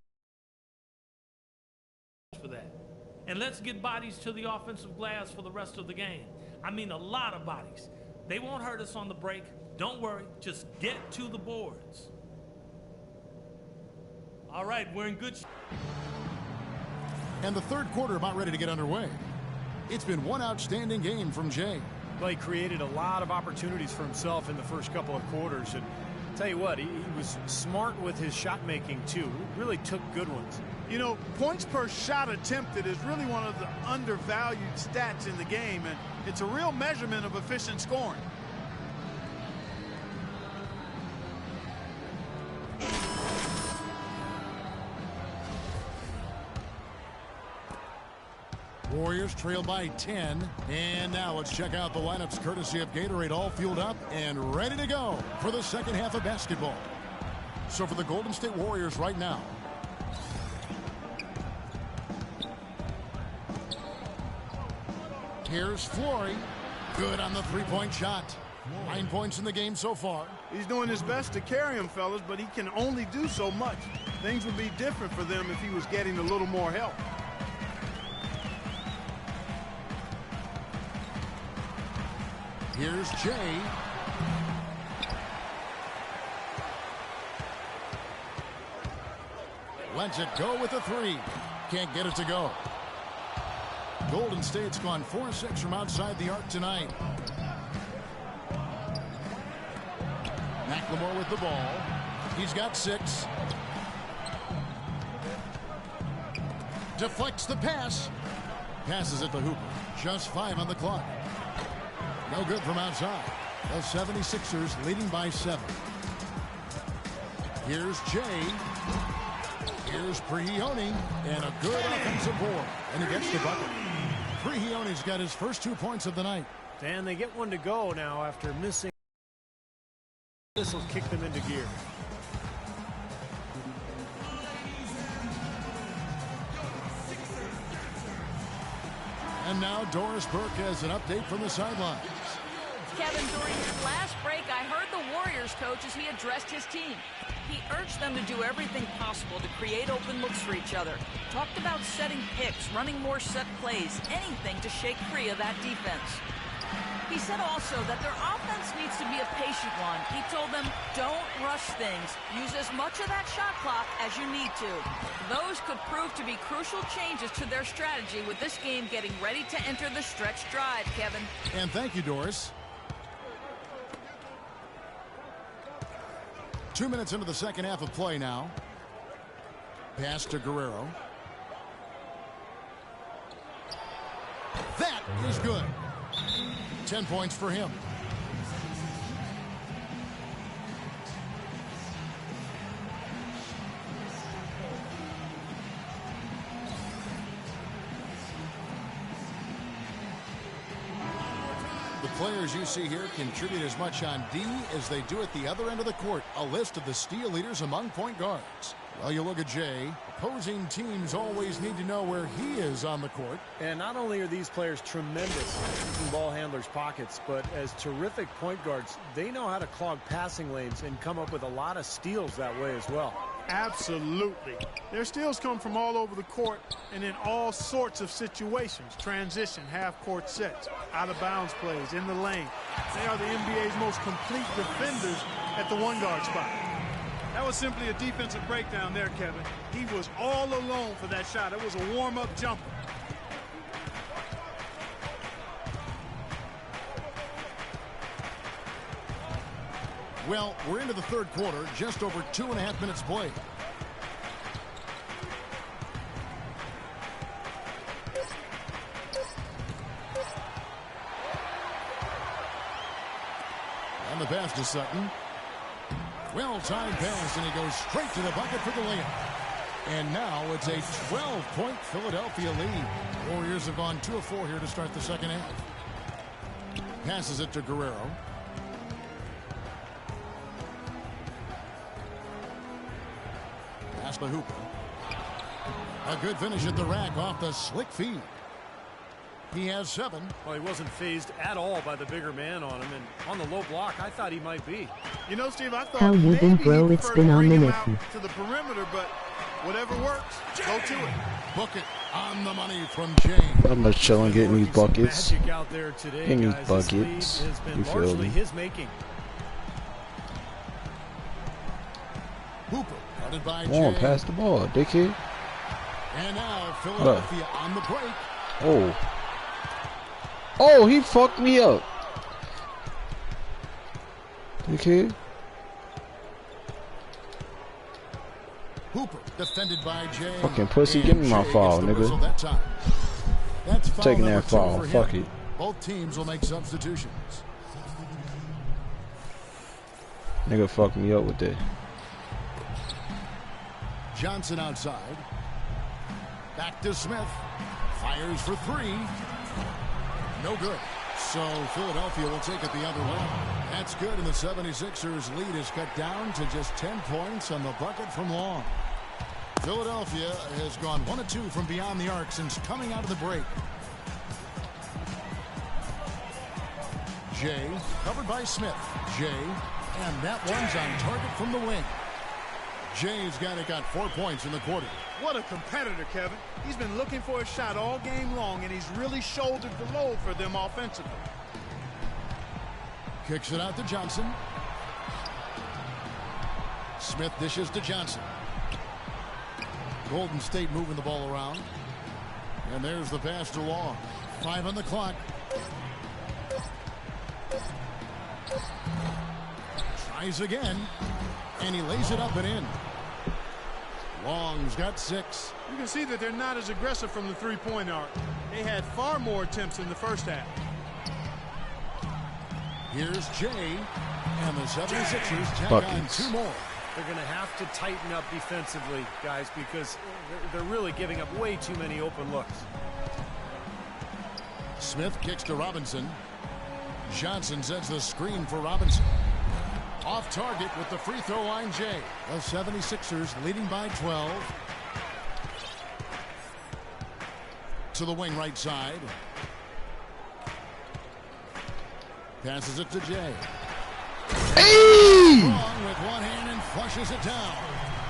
for that. And let's get bodies to the offensive glass for the rest of the game. I mean, a lot of bodies. They won't hurt us on the break. Don't worry, just get to the boards. All right, we're in good shape. And the third quarter about ready to get underway. It's been one outstanding game from Jay. Well, he created a lot of opportunities for himself in the first couple of quarters. And tell you what, he was smart with his shot making too. Really took good ones. You know, points per shot attempted is really one of the undervalued stats in the game, and it's a real measurement of efficient scoring. Warriors trail by 10. And now let's check out the lineups courtesy of Gatorade, all fueled up and ready to go for the second half of basketball. So for the Golden State Warriors right now, here's Flory. Good on the three-point shot. 9 points in the game so far. He's doing his best to carry him, fellas, but he can only do so much. Things would be different for them if he was getting a little more help. Here's Jay. Lets it go with a three. Can't get it to go. Golden State's gone 4-6 from outside the arc tonight. McLemore with the ball. He's got 6. Deflects the pass. Passes it to Hooper. Just 5 on the clock. No good from outside. The 76ers leading by 7. Here's Jay. Here's Prigioni. And a good offensive board. And he gets the bucket. Prigioni's got his first 2 points of the night. And they get one to go now after missing. This will kick them into gear. And now Doris Burke has an update from the sidelines. Kevin, during his last break, I heard the Warriors coach as he addressed his team. He urged them to do everything possible to create open looks for each other. Talked about setting picks, running more set plays, anything to shake free of that defense. He said also that their offense needs to be a patient one. He told them, don't rush things. Use as much of that shot clock as you need to. Those could prove to be crucial changes to their strategy with this game getting ready to enter the stretch drive, Kevin. And thank you, Doris. 2 minutes into the second half of play now. Pass to Guerrero. That is good. 10 points for him. The players you see here contribute as much on D as they do at the other end of the court. A list of the steal leaders among point guards. Well, you look at Jay. Opposing teams always need to know where he is on the court. And not only are these players tremendous in ball handlers' pockets, but as terrific point guards, they know how to clog passing lanes and come up with a lot of steals that way as well. Absolutely. Their steals come from all over the court and in all sorts of situations. Transition, half-court sets, out-of-bounds plays, in the lane. They are the NBA's most complete defenders at the one-guard spot. That was simply a defensive breakdown there, Kevin. He was all alone for that shot. It was a warm-up jumper. Well, we're into the third quarter, just over 2.5 minutes played. And the pass to Sutton. Well-timed pass, and he goes straight to the bucket for the layup. And now it's a 12-point Philadelphia lead. Warriors have gone 2 of 4 here to start the second half. Passes it to Guerrero. Pass to Hooper. A good finish at the rack off the slick feed. He has 7. Well, he wasn't phased at all by the bigger man on him, and on the low block, I thought he might be. You know, Steve, I thought how you been, bro? It's been on the net. To the perimeter, but whatever works, go to it. Book it on the money from James. I'm just chilling, getting these buckets. Magic out there today, Getting these guys. buckets. This lead has been You feel largely me? his making. Hooper guarded by Come on, Jay. pass the ball, dickhead. And now Philadelphia on the break. Oh. Oh, he fucked me up. Dickhead. Hooper defended by Jay. Fucking pussy, And give me my Jay foul, gets the whistle nigga. that time. That's foul Taking number that 2 foul. for Fuck him. it. Both teams will make substitutions. Nigga fucked me up with that. Johnson outside. Back to Smith. Fires for 3. No good. So Philadelphia will take it the other way. That's good, and the 76ers lead is cut down to just 10 points on the bucket from Long. Philadelphia has gone 1 of 2 from beyond the arc since coming out of the break. Jay covered by Smith. Jay, and that one's on target from the wing. Jay's got 4 points in the quarter. What a competitor, Kevin. He's been looking for a shot all game long, and he's really shouldered the load for them offensively. Kicks it out to Johnson. Smith dishes to Johnson. Golden State moving the ball around. And there's the pass to Long. 5 on the clock. Tries again. And he lays it up and in. Long's got 6. You can see that they're not as aggressive from the three-point arc. They had far more attempts in the first half. Here's Jay. And the 76ers tack Buckets. on 2 more. They're going to have to tighten up defensively, guys, because they're really giving up way too many open looks. Smith kicks to Robinson. Johnson sets the screen for Robinson. Off target with the free throw line, Jay. The 76ers leading by 12. to the wing right side. Passes it to Jay. Hey! Strong with one hand and flushes it down.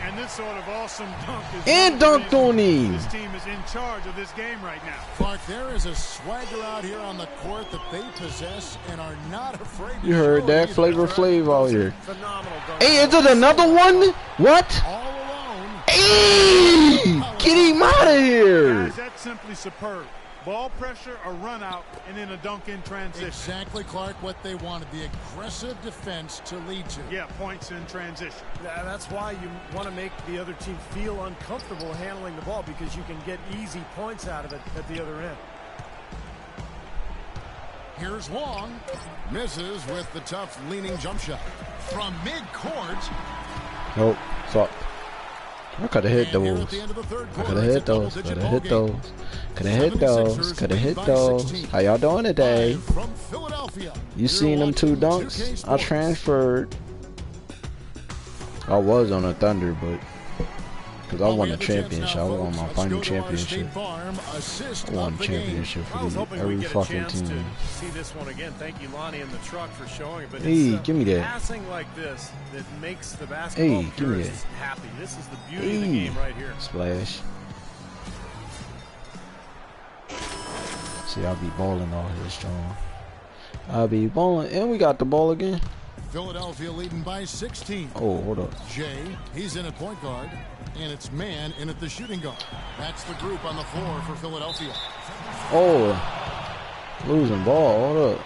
And this sort of awesome dunk is And dunked on him. This team is in charge of this game right now. Clark, there is a swagger out here on the court that they possess and are not afraid to You heard show that? either. Flavor Flav out here. Phenomenal dunk. Hey, is it another one? What? All alone. Hey! Get him out of here. Guys, that's simply superb. Ball pressure, a run out, and then a dunk in transition. Exactly, Clark, what they wanted. The aggressive defense to lead to. Yeah, points in transition. Yeah, that's why you want to make the other team feel uncomfortable handling the ball, because you can get easy points out of it at the other end. Here's Long. Misses with the tough leaning jump shot. From midcourt. Nope. Fuck. I could have hit And here those. at the end of the third I quarter, could have it's a hit those. double-digit Could have ball hit game. those. Could have hit those. 76ers Could have hit lead by those. 16. How y'all doing today? Live from Philadelphia. You You're seen them two watching dunks? 2K I Sports. transferred. I was on a Thunder, but because I Well, won we a have the chance championship. now, I won folks. my Let's final go to our championship. State Farm assist I won of a the game. championship I for was hoping every we'd get a fucking chance to team. see this one again. Thank you, Lonnie, and the truck for showing it. But Hey, it's, give me that. passing like this that makes the basketball Hey, give me purists happy. This is the beauty of the Hey. game right here. Splash. See, I'll be balling all here strong. I'll be balling, and we got the ball again. Philadelphia leading by 16. Oh, hold up. Jay, he's in at point guard, and it's Man in at the shooting guard. That's the group on the floor for Philadelphia. Oh, losing ball. Hold up.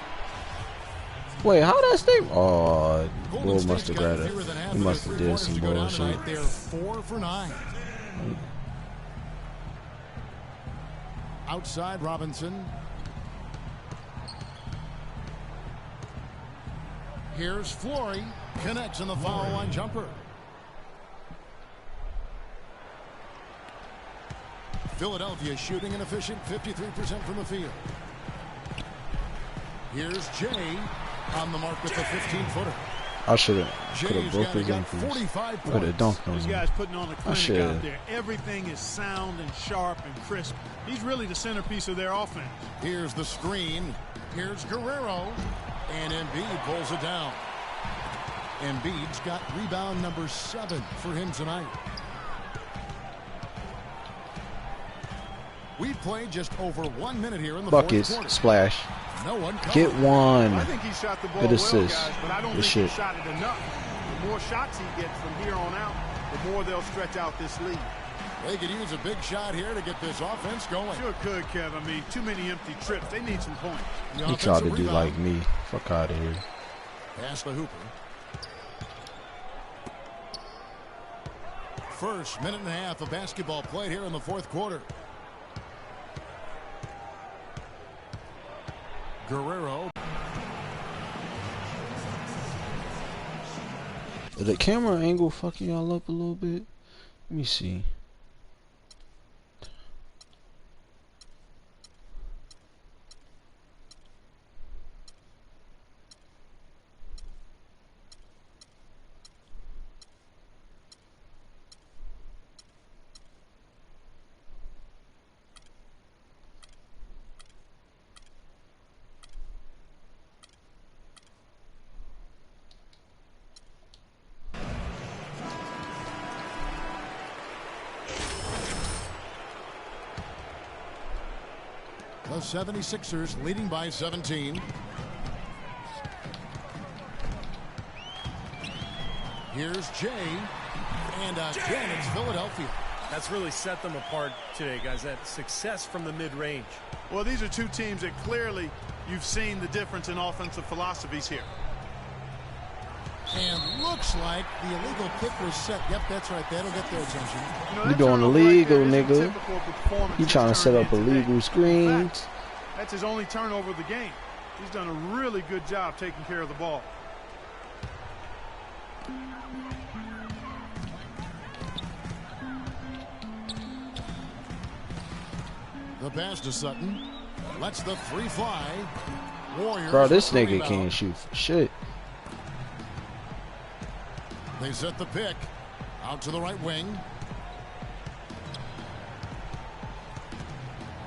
Wait, how that stay? Oh, Golden Bull State's must have got grabbed it. fewer than half He of must their have did some three-pointers to go down bullshit. tonight. They're 4 for 9. Outside Robinson. Here's Flory. Connects in the foul line jumper. Philadelphia shooting an efficient 53% from the field. Here's Jay on the mark with the 15-footer. I should have could have broke his ankles. 45 Could have dunked on This him. guy's putting on a clinic should. out there. Everything is sound and sharp and crisp. He's really the centerpiece of their offense. Here's the screen. Here's Guerrero. And Embiid pulls it down. Embiid's got rebound number 7 for him tonight. We've played just over 1 minute here in the Buckets, fourth quarter. splash. No one Get covered. one. I think he shot the ball Good well, assist. guys, but I don't Good think shit. he shot it enough. The more shots he gets from here on out, the more they'll stretch out this lead. They could use a big shot here to get this offense going. Sure could, Kev. I mean, too many empty trips. They need some points. The He tried to offensive do rebound. like me. Fuck out of here. Pass to Hooper. First minute and a half of basketball played here in the fourth quarter. Guerrero. Is the camera angle fucking y'all up a little bit? Let me see. The 76ers leading by 17. Here's Jay. And again, it's Philadelphia. That's really set them apart today, guys. That success from the mid-range. Well, these are two teams that clearly you've seen the difference in offensive philosophies here. And looks like the illegal kick was set. Yep, that's right. That'll get their attention. You doing illegal, nigga. He trying to set up illegal screens. That's his only turnover of the game. He's done a really good job taking care of the ball. The pass to Sutton. Lets the three fly. Warriors. Bro, this with the nigga rebound. can't shoot for shit. They set the pick. Out to the right wing.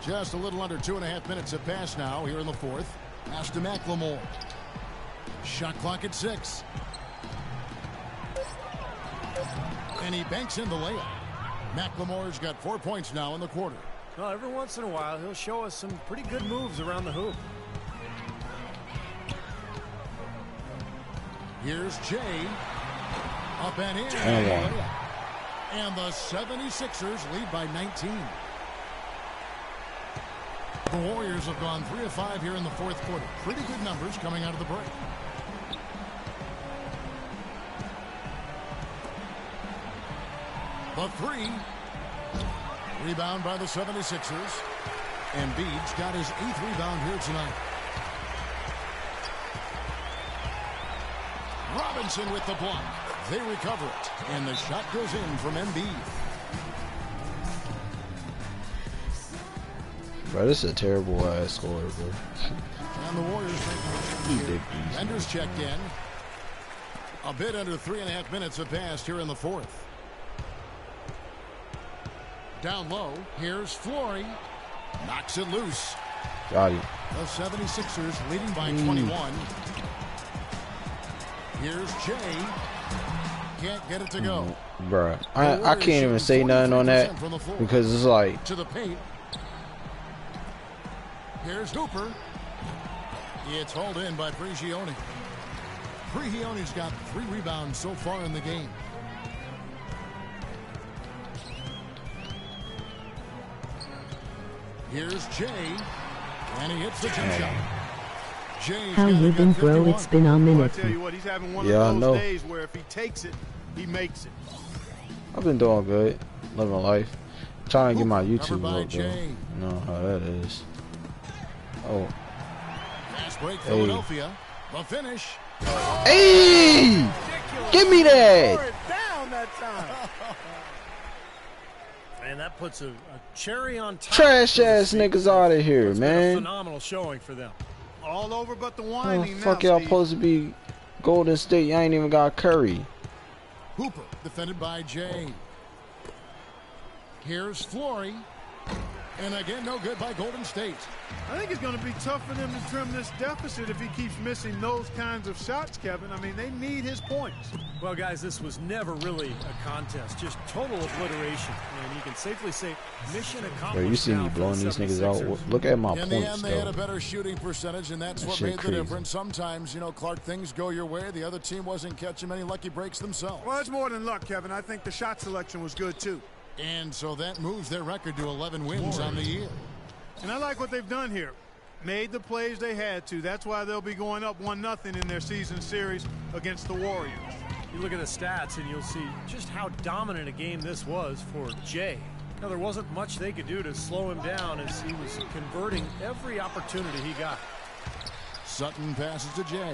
Just a little under 2.5 minutes have passed now here in the fourth. Pass to McLemore. Shot clock at 6. And he banks in the layup. McLemore's got 4 points now in the quarter. Well, every once in a while, he'll show us some pretty good moves around the hoop. Here's Jay. Up and in. And the 76ers lead by 19. The Warriors have gone 3 of 5 here in the fourth quarter. Pretty good numbers coming out of the break. The 3. Rebound by the 76ers. And Embiid's got his 8th rebound here tonight. Robinson with the block. They recover it. And the shot goes in from Embiid. Bro, this is a terrible ass score, bro. And the Warriors take Vendors checked in. A bit under 3.5 minutes have passed here in the fourth. Down low, here's Flory. Knocks it loose. Got it. The 76ers leading by 21. Here's Jay. Can't get it to go. Bro, I can't even say nothing on that because it's like to the paint. Here's Hooper. It's hauled in by Prigioni. Prigioni's got 3 rebounds so far in the game. Here's Jay. And he hits the jump shot. Jay's How you been, bro? It's been a minute. Well, I tell you what, he's having one of those days where if he takes it, he makes it. I've been doing good. Living life. Trying to get my YouTube up, though. Jay. You know how that is. Oh. Fast break, Philadelphia. The finish. Hey! Give me that! Tore it down that time. Man, that puts a cherry on top. Trash ass niggas out of here, man. Phenomenal showing for them. All over but the Oh, winding. fuck y'all supposed to be Golden State. Y'all ain't even got Curry. Hooper defended by Jay. Here's Flory. And again, no good by Golden State. I think it's going to be tough for them to trim this deficit if he keeps missing those kinds of shots, Kevin. I mean, they need his points. Well, guys, this was never really a contest. Just total obliteration. And you can safely say mission accomplished. Bro, you see me blowing these niggas out. Look at my points, though. In the end, they had a better shooting percentage, and that's what made the difference. Sometimes, you know, Clark, things go your way. The other team wasn't catching many lucky breaks themselves. Well, it's more than luck, Kevin. I think the shot selection was good, too. And so that moves their record to 11 wins on the year. And I like what they've done here. Made the plays they had to. That's why they'll be going up 1-0 in their season series against the Warriors. You look at the stats and you'll see just how dominant a game this was for Jay. Now, there wasn't much they could do to slow him down as he was converting every opportunity he got. Sutton passes to Jay.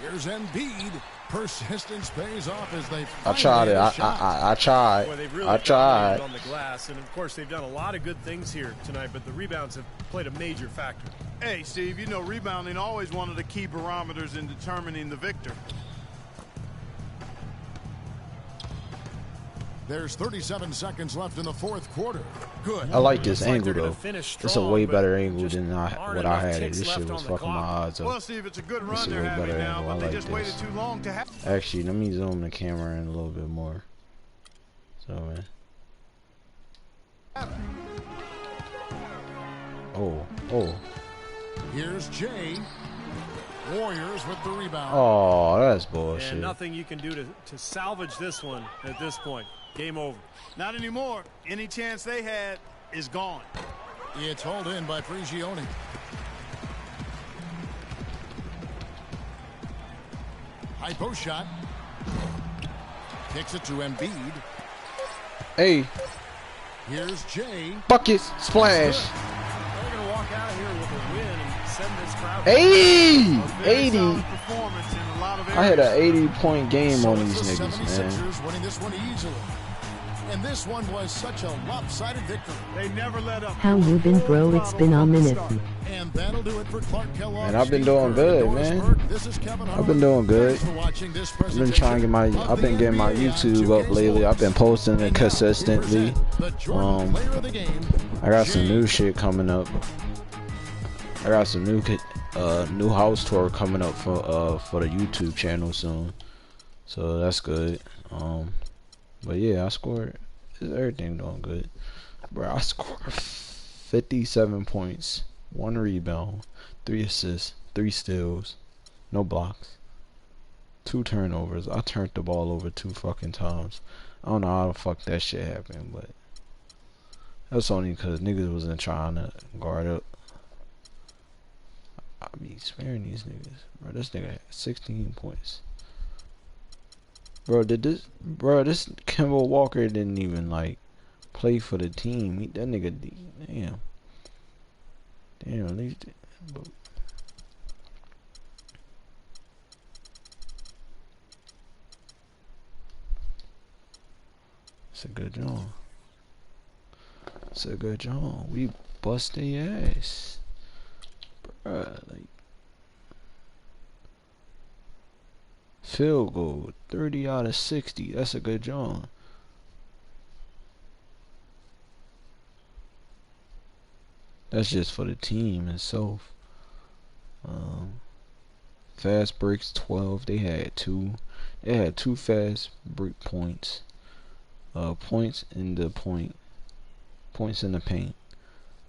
Here's Embiid. Persistence pays off as they. I tried it. I tried. Boy, really I tried. On the glass, and of course they've done a lot of good things here tonight, but the rebounds have played a major factor. Hey, Steve, you know rebounding always one of the key barometers in determining the victor. There's 37 seconds left in the fourth quarter. Good. I like this angle, though. It's a way better angle than what I had. This shit was fucking my odds up. Well, Steve, it's a good run they're having now, but they just waited too long to have. Actually, let me zoom the camera in a little bit more. So, man. Oh. Here's Jay. Warriors with the rebound. Oh, that's bullshit. And nothing you can do to salvage this one at this point. Game over. Not anymore. Any chance they had is gone. It's hauled in by Prigioni. High post shot. Kicks it to Embiid. Hey. Here's Jay. Bucket splash. They're going to walk out of here with a win and send this crowd. Hey! 80. I had an 80-point game on these niggas, man. Winning this one easily. And this one was such a lopsided victory. They never let up. How you been, bro? It's been a minute. And that'll do it for Clark Kellogg. Man, I've been doing good, man. I've been doing good. I've been trying to get I've been getting my YouTube up lately. I've been posting it consistently. I got some new shit coming up. I got some new house tour coming up for the YouTube channel soon. So that's good. But yeah, I scored. Everything doing good, bro. I scored 57 points, 1 rebound, 3 assists, 3 steals, no blocks, 2 turnovers. I turned the ball over 2 fucking times. I don't know how the fuck that shit happened, but that's only because niggas wasn't trying to guard up. I be sparing these niggas, bro. This nigga had 16 points. Bro, this Kemba Walker didn't even like play for the team. That nigga, damn, at least. It's a good job. It's a good job. We bust their ass, bruh. Like. Field goal, 30 out of 60. That's a good job. That's just for the team itself. Fast breaks 12. They had 2. They had 2 fast break points. Points in the paint.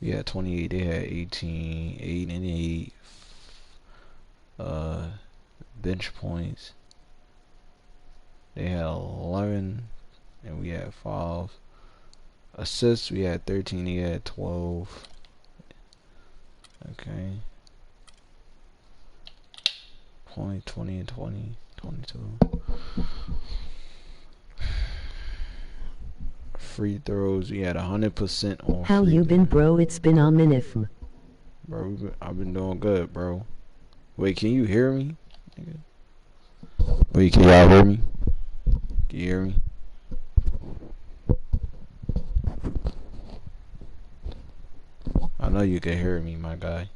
We had 28. They had 18. 8 and 8. Bench points. They had 11 and we had 5. Assists, we had 13, they had 12. Okay. Point 20 and 20, 22. Free throws, we had 100% on. How you been, bro? It's been a minute. Bro, I've been doing good, bro. Wait, can you hear me? Wait, can y'all hear me? Can you hear me? I know you can hear me, my guy.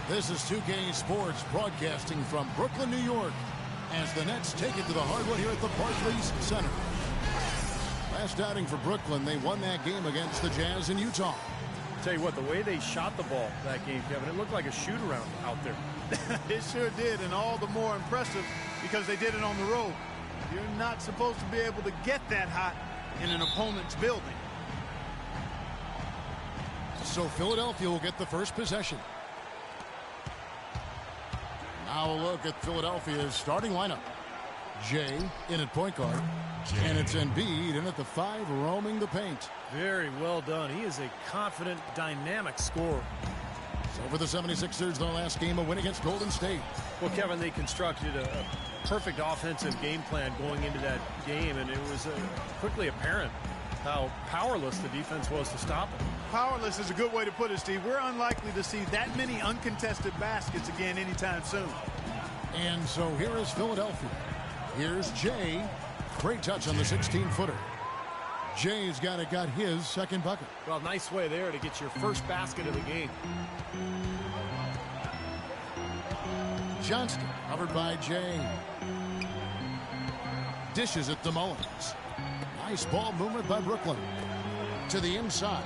This is 2K Sports broadcasting from Brooklyn, New York, as the Nets take it to the hardwood here at the Barclays Center. Last outing for Brooklyn, they won that game against the Jazz in Utah. Tell you what, the way they shot the ball that game, Kevin, it looked like a shoot-around out there. It sure did, and all the more impressive because they did it on the road. You're not supposed to be able to get that hot in an opponent's building. So Philadelphia will get the first possession. Now a look at Philadelphia's starting lineup. Jay in at point guard. And it's Embiid in at the 5, roaming the paint. Very well done. He is a confident, dynamic scorer. So for the 76ers, their last game, a win against Golden State. Well, Kevin, they constructed a perfect offensive game plan going into that game, and it was quickly apparent how powerless the defense was to stop it. Powerless is a good way to put it, Steve. We're unlikely to see that many uncontested baskets again anytime soon. And so here is Philadelphia. Here's Jay. Great touch on the 16-footer. Jay's got his second bucket. Well, nice way there to get your first basket of the game. Johnston, covered by Jay. Dishes it to Mullins. Nice ball movement by Brooklyn. To the inside.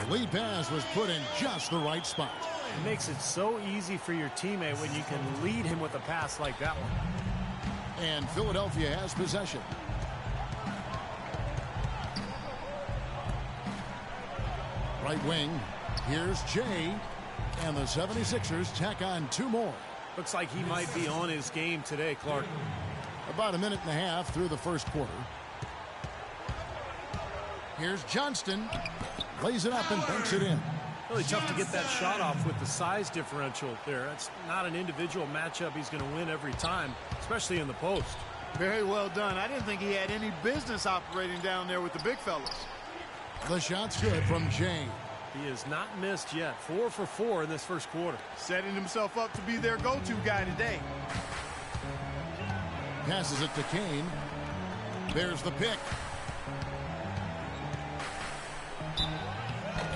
The lead pass was put in just the right spot. It makes it so easy for your teammate when you can lead him with a pass like that one. And Philadelphia has possession. Right wing. Here's Jay. And the 76ers tack on 2 more. Looks like he might be on his game today, Clark. About a minute and a half through the first quarter. Here's Johnston. Lays it up and banks it in. Really tough to get that shot off with the size differential there. That's not an individual matchup he's going to win every time, especially in the post. Very well done. I didn't think he had any business operating down there with the big fellas. The shot's good from Jay. He has not missed yet. 4 for 4 in this first quarter. Setting himself up to be their go-to guy today. Passes it to Kane. There's the pick.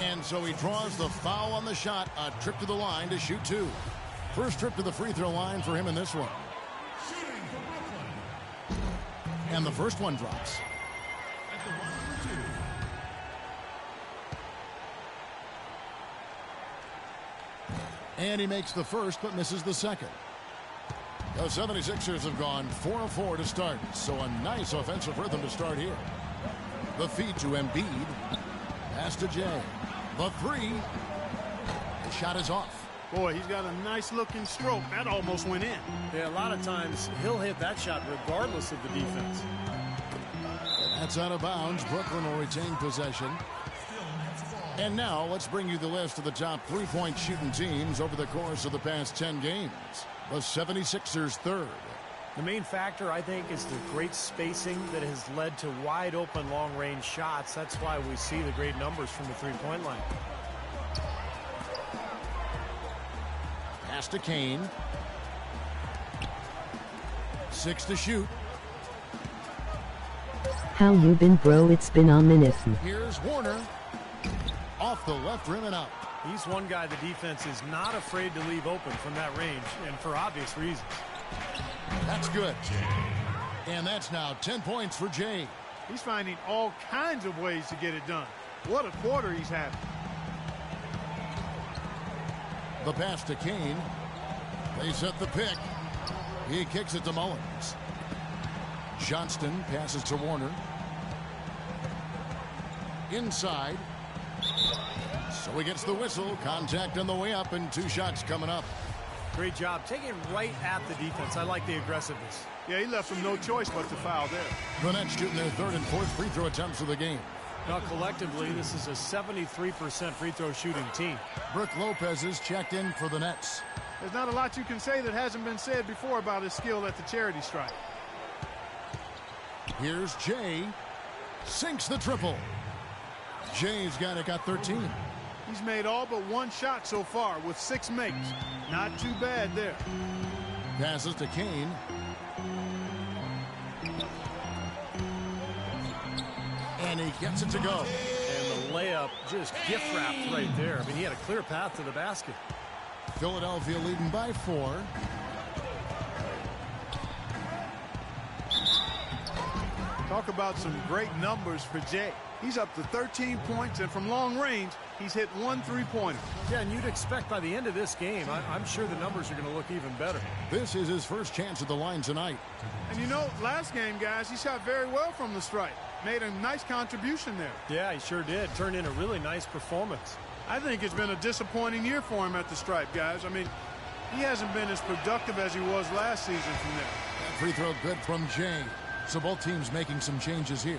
And so he draws the foul on the shot. A trip to the line to shoot 2. First trip to the free throw line for him in this one. And the first one drops. And he makes the first but misses the second. The 76ers have gone 4 of 4 to start. So a nice offensive rhythm to start here. The feed to Embiid. Pass to Jay. The 3. The shot is off. Boy, he's got a nice looking stroke. That almost went in. Yeah, a lot of times he'll hit that shot regardless of the defense. That's out of bounds. Brooklyn will retain possession. And now let's bring you the list of the top 3-point shooting teams over the course of the past 10 games. The 76ers third. The main factor, I think, is the great spacing that has led to wide open long-range shots. That's why we see the great numbers from the three-point line. Pass to Kane. 6 to shoot. How you been, bro? It's been a minute. Here's Warner. Off the left rim and out. He's one guy the defense is not afraid to leave open from that range, and for obvious reasons. That's good. And that's now 10 points for Jay. He's finding all kinds of ways to get it done. What a quarter he's having. The pass to Kane. They set the pick. He kicks it to Mullins. Johnston passes to Warner. Inside. So he gets the whistle. Contact on the way up and 2 shots coming up. Great job taking right at the defense. I like the aggressiveness. Yeah, he left him no choice but to foul there. The Nets shooting their 3rd and 4th free throw attempts of the game. Now collectively, this is a 73% free throw shooting team. Brook Lopez is checked in for the Nets. There's not a lot you can say that hasn't been said before about his skill at the charity stripe. Here's Jay. Sinks the triple. Jay's got 13. He's made all but 1 shot so far with 6 makes. Not too bad there. Passes to Kane. And he gets it to go. And the layup just gift wrapped right there. I mean, he had a clear path to the basket. Philadelphia leading by 4. Talk about some great numbers for Jay. He's up to 13 points, and from long range, he's hit 1 3-pointer. Yeah, and you'd expect by the end of this game, I'm sure the numbers are going to look even better. This is his first chance at the line tonight. And you know, last game, guys, he shot very well from the stripe. Made a nice contribution there. Yeah, he sure did. Turned in a really nice performance. I think it's been a disappointing year for him at the stripe, guys. I mean, he hasn't been as productive as he was last season from there. That free throw good from Jay. So both teams making some changes here.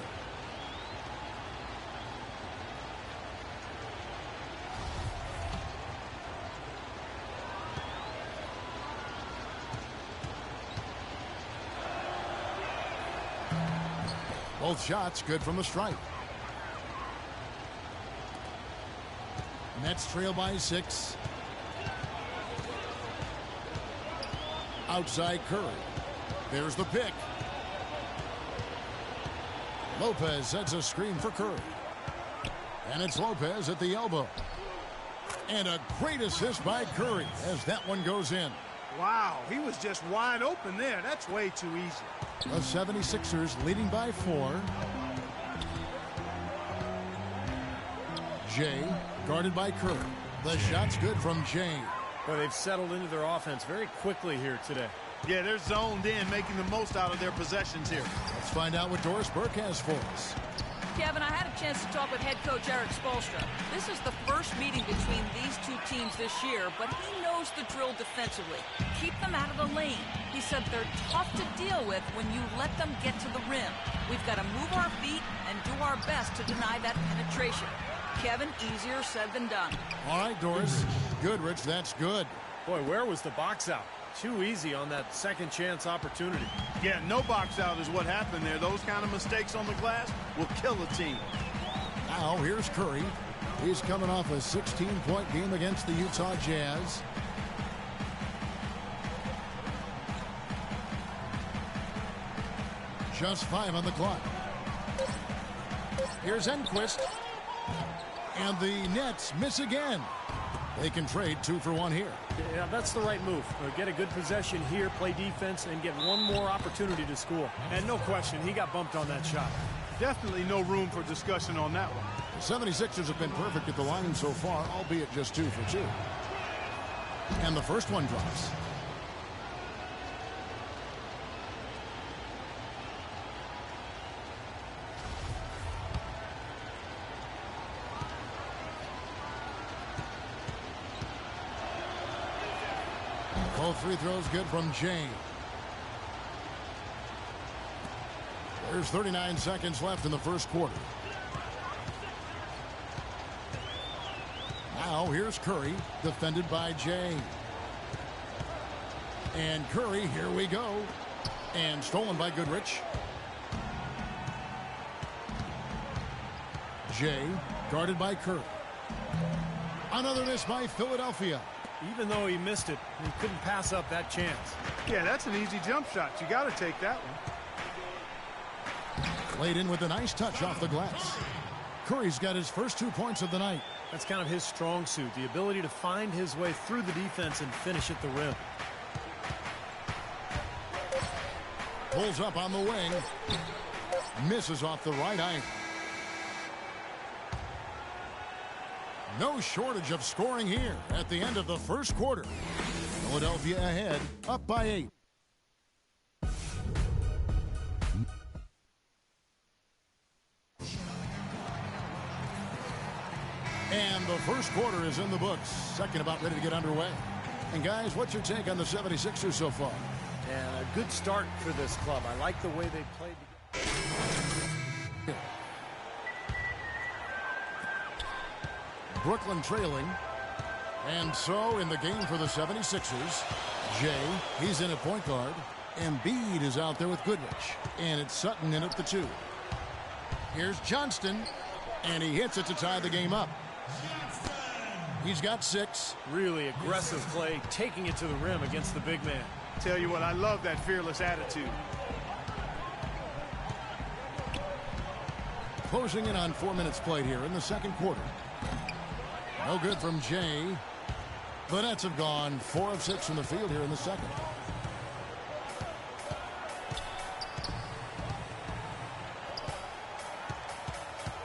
Both shots good from the stripe. Nets trail by 6. Outside Curry. There's the pick. Lopez sets a screen for Curry. And it's Lopez at the elbow. And a great assist by Curry as that one goes in. Wow, he was just wide open there. That's way too easy. The 76ers leading by 4. Jay guarded by Curry. The shot's good from Jay. Well, they've settled into their offense very quickly here today. Yeah, they're zoned in, making the most out of their possessions here. Let's find out what Doris Burke has for us. Kevin, I had a chance to talk with head coach Eric Spoelstra. This is the first meeting between these two teams this year, but he knows the drill defensively. Keep them out of the lane. He said they're tough to deal with when you let them get to the rim. We've got to move our feet and do our best to deny that penetration. Kevin, easier said than done. All right, Doris. Good, Rich. That's good. Boy, where was the box out? Too easy on that second chance opportunity. Yeah, no box out is what happened there. Those kind of mistakes on the glass will kill a team. Now here's Curry. He's coming off a 16-point game against the Utah Jazz. Just 5 on the clock. Here's Enquist. And the Nets miss again. They can trade 2 for 1 here. Yeah, that's the right move. Get a good possession here, play defense, and get one more opportunity to score. And no question, he got bumped on that shot. Definitely no room for discussion on that one. The 76ers have been perfect at the line so far, albeit just 2 for 2. And the first one drops. Both free throws good from Jay. There's 39 seconds left in the first quarter. Now here's Curry, defended by Jay. And Curry, here we go. And stolen by Goodrich. Jay, guarded by Curry. Another miss by Philadelphia. Even though he missed it, he couldn't pass up that chance. Yeah, that's an easy jump shot. You got to take that one. Laid in with a nice touch off the glass. Curry's got his first 2 points of the night. That's kind of his strong suit, the ability to find his way through the defense and finish at the rim. Pulls up on the wing. Misses off the right angle. No shortage of scoring here at the end of the first quarter. Philadelphia ahead, up by 8. And the first quarter is in the books. Second about ready to get underway. And guys, what's your take on the 76ers so far? And a good start for this club. I like the way they played together. Brooklyn trailing. And so in the game for the 76ers, Jay, he's in at point guard. Embiid is out there with Goodrich. And it's Sutton in at the 2. Here's Johnston. And he hits it to tie the game up. He's got 6. Really aggressive play, taking it to the rim against the big man. Tell you what, I love that fearless attitude. Closing in on 4 minutes played here in the second quarter. No good from Jay. The Nets have gone 4 of 6 from the field here in the second.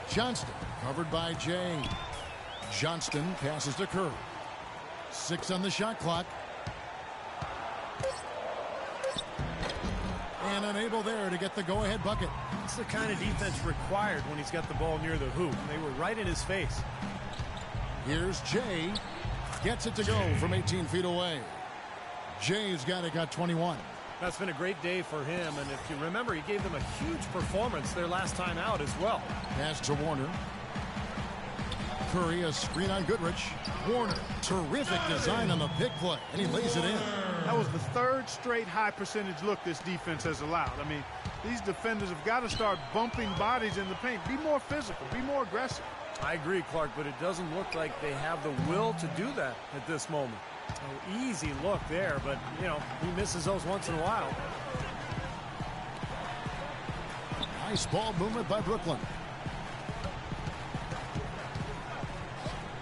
Johnston covered by Jay. Johnston passes to Curry. 6 on the shot clock. And unable there to get the go-ahead bucket. It's the kind of defense required when he's got the ball near the hoop. They were right in his face. Here's Jay. Gets it to go from 18 feet away. Jay's got 21. That's been a great day for him. And if you remember, he gave them a huge performance their last time out as well. Pass to Warner. Curry, a screen on Goodrich. Warner, terrific design on the pick play, and he lays it in. That was the 3rd straight high percentage look this defense has allowed. I mean, these defenders have got to start bumping bodies in the paint. Be more physical, be more aggressive. I agree, Clark, but it doesn't look like they have the will to do that at this moment. An easy look there, but, you know, he misses those once in a while. Nice ball movement by Brooklyn.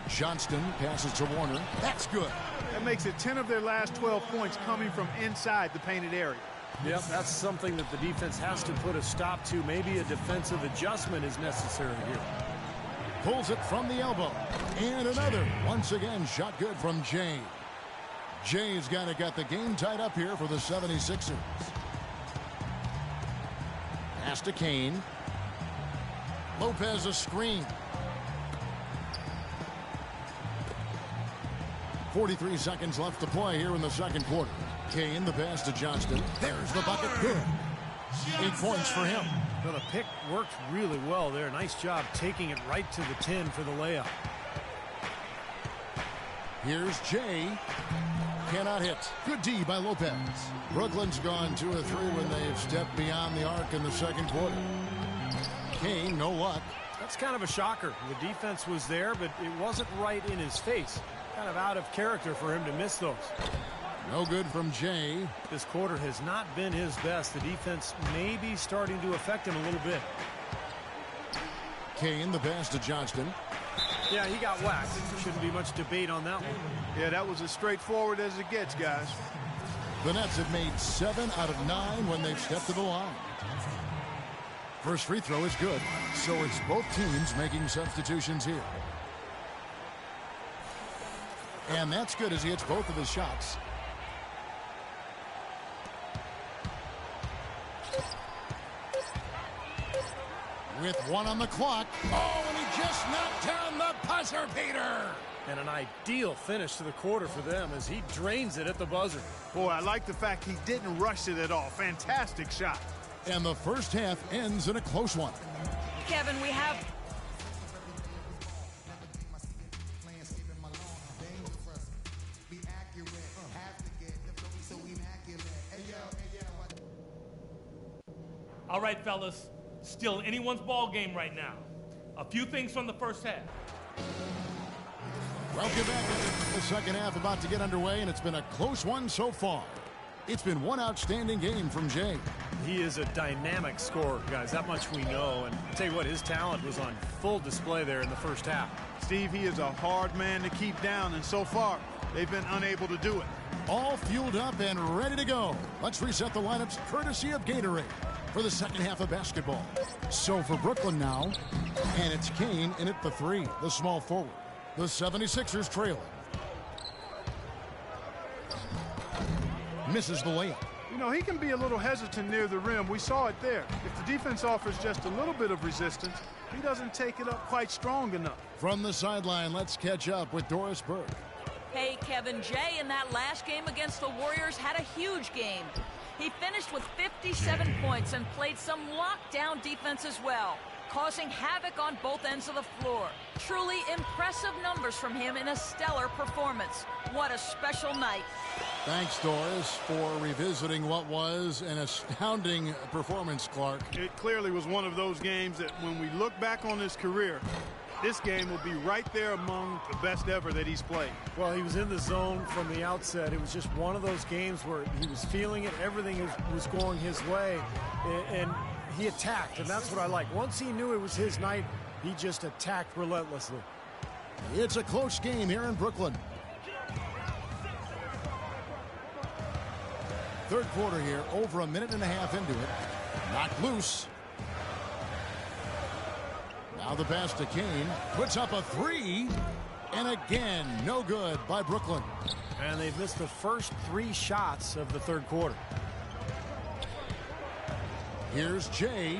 Johnston passes to Warner. That's good. That makes it 10 of their last 12 points coming from inside the painted area. Yep, that's something that the defense has to put a stop to. Maybe a defensive adjustment is necessary here. Pulls it from the elbow. And another. Once again, shot good from Jay. Jay's got the game tied up here for the 76ers. Pass to Kane. Lopez a screen. 43 seconds left to play here in the second quarter. Kane, the pass to Johnston. There's the bucket. Good. 8 points for him. So the pick worked really well there. Nice job taking it right to the 10 for the layup. Here's Jay. Cannot hit. Good D by Lopez. Brooklyn's gone 2 of 3 when they've stepped beyond the arc in the second quarter. Kane, no luck. That's kind of a shocker. The defense was there, but it wasn't right in his face. Kind of out of character for him to miss those. No good from Jay. This quarter has not been his best. The defense may be starting to affect him a little bit. Kane, the pass to Johnston. Yeah, he got whacked. Shouldn't be much debate on that one. Yeah, that was as straightforward as it gets, guys. The Nets have made 7 out of 9 when they've stepped to the line. First free throw is good, so it's both teams making substitutions here. And that's good as he hits both of his shots. With 1 on the clock. Oh, and he just knocked down the buzzer beater. And an ideal finish to the quarter for them as he drains it at the buzzer. Boy, I like the fact he didn't rush it at all. Fantastic shot. And the first half ends in a close one. Kevin, we have... All right, fellas. Still anyone's ball game right now. A few things from the first half. Welcome back. The second half about to get underway, and it's been a close one so far. It's been one outstanding game from Jay. He is a dynamic scorer, guys. That much we know. And I'll tell you what, his talent was on full display there in the first half. Steve, he is a hard man to keep down, and so far, they've been unable to do it. All fueled up and ready to go. Let's reset the lineups courtesy of Gatorade for the second half of basketball. So for Brooklyn now, and it's Kane in at the 3, the small forward. The 76ers trailing. Misses the layup. You know, he can be a little hesitant near the rim. We saw it there. If the defense offers just a little bit of resistance, he doesn't take it up quite strong enough. From the sideline, let's catch up with Doris Burke. Hey, Kevin, Jay in that last game against the Warriors had a huge game. He finished with 57 points and played some lockdown defense as well, causing havoc on both ends of the floor. Truly impressive numbers from him in a stellar performance. What a special night. Thanks, Doris, for revisiting what was an astounding performance, Clark. It clearly was one of those games that when we look back on his career, this game will be right there among the best ever that he's played. Well, he was in the zone from the outset. It was just one of those games where he was feeling it. Everything was going his way. And he attacked, and that's what I like. Once he knew it was his night, he just attacked relentlessly. It's a close game here in Brooklyn. Third quarter here, over a minute and a half into it. Knocked loose. Now the pass to Kane. Puts up a three. And again, no good by Brooklyn. And they've missed the first 3 shots of the third quarter. Here's Jay.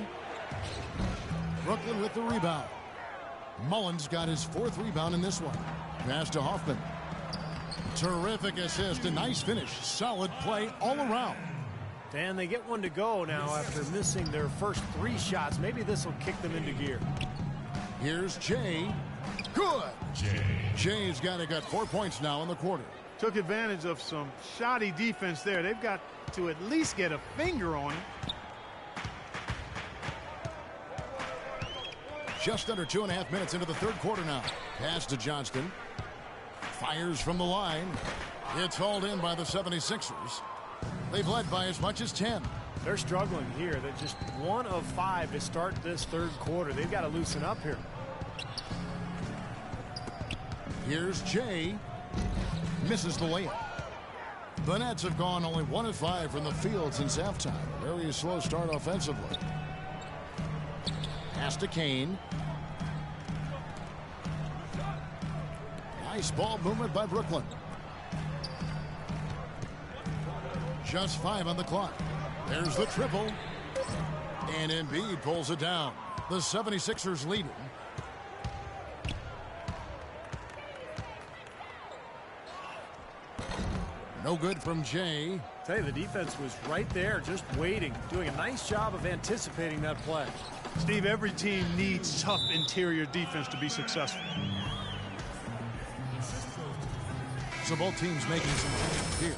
Brooklyn with the rebound. Mullins got his 4th rebound in this one. Pass to Hoffman. Terrific assist, a nice finish. Solid play all around. And they get one to go now after missing their first 3 shots. Maybe this will kick them into gear. Here's Jay. Good. Jay's got 4 points now in the quarter. Took advantage of some shoddy defense there. They've got to at least get a finger on him. Just under 2.5 minutes into the third quarter now. Pass to Johnston. Fires from the line. It's hauled in by the 76ers. They've led by as much as 10. They're struggling here. They're just 1 of 5 to start this third quarter. They've got to loosen up here. Here's Jay. Misses the layup. The Nets have gone only 1 of 5 from the field since halftime. Very slow start offensively. Pass to Kane. Nice ball movement by Brooklyn. Just 5 on the clock. There's the triple. And Embiid pulls it down. The 76ers leading. No good from Jay. Tell you, the defense was right there, just waiting, doing a nice job of anticipating that play. Steve, every team needs tough interior defense to be successful. So both teams making some changes here.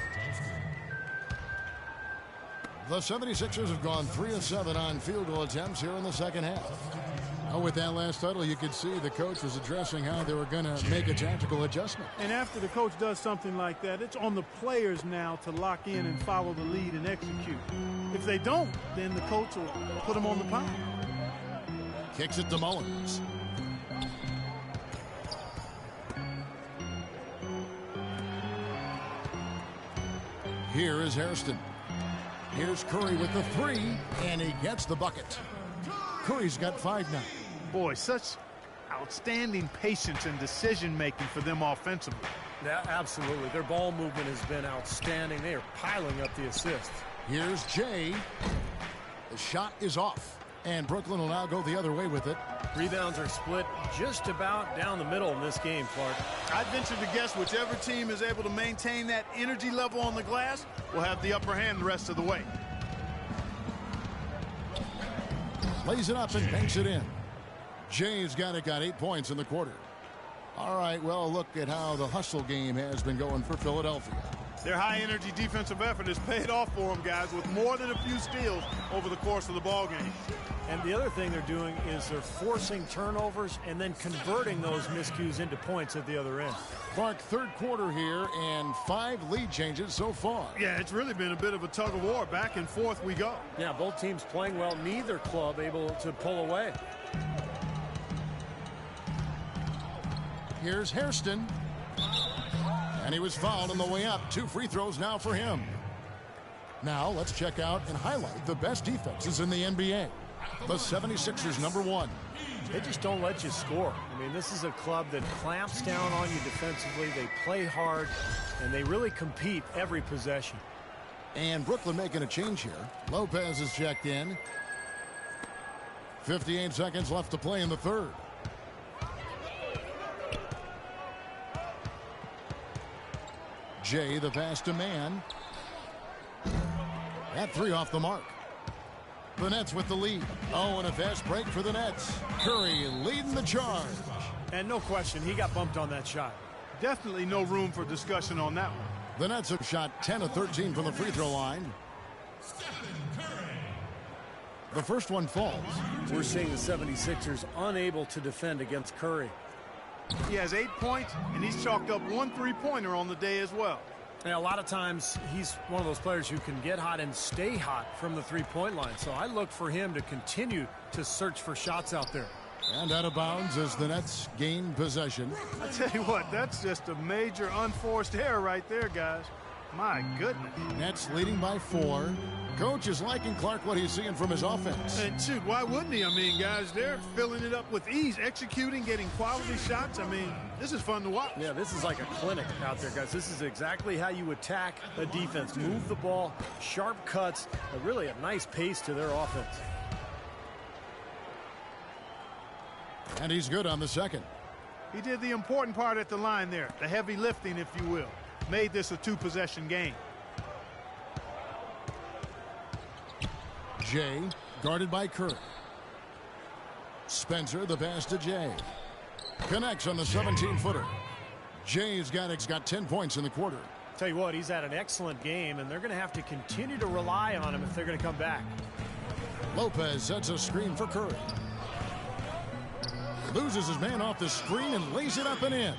The 76ers have gone 3 of 7 on field goal attempts here in the second half. Oh, with that last huddle, you could see the coach was addressing how they were going to make a tactical adjustment. And after the coach does something like that, it's on the players now to lock in and follow the lead and execute. If they don't, then the coach will put them on the pound. Kicks it to Mullins. Here is Hairston. Here's Curry with the 3, and he gets the bucket. Curry's got 5 now. Boy, such outstanding patience and decision-making for them offensively. Yeah, absolutely. Their ball movement has been outstanding. They are piling up the assists. Here's Jay. The shot is off, and Brooklyn will now go the other way with it. Rebounds are split just about down the middle in this game, Clark. I'd venture to guess whichever team is able to maintain that energy level on the glass will have the upper hand the rest of the way. Lays it up and banks it in. Jay's got 8 points in the quarter. All right, well, look at how the hustle game has been going for Philadelphia. Their high-energy defensive effort has paid off for them, guys, with more than a few steals over the course of the ball game. And the other thing they're doing is they're forcing turnovers and then converting those miscues into points at the other end. Clark, third quarter here, and 5 lead changes so far. Yeah, it's really been a bit of a tug of war. Back and forth we go. Yeah, both teams playing well. Neither club able to pull away. Here's Hairston. And he was fouled on the way up. 2 free throws now for him. Now let's check out and highlight the best defenses in the NBA. The 76ers, number 1. They just don't let you score. I mean, this is a club that clamps down on you defensively. They play hard, and they really compete every possession. And Brooklyn making a change here. Lopez is checked in. 58 seconds left to play in the third. Jay, the pass to Man. That 3 off the mark. The Nets with the lead. Oh, and a fast break for the Nets. Curry leading the charge. And no question, he got bumped on that shot. Definitely no room for discussion on that one. The Nets have shot 10 of 13 from the free throw line. The first one falls. We're seeing the 76ers unable to defend against Curry. He has 8 points, and he's chalked up 1 3-pointer on the day as well. Yeah, a lot of times he's one of those players who can get hot and stay hot from the three-point line. So I look for him to continue to search for shots out there. And out of bounds as the Nets gain possession. I tell you what, that's just a major unforced error right there, guys. My goodness. Nets leading by 4. Coach is liking Clark what he's seeing from his offense. And shoot, why wouldn't he? I mean, guys, they're filling it up with ease, executing, getting quality shots. I mean, this is fun to watch. Yeah, this is like a clinic out there, guys. This is exactly how you attack a defense. Move the ball, sharp cuts, really a nice pace to their offense. And he's good on the second. He did the important part at the line there, the heavy lifting, if you will. Made this a 2-possession game. Jay guarded by Curry. Spencer, the pass to Jay. Connects on the 17-footer. Jay's got 10 points in the quarter. Tell you what, he's had an excellent game, and they're going to have to continue to rely on him if they're going to come back. Lopez sets a screen for Curry. Loses his man off the screen and lays it up and in.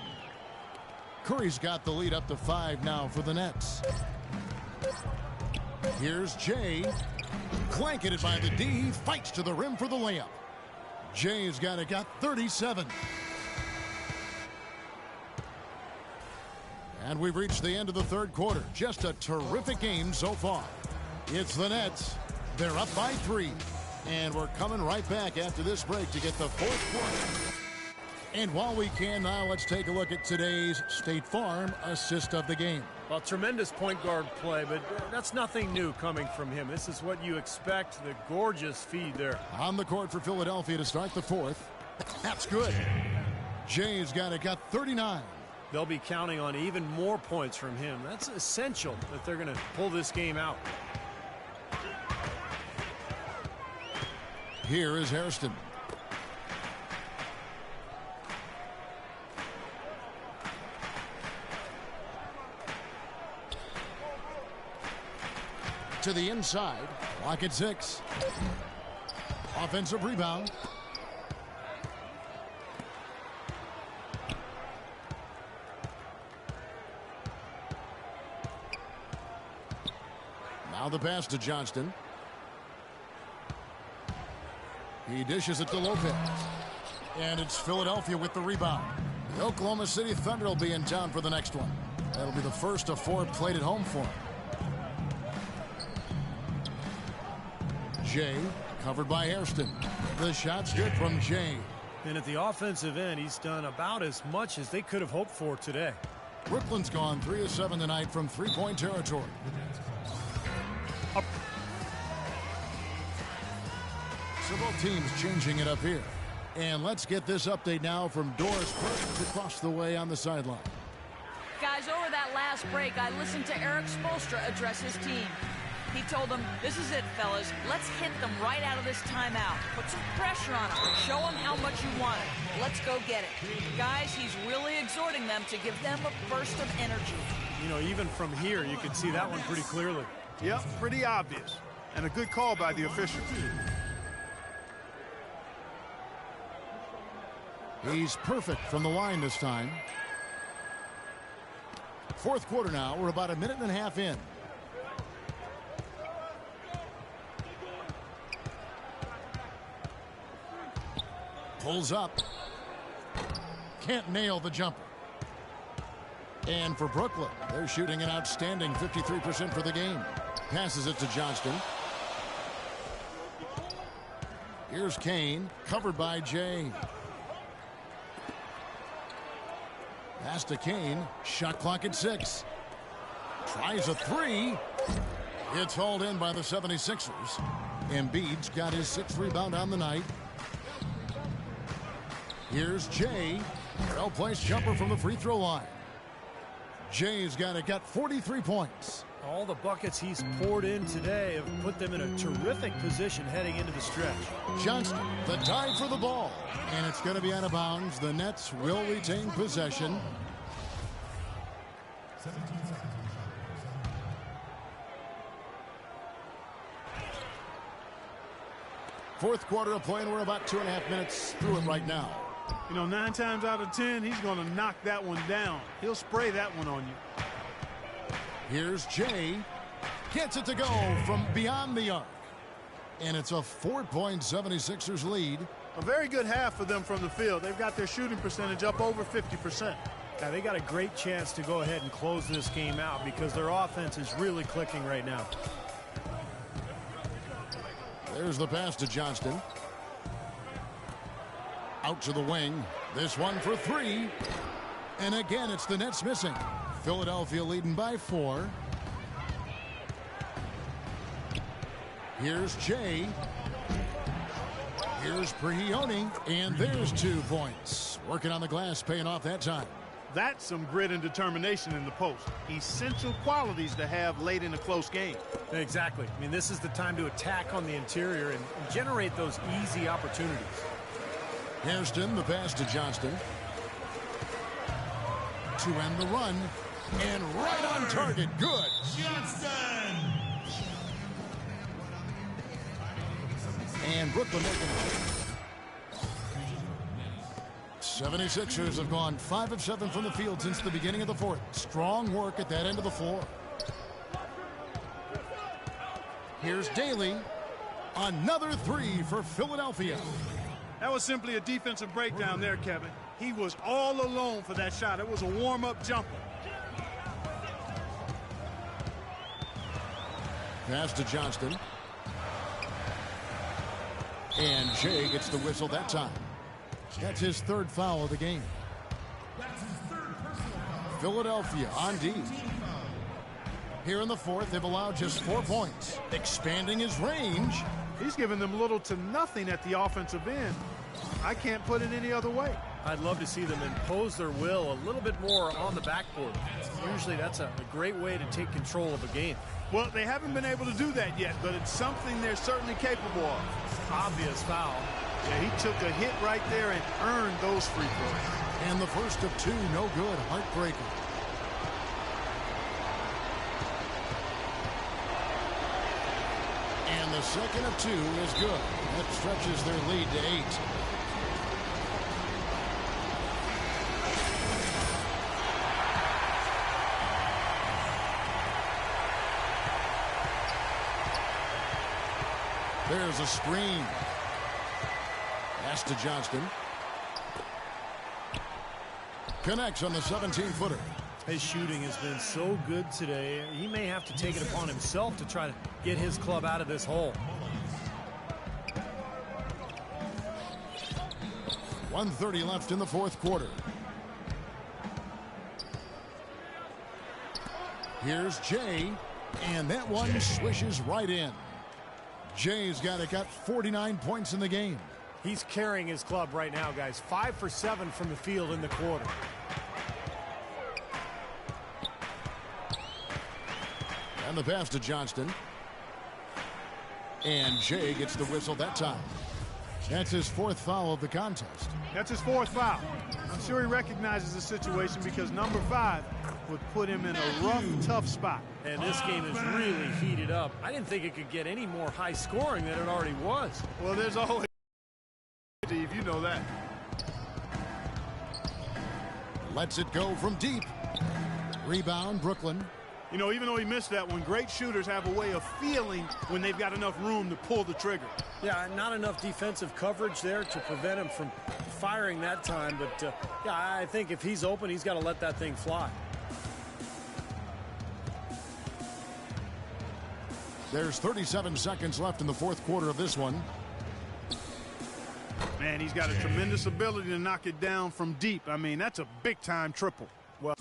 Curry's got the lead up to 5 now for the Nets. Here's Jay. Blanketed by the D. He fights to the rim for the layup. Jay's got 37. And we've reached the end of the third quarter. Just a terrific game so far. It's the Nets. They're up by 3. And we're coming right back after this break to get the fourth quarter. And while we can now, let's take a look at today's State Farm assist of the game. Well, tremendous point guard play, but that's nothing new coming from him. This is what you expect, the gorgeous feed there. On the court for Philadelphia to start the fourth. That's good. Jay's got 39. They'll be counting on even more points from him. That's essential that they're going to pull this game out. Here is Hairston. To the inside. Clock at 6. Offensive rebound. Now the pass to Johnston. He dishes it to Lopez. And it's Philadelphia with the rebound. The Oklahoma City Thunder will be in town for the next one. That'll be the first of 4 played at home for him. Jay covered by Hairston. The shot's good from Jay. And at the offensive end, he's done about as much as they could have hoped for today. Brooklyn's gone 3 of 7 tonight from three-point territory. Several teams changing it up here. And let's get this update now from Doris Burke across the way on the sideline. Guys, over that last break, I listened to Eric Spoelstra address his team. He told them, this is it, fellas. Let's hit them right out of this timeout. Put some pressure on them. Show them how much you want it. Let's go get it. Guys, he's really exhorting them to give them a burst of energy. You know, even from here, you can see that one pretty clearly. Yep, pretty obvious. And a good call by the official. He's perfect from the line this time. Fourth quarter now. We're about a minute and a half in. Pulls up. Can't nail the jumper. And for Brooklyn, they're shooting an outstanding 53% for the game. Passes it to Johnston. Here's Kane, covered by Jay. Pass to Kane. Shot clock at 6. Tries a 3. It's hauled in by the 76ers. Embiid's got his 6th rebound on the night. Here's Jay. Well-placed jumper from the free throw line. Jay's got 43 points. All the buckets he's poured in today have put them in a terrific position heading into the stretch. Johnston, the dive for the ball. And it's going to be out of bounds. The Nets will retain possession. Fourth quarter of play, and we're about 2.5 minutes through it right now. You know, 9 times out of 10, he's going to knock that one down. He'll spray that one on you. Here's Jay. Gets it to go from beyond the arc. And it's a 4-point 76ers lead. A very good half for them from the field. They've got their shooting percentage up over 50%. Now, they got a great chance to go ahead and close this game out because their offense is really clicking right now. There's the pass to Johnston. Out to the wing. This one for 3. And again, it's the Nets missing. Philadelphia leading by 4. Here's Jay. Here's Prigioni. And there's 2 points. Working on the glass, paying off that time. That's some grit and determination in the post. Essential qualities to have late in a close game. Exactly. I mean, this is the time to attack on the interior and generate those easy opportunities. Hairston, the pass to Johnston. To end the run. And right on target. Good. Johnston. And Brooklyn making it. 76ers have gone 5 of 7 from the field since the beginning of the fourth. Strong work at that end of the floor. Here's Daly. Another 3 for Philadelphia. That was simply a defensive breakdown there, Kevin. He was all alone for that shot. It was a warm-up jumper. Pass to Johnston. And Jay gets the whistle that time. That's his 3rd foul of the game. Philadelphia on D. Here in the fourth, they've allowed just 4 points, expanding his range. He's given them little to nothing at the offensive end. I can't put it any other way. I'd love to see them impose their will a little bit more on the backboard. Usually that's a great way to take control of a game. Well, they haven't been able to do that yet, but it's something they're certainly capable of. Obvious foul. Yeah, he took a hit right there and earned those free throws. And the first of 2, no good. Heartbreaker. And the second of 2 is good. That stretches their lead to 8. There's a screen. Pass to Johnston. Connects on the 17-footer. His shooting has been so good today. He may have to take it upon himself to try to get his club out of this hole. 1:30 left in the fourth quarter. Here's Jay. And that one swishes right in. Jay's got 49 points in the game. He's carrying his club right now, guys. 5 for 7 from the field in the quarter. And the pass to Johnston. And Jay gets the whistle that time. That's his 4th foul of the contest. That's his 4th foul. I'm sure he recognizes the situation because number 5 would put him in a rough, tough spot. And this game is really heated up. I didn't think it could get any more high scoring than it already was. Well, there's always Steve, you know that. Lets it go from deep. Rebound, Brooklyn. You know, even though he missed that one, great shooters have a way of feeling when they've got enough room to pull the trigger. Yeah, not enough defensive coverage there to prevent him from firing that time. But, yeah, I think if he's open, he's got to let that thing fly. There's 37 seconds left in the fourth quarter of this one. Man, he's got a tremendous ability to knock it down from deep. I mean, that's a big-time triple. Well,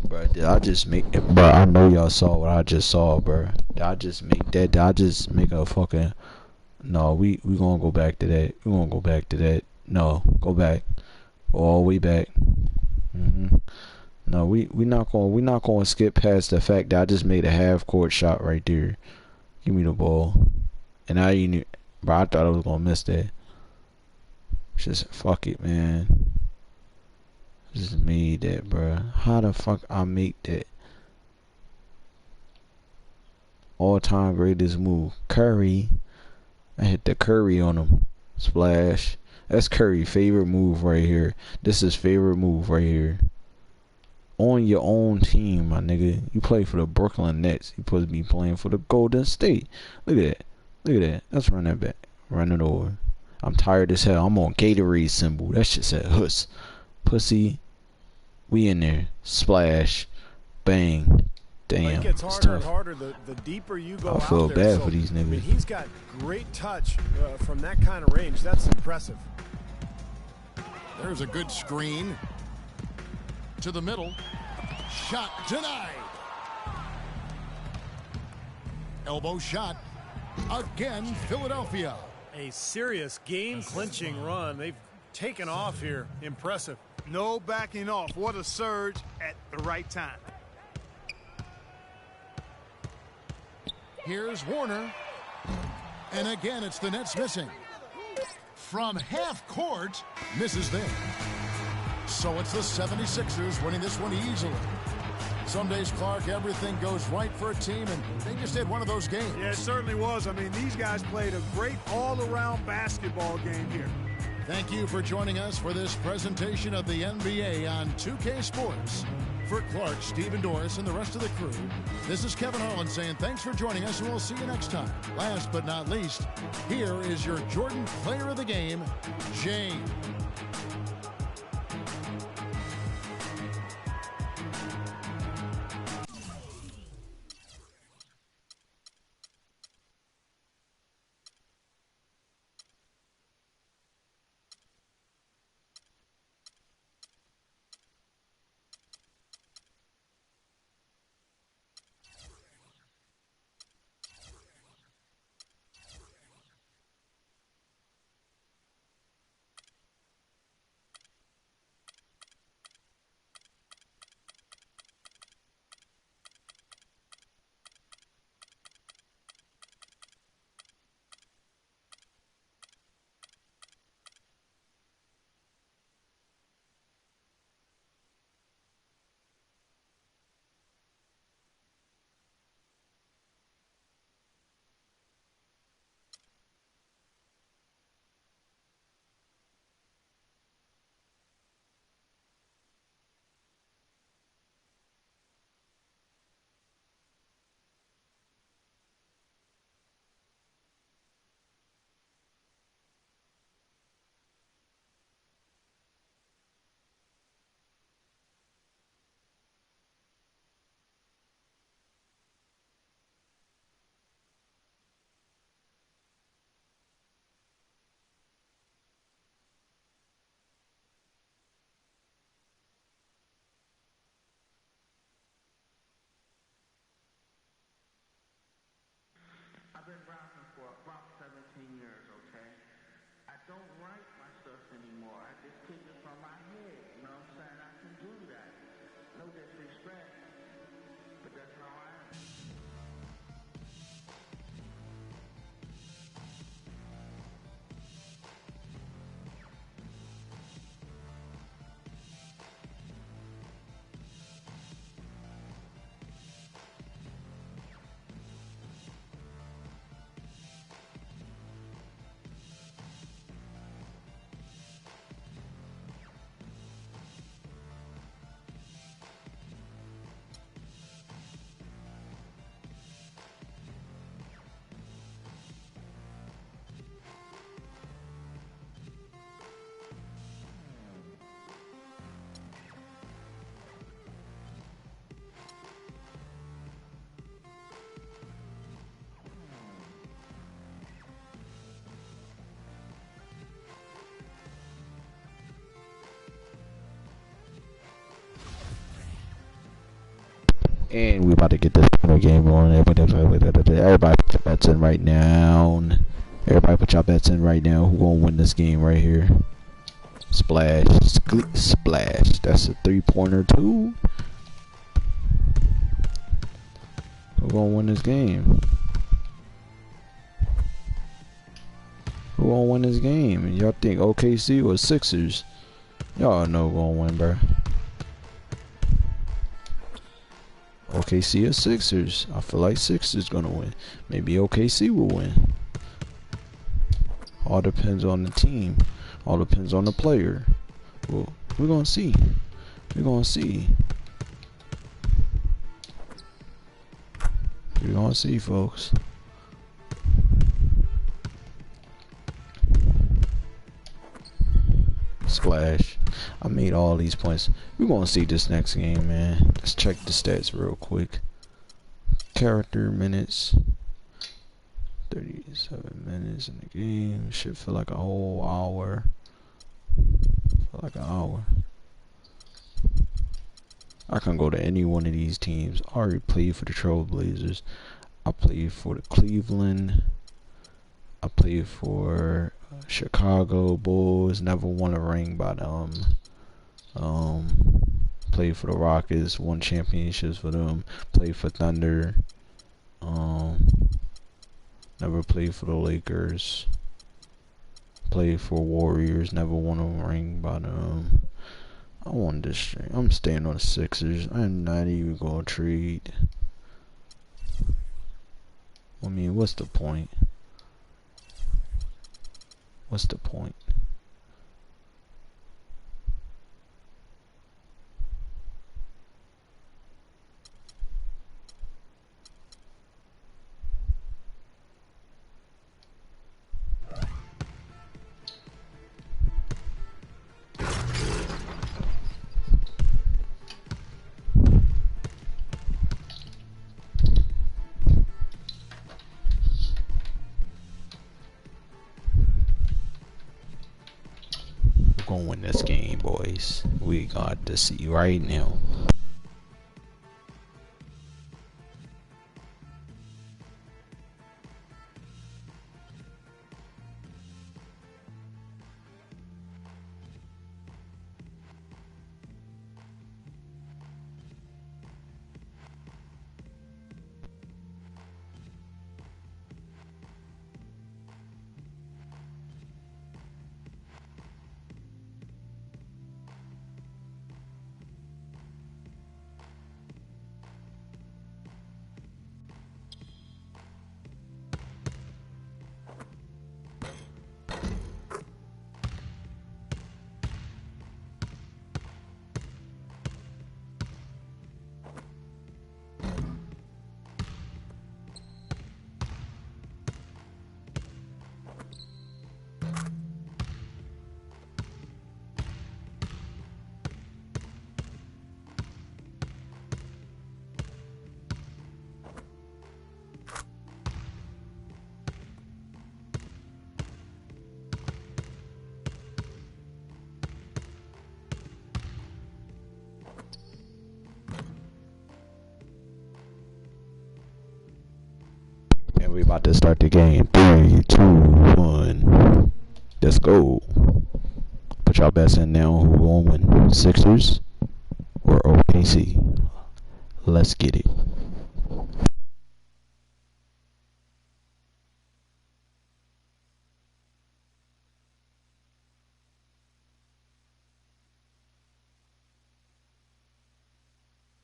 bro, did I just make it? Bro, I know y'all saw what I just saw, bro. Did I just make that? Did I just make a fucking... No, we gonna go back to that. We gonna go back to that. No, go back. All the way back. No, we not gonna skip past the fact that I just made a half-court shot right there. Give me the ball. And I ain't... Bro, I thought I was gonna miss that. Just fuck it, man. Just made that, bro. How the fuck I make that? All-time greatest move. Curry. I hit the Curry on him. Splash. That's Curry's favorite move right here. This is favorite move right here. on your own team, my nigga. You play for the Brooklyn Nets. You supposed to be playing for the Golden State. Look at that. Look at that. Let's run that back. Run it over. I'm tired as hell. I'm on Gatorade symbol. That shit said huss. Pussy. We in there. Splash. Bang. Damn. It gets harder and harder the deeper you go out there. I feel bad for these niggas. I mean, he's got great touch from that kind of range. That's impressive. There's a good screen. To the middle. Shot denied. Elbow shot. Again, Philadelphia. A serious game-clinching run. They've taken off here. Impressive. No backing off. What a surge at the right time. Here's Warner. And again, it's the Nets missing. From half court, misses there. So it's the 76ers winning this one easily. Some days, Clark, everything goes right for a team, and they just had one of those games. Yeah, it certainly was. I mean, these guys played a great all-around basketball game here. Thank you for joining us for this presentation of the NBA on 2K Sports. For Clark, Steve, and Doris, and the rest of the crew, this is Kevin Harlan saying thanks for joining us, and we'll see you next time. Last but not least, here is your Jordan Player of the Game, James. I've been rapping for about 17 years, okay? I don't write my stuff anymore. I just keep it from my head. You know what I'm saying? I can do that. No disrespect, but that's how I am. And we about to get this game on. Everybody put your bets in right now. Everybody put your bets in right now. Who gonna win this game right here? Splash. Splash. That's a 3-pointer too. Who gonna win this game? Who gonna win this game? Y'all think OKC or Sixers? Y'all know who gonna win, bro. OKC or Sixers. I feel like Sixers gonna win. Maybe OKC will win. All depends on the team. All depends on the player. Well, we're gonna see. We're gonna see. We're gonna see, folks. Splash. I made all these points. We're gonna see this next game, man. Let's check the stats real quick. Character minutes. 37 minutes in the game. Should feel like a whole hour. Feel like an hour. I can go to any one of these teams. I already played for the Trailblazers. I played for the Cleveland. I played for Chicago Bulls. Never won a ring by them. Played for the Rockets. Won championships for them. Played for Thunder. Never played for the Lakers. Played for Warriors. Never won a ring by them. I want this string. I'm staying on the Sixers. I'm not even gonna trade. I mean, what's the point? What's the point? We're gonna win this game, boys. We got to see right now. And we about to start the game. 3, 2, 1. Let's go. Put y'all bets in now. Who gonna win? Sixers or OKC? Let's get it.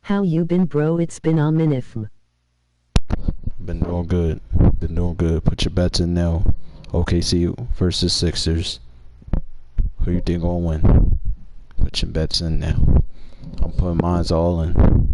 How you been, bro? It's been a minute. Been doing good. Been doing good. Put your bets in now. OKC versus Sixers. Who you think gonna win? Put your bets in now. I'm putting mine's all in.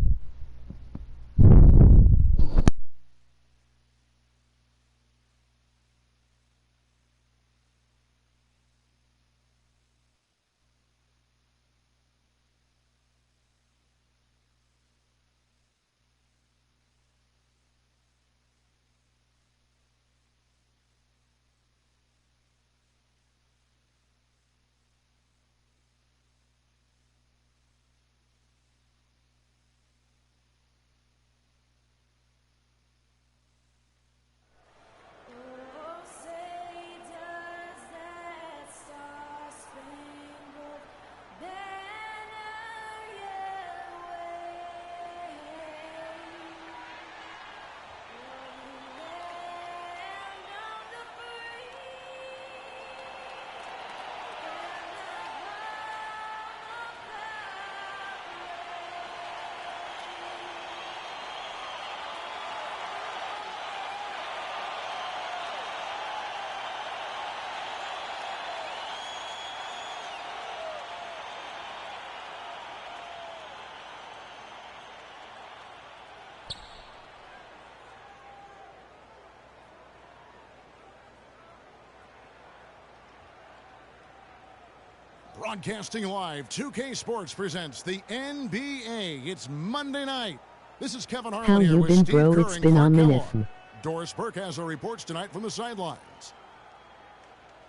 Broadcasting live, 2K Sports presents the NBA. It's Monday night. This is Kevin Harlan How here you with been, Steve bro? Kerr It's and been Clark on Kellogg. minute. Doris Burke has our reports tonight from the sidelines.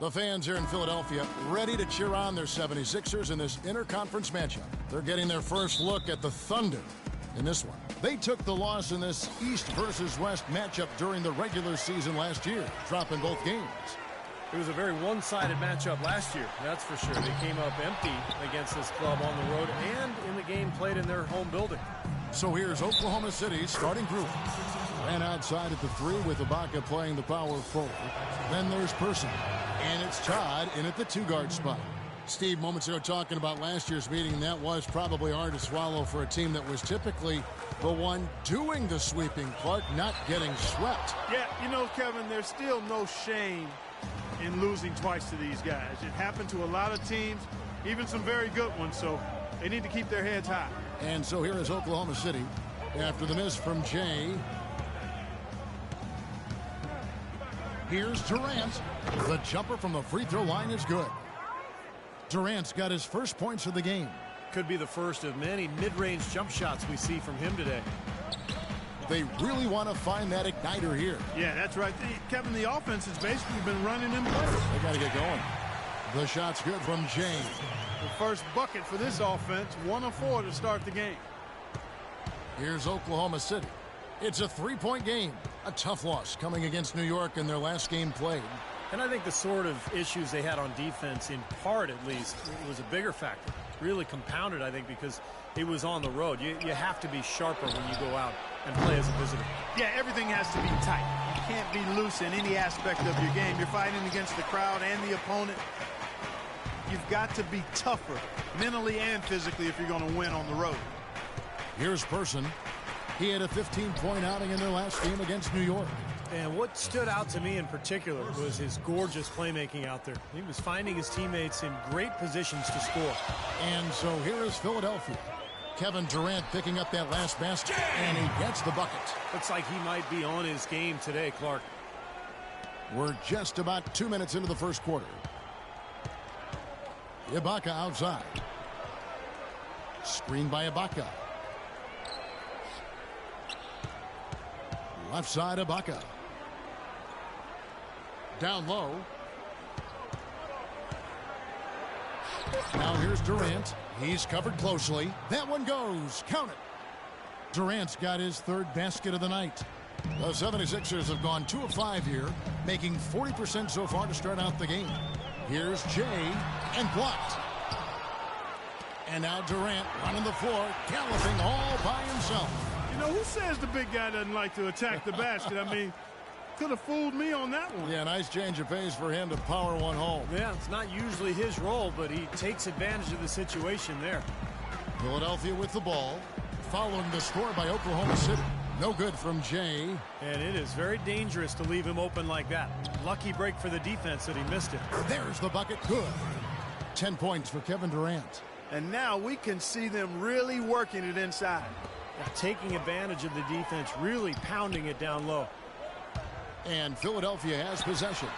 The fans here in Philadelphia ready to cheer on their 76ers in this interconference matchup. They're getting their first look at the Thunder in this one. They took the loss in this East versus West matchup during the regular season last year, dropping both games. It was a very one-sided matchup last year, that's for sure. They came up empty against this club on the road and in the game played in their home building. So here's Oklahoma City's starting group. Ran outside at the 3 with Ibaka playing the power forward. Then there's Person. And it's Todd in at the 2-guard spot. Steve, moments ago talking about last year's meeting, and that was probably hard to swallow for a team that was typically the one doing the sweeping, Clark, not getting swept. Yeah, you know, Kevin, there's still no shame in losing twice to these guys. It happened to a lot of teams, even some very good ones, so they need to keep their heads high. And so here is Oklahoma City after the miss from Jay. Here's Durant. The jumper from the free throw line is good. Durant's got his first points of the game. Could be the first of many mid-range jump shots we see from him today. They really want to find that igniter here. Yeah, that's right. Kevin, the offense has basically been running in place. They got to get going. The shot's good from Jay. The first bucket for this offense, 1 of 4 to start the game. Here's Oklahoma City. It's a 3-point game. A tough loss coming against New York in their last game played. And I think the sort of issues they had on defense, in part at least, was a bigger factor. Really compounded, I think, because it was on the road. You have to be sharper when you go out and play as a visitor. Yeah, everything has to be tight. You can't be loose in any aspect of your game. You're fighting against the crowd and the opponent. You've got to be tougher mentally and physically if you're going to win on the road. Here's Person. He had a 15-point outing in their last game against New York. And what stood out to me in particular was his gorgeous playmaking out there. He was finding his teammates in great positions to score. And so here is Philadelphia. Kevin Durant picking up that last basket, and he gets the bucket. Looks like he might be on his game today, Clark. We're just about 2 minutes into the first quarter. Ibaka outside. Screen by Ibaka. Left side, Ibaka. Down low. Now here's Durant. He's covered closely. That one goes. Count it. Durant's got his third basket of the night. The 76ers have gone 2 of 5 here, making 40% so far to start out the game. Here's Jay, and blocked. And now Durant running the floor, galloping all by himself. You know, who says the big guy doesn't like to attack the basket? I mean, could have fooled me on that one. Yeah, nice change of pace for him to power one home. Yeah, it's not usually his role, but he takes advantage of the situation there. Philadelphia with the ball, following the score by Oklahoma City. No good from Jay. And it is very dangerous to leave him open like that. Lucky break for the defense that he missed it. There's the bucket. Good. 10 points for Kevin Durant. And now we can see them really working it inside. Taking advantage of the defense, really pounding it down low. And Philadelphia has possession.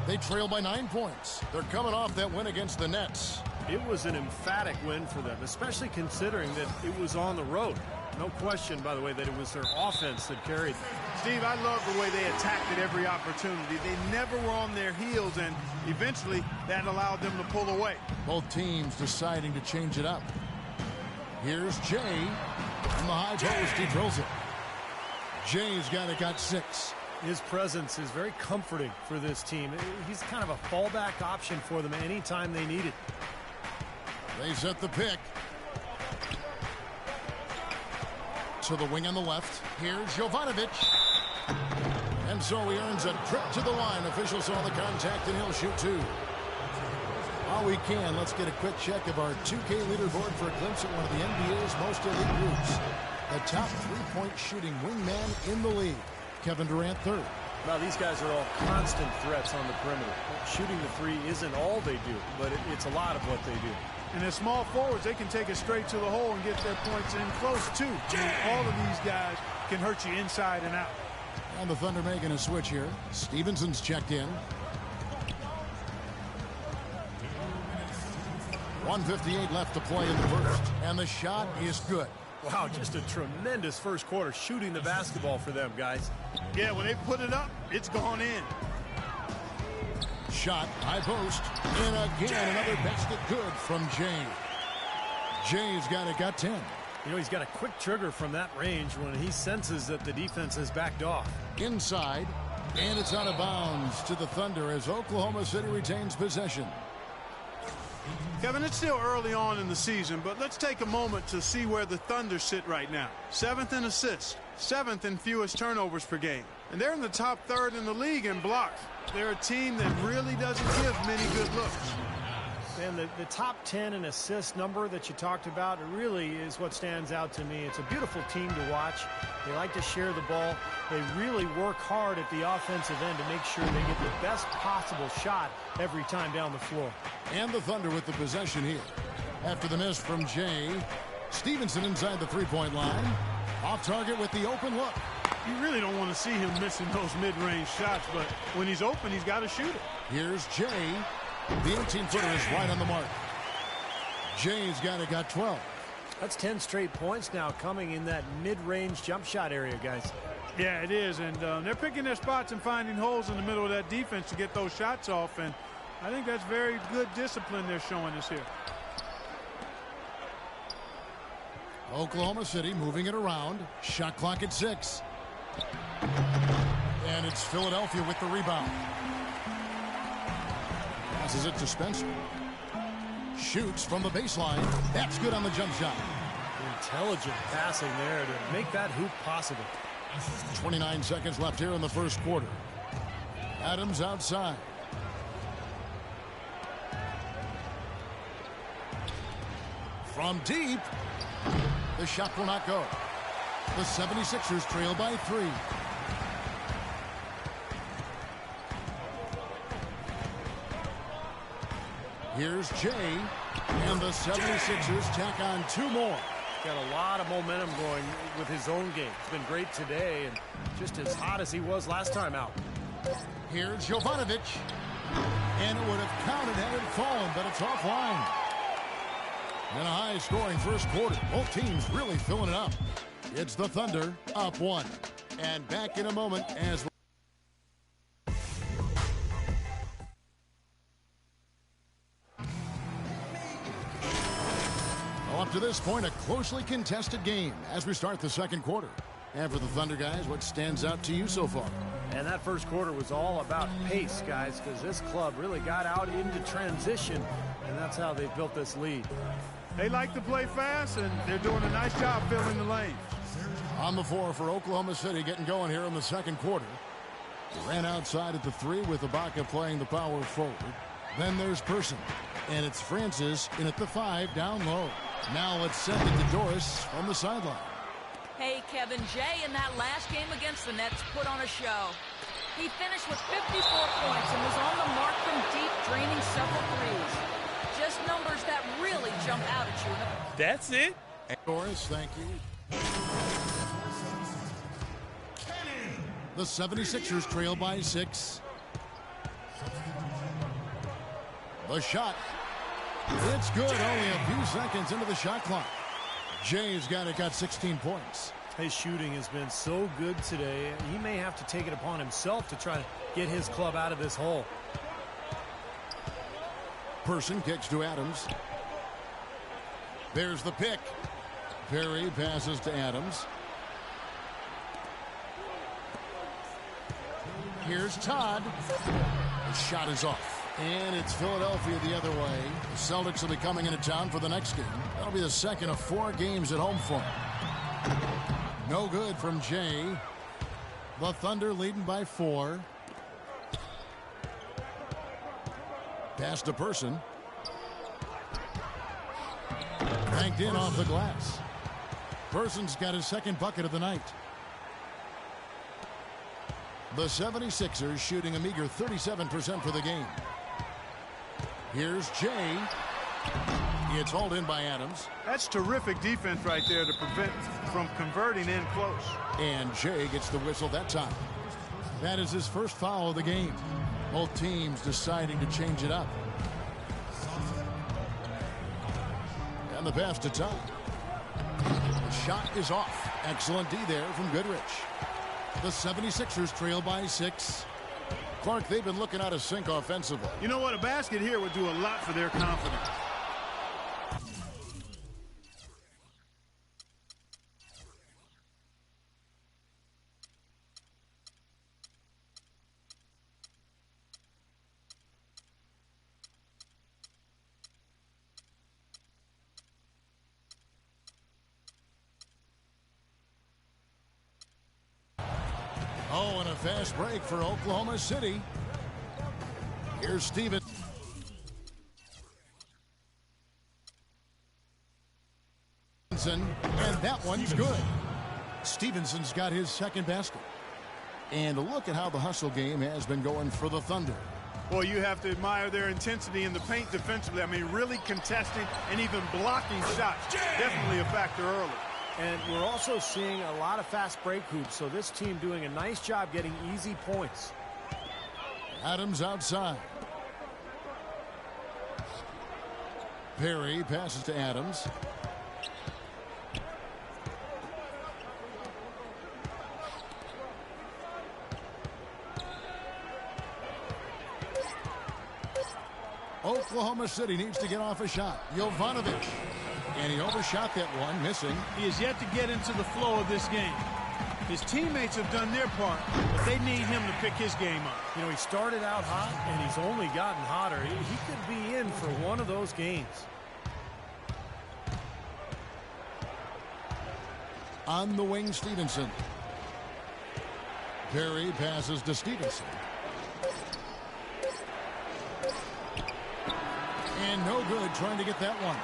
They trail by 9 points. They're coming off that win against the Nets. It was an emphatic win for them, especially considering that it was on the road. No question, by the way, that it was their offense that carried them. Steve, I love the way they attacked at every opportunity. They never were on their heels, and eventually that allowed them to pull away. Both teams deciding to change it up. Here's Jay. From the high post, he drills it. Jay's got 6. His presence is very comforting for this team. He's kind of a fallback option for them anytime they need it. They set the pick. To the wing on the left. Here's Jovanovic. And so he earns a trip to the line. Officials saw the contact, and he'll shoot 2. While we can, let's get a quick check of our 2K leaderboard for a glimpse at one of the NBA's most elite groups. The top 3-point shooting wingman in the league. Kevin Durant, 3rd. Now, these guys are all constant threats on the perimeter. Shooting the 3 isn't all they do, but it's a lot of what they do. And as small forwards, they can take it straight to the hole and get their points in close, too. I mean, all of these guys can hurt you inside and out. And the Thunder making a switch here. Stevenson's checked in. 1:58 left to play in the first, and the shot is good. Wow, just a tremendous first quarter shooting the basketball for them, guys. Yeah, when they put it up, it's gone in. Shot, high post, and again another basket good from Jay. Jay's got 10. You know, he's got a quick trigger from that range when he senses that the defense has backed off. Inside, and it's out of bounds to the Thunder as Oklahoma City retains possession. Kevin, it's still early on in the season, but let's take a moment to see where the Thunder sit right now. 7th in assists, 7th in fewest turnovers per game. And they're in the top third in the league in blocks. They're a team that really doesn't give many good looks. And the top 10 in assist number that you talked about really is what stands out to me. It's a beautiful team to watch. They like to share the ball. They really work hard at the offensive end to make sure they get the best possible shot every time down the floor. And the Thunder with the possession here. After the miss from Jay, Stevenson inside the three-point line. Off target with the open look. You really don't want to see him missing those mid-range shots, but when he's open, he's got to shoot it. Here's Jay. The 18-footer is right on the mark. Jay's got 12. That's 10 straight points now coming in that mid-range jump shot area, guys. Yeah, it is, and they're picking their spots and finding holes in the middle of that defense to get those shots off, and I think that's very good discipline they're showing us here. Oklahoma City moving it around. Shot clock at 6. And it's Philadelphia with the rebound. Passes it to Spencer. Shoots from the baseline. That's good on the jump shot. Intelligent passing there to make that hoop possible. 29 seconds left here in the first quarter. Adams outside. From deep. The shot will not go. The 76ers trail by 3. Here's Jay, and the 76ers tack on 2 more. Got a lot of momentum going with his own game. It's been great today and just as hot as he was last time out. Here's Jovanovic, and it would have counted had it fallen, but it's offline. And a high-scoring first quarter. Both teams really filling it up. It's the Thunder up 1. And back in a moment as up to this point, a closely contested game as we start the second quarter. And for the Thunder guys, what stands out to you so far? And that first quarter was all about pace, guys, because this club really got out into transition, and that's how they built this lead. They like to play fast, and they're doing a nice job filling the lane. On the floor for Oklahoma City, getting going here in the second quarter. Ran outside at the 3 with Ibaka playing the power forward. Then there's Person, and it's Francis in at the 5 down low. Now let's send it to Doris from the sideline. Hey, Kevin, Jay in that last game against the Nets put on a show. He finished with 54 points and was on the mark from deep, draining several threes. Just numbers that really jump out at you. That's it. Doris, thank you. The 76ers trail by 6. The shot. It's good. Only a few seconds into the shot clock. Jay's got 16 points. His shooting has been so good today. He may have to take it upon himself to try to get his club out of this hole. Person kicks to Adams. There's the pick. Perry passes to Adams. Here's Todd. The shot is off. And it's Philadelphia the other way. The Celtics will be coming into town for the next game. That'll be the second of 4 games at home for them. No good from Jay. The Thunder leading by 4. Pass to Person. Banked in off the glass. Person's got his second bucket of the night. The 76ers shooting a meager 37% for the game. Here's Jay. It's hauled in by Adams. That's terrific defense right there to prevent from converting in close. And Jay gets the whistle that time. That is his first foul of the game. Both teams deciding to change it up. the pass to Tom. The shot is off. Excellent D there from Goodrich. The 76ers trail by 6. Clark, they've been looking out of sync offensively. You know what? A basket here would do a lot for their confidence. Oh, and a fast break for Oklahoma City. Here's Stevenson. And that one's good. Stevenson's got his second basket. And look at how the hustle game has been going for the Thunder. Boy, you have to admire their intensity in the paint defensively. I mean, really contesting and even blocking shots. Definitely a factor early. And we're also seeing a lot of fast break hoops, so this team doing a nice job getting easy points. Adams outside. Perry passes to Adams. Oklahoma City needs to get off a shot. Jovanovic. And he overshot that one, missing. He has yet to get into the flow of this game. His teammates have done their part, but they need him to pick his game up. You know, he started out hot, and he's only gotten hotter. He could be in for one of those games. On the wing, Stevenson. Perry passes to Stevenson. And no good trying to get that one.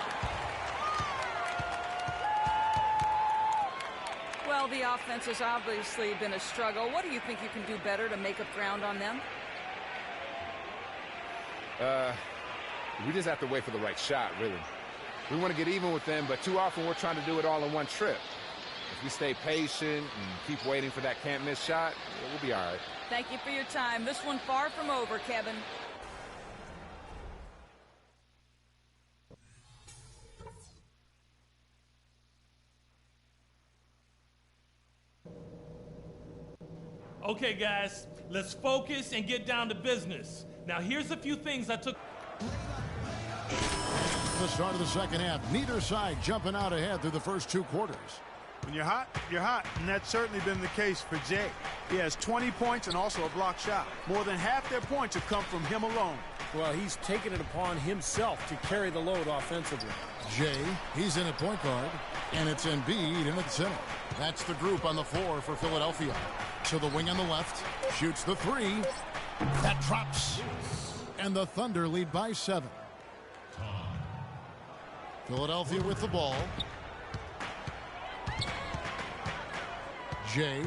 Well, the offense has obviously been a struggle. What do you think you can do better to make up ground on them? We just have to wait for the right shot, really. We want to get even with them, but too often we're trying to do it all in one trip. If we stay patient and keep waiting for that can't-miss shot, we'll be all right. Thank you for your time. This one far from over, Kevin. Okay, guys, let's focus and get down to business. Now, here's a few things I took. The start of the second half. Neither side jumping out ahead through the first 2 quarters. When you're hot, and that's certainly been the case for Jay. He has 20 points and also a block shot. More than half their points have come from him alone. Well, he's taken it upon himself to carry the load offensively. Jay, he's in at point guard, and it's Embiid in at center. That's the group on the floor for Philadelphia. To the wing on the left, shoots the 3. That drops. And the Thunder lead by 7. Philadelphia with the ball. Jay,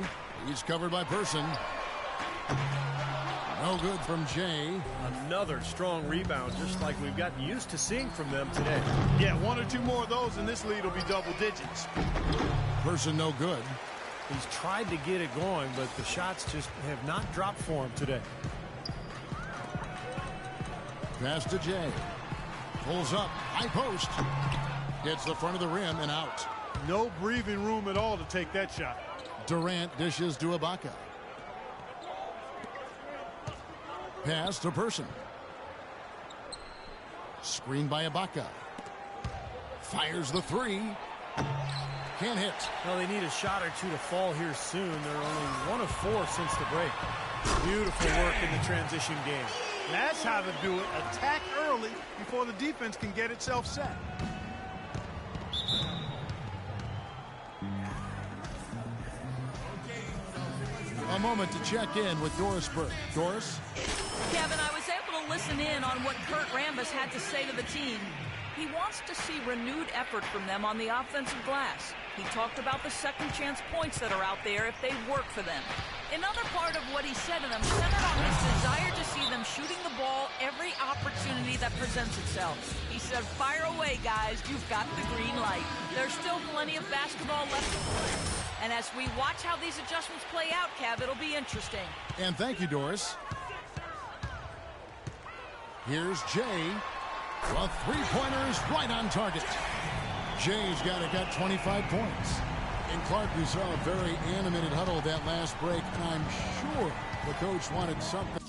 he's covered by Person. No good from Jay. Another strong rebound, just like we've gotten used to seeing from them today. Yeah, 1 or 2 more of those, and this lead will be double digits. Person no good. He's tried to get it going, but the shots just have not dropped for him today. Pass to Jay. Pulls up. High post. Hits the front of the rim and out. No breathing room at all to take that shot. Durant dishes to Ibaka. Pass to Person. Screen by Ibaka. Fires the 3. Can't hit. Well, they need a shot or 2 to fall here soon. They're only 1 of 4 since the break. Beautiful work in the transition game. That's how to do it. Attack early before the defense can get itself set. A moment to check in with Doris Burke. Doris? Kevin, I was able to listen in on what Kurt Rambis had to say to the team. He wants to see renewed effort from them on the offensive glass. He talked about the second chance points that are out there if they work for them. Another part of what he said to them centered on his desire to see them shooting the ball every opportunity that presents itself. He said, fire away, guys. You've got the green light. There's still plenty of basketball left to play. And as we watch how these adjustments play out, Kev, it'll be interesting. And thank you, Doris. Here's Jay. The 3-pointers right on target. Jay's got 25 points. And Clark, we saw a very animated huddle that last break, and I'm sure the coach wanted something.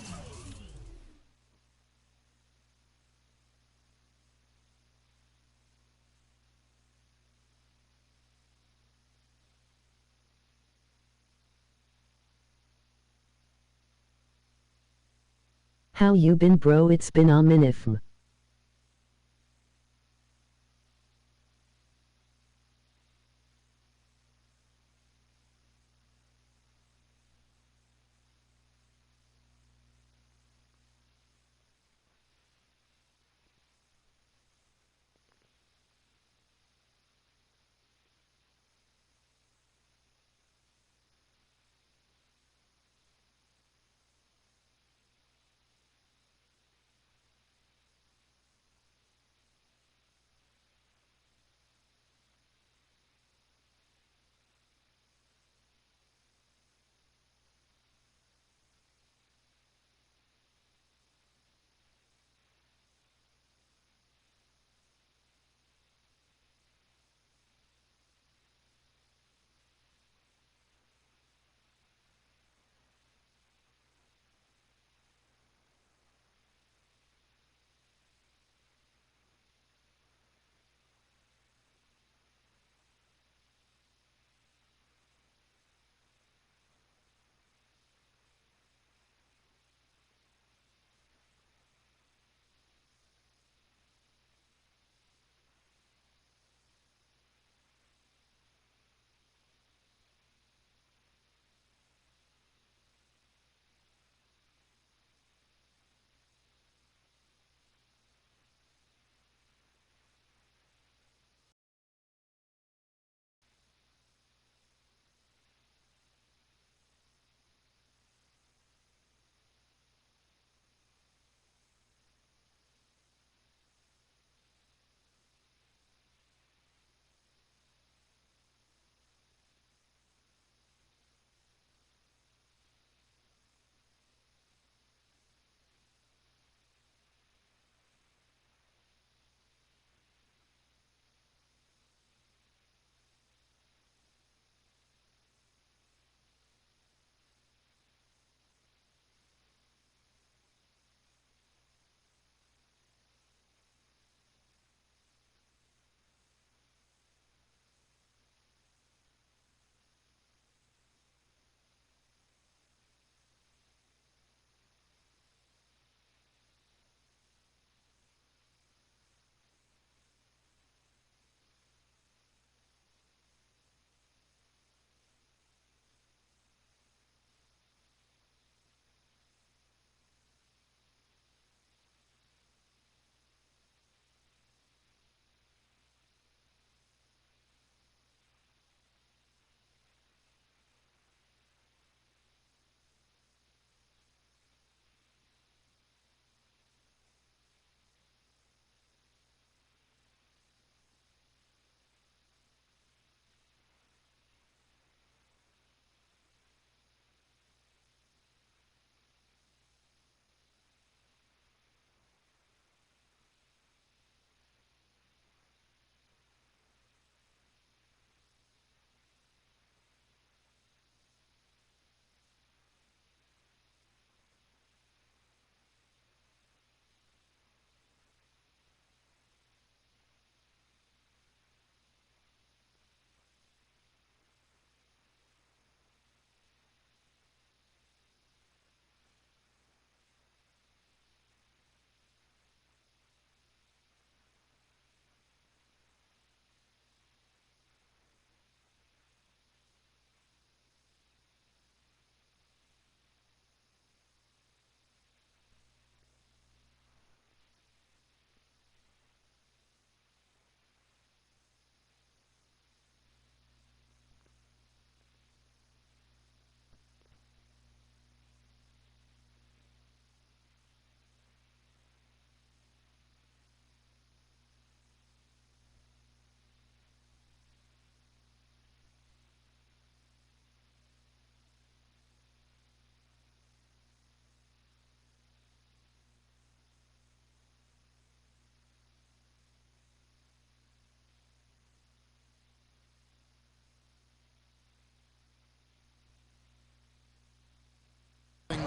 How you been, bro? It's been a minute.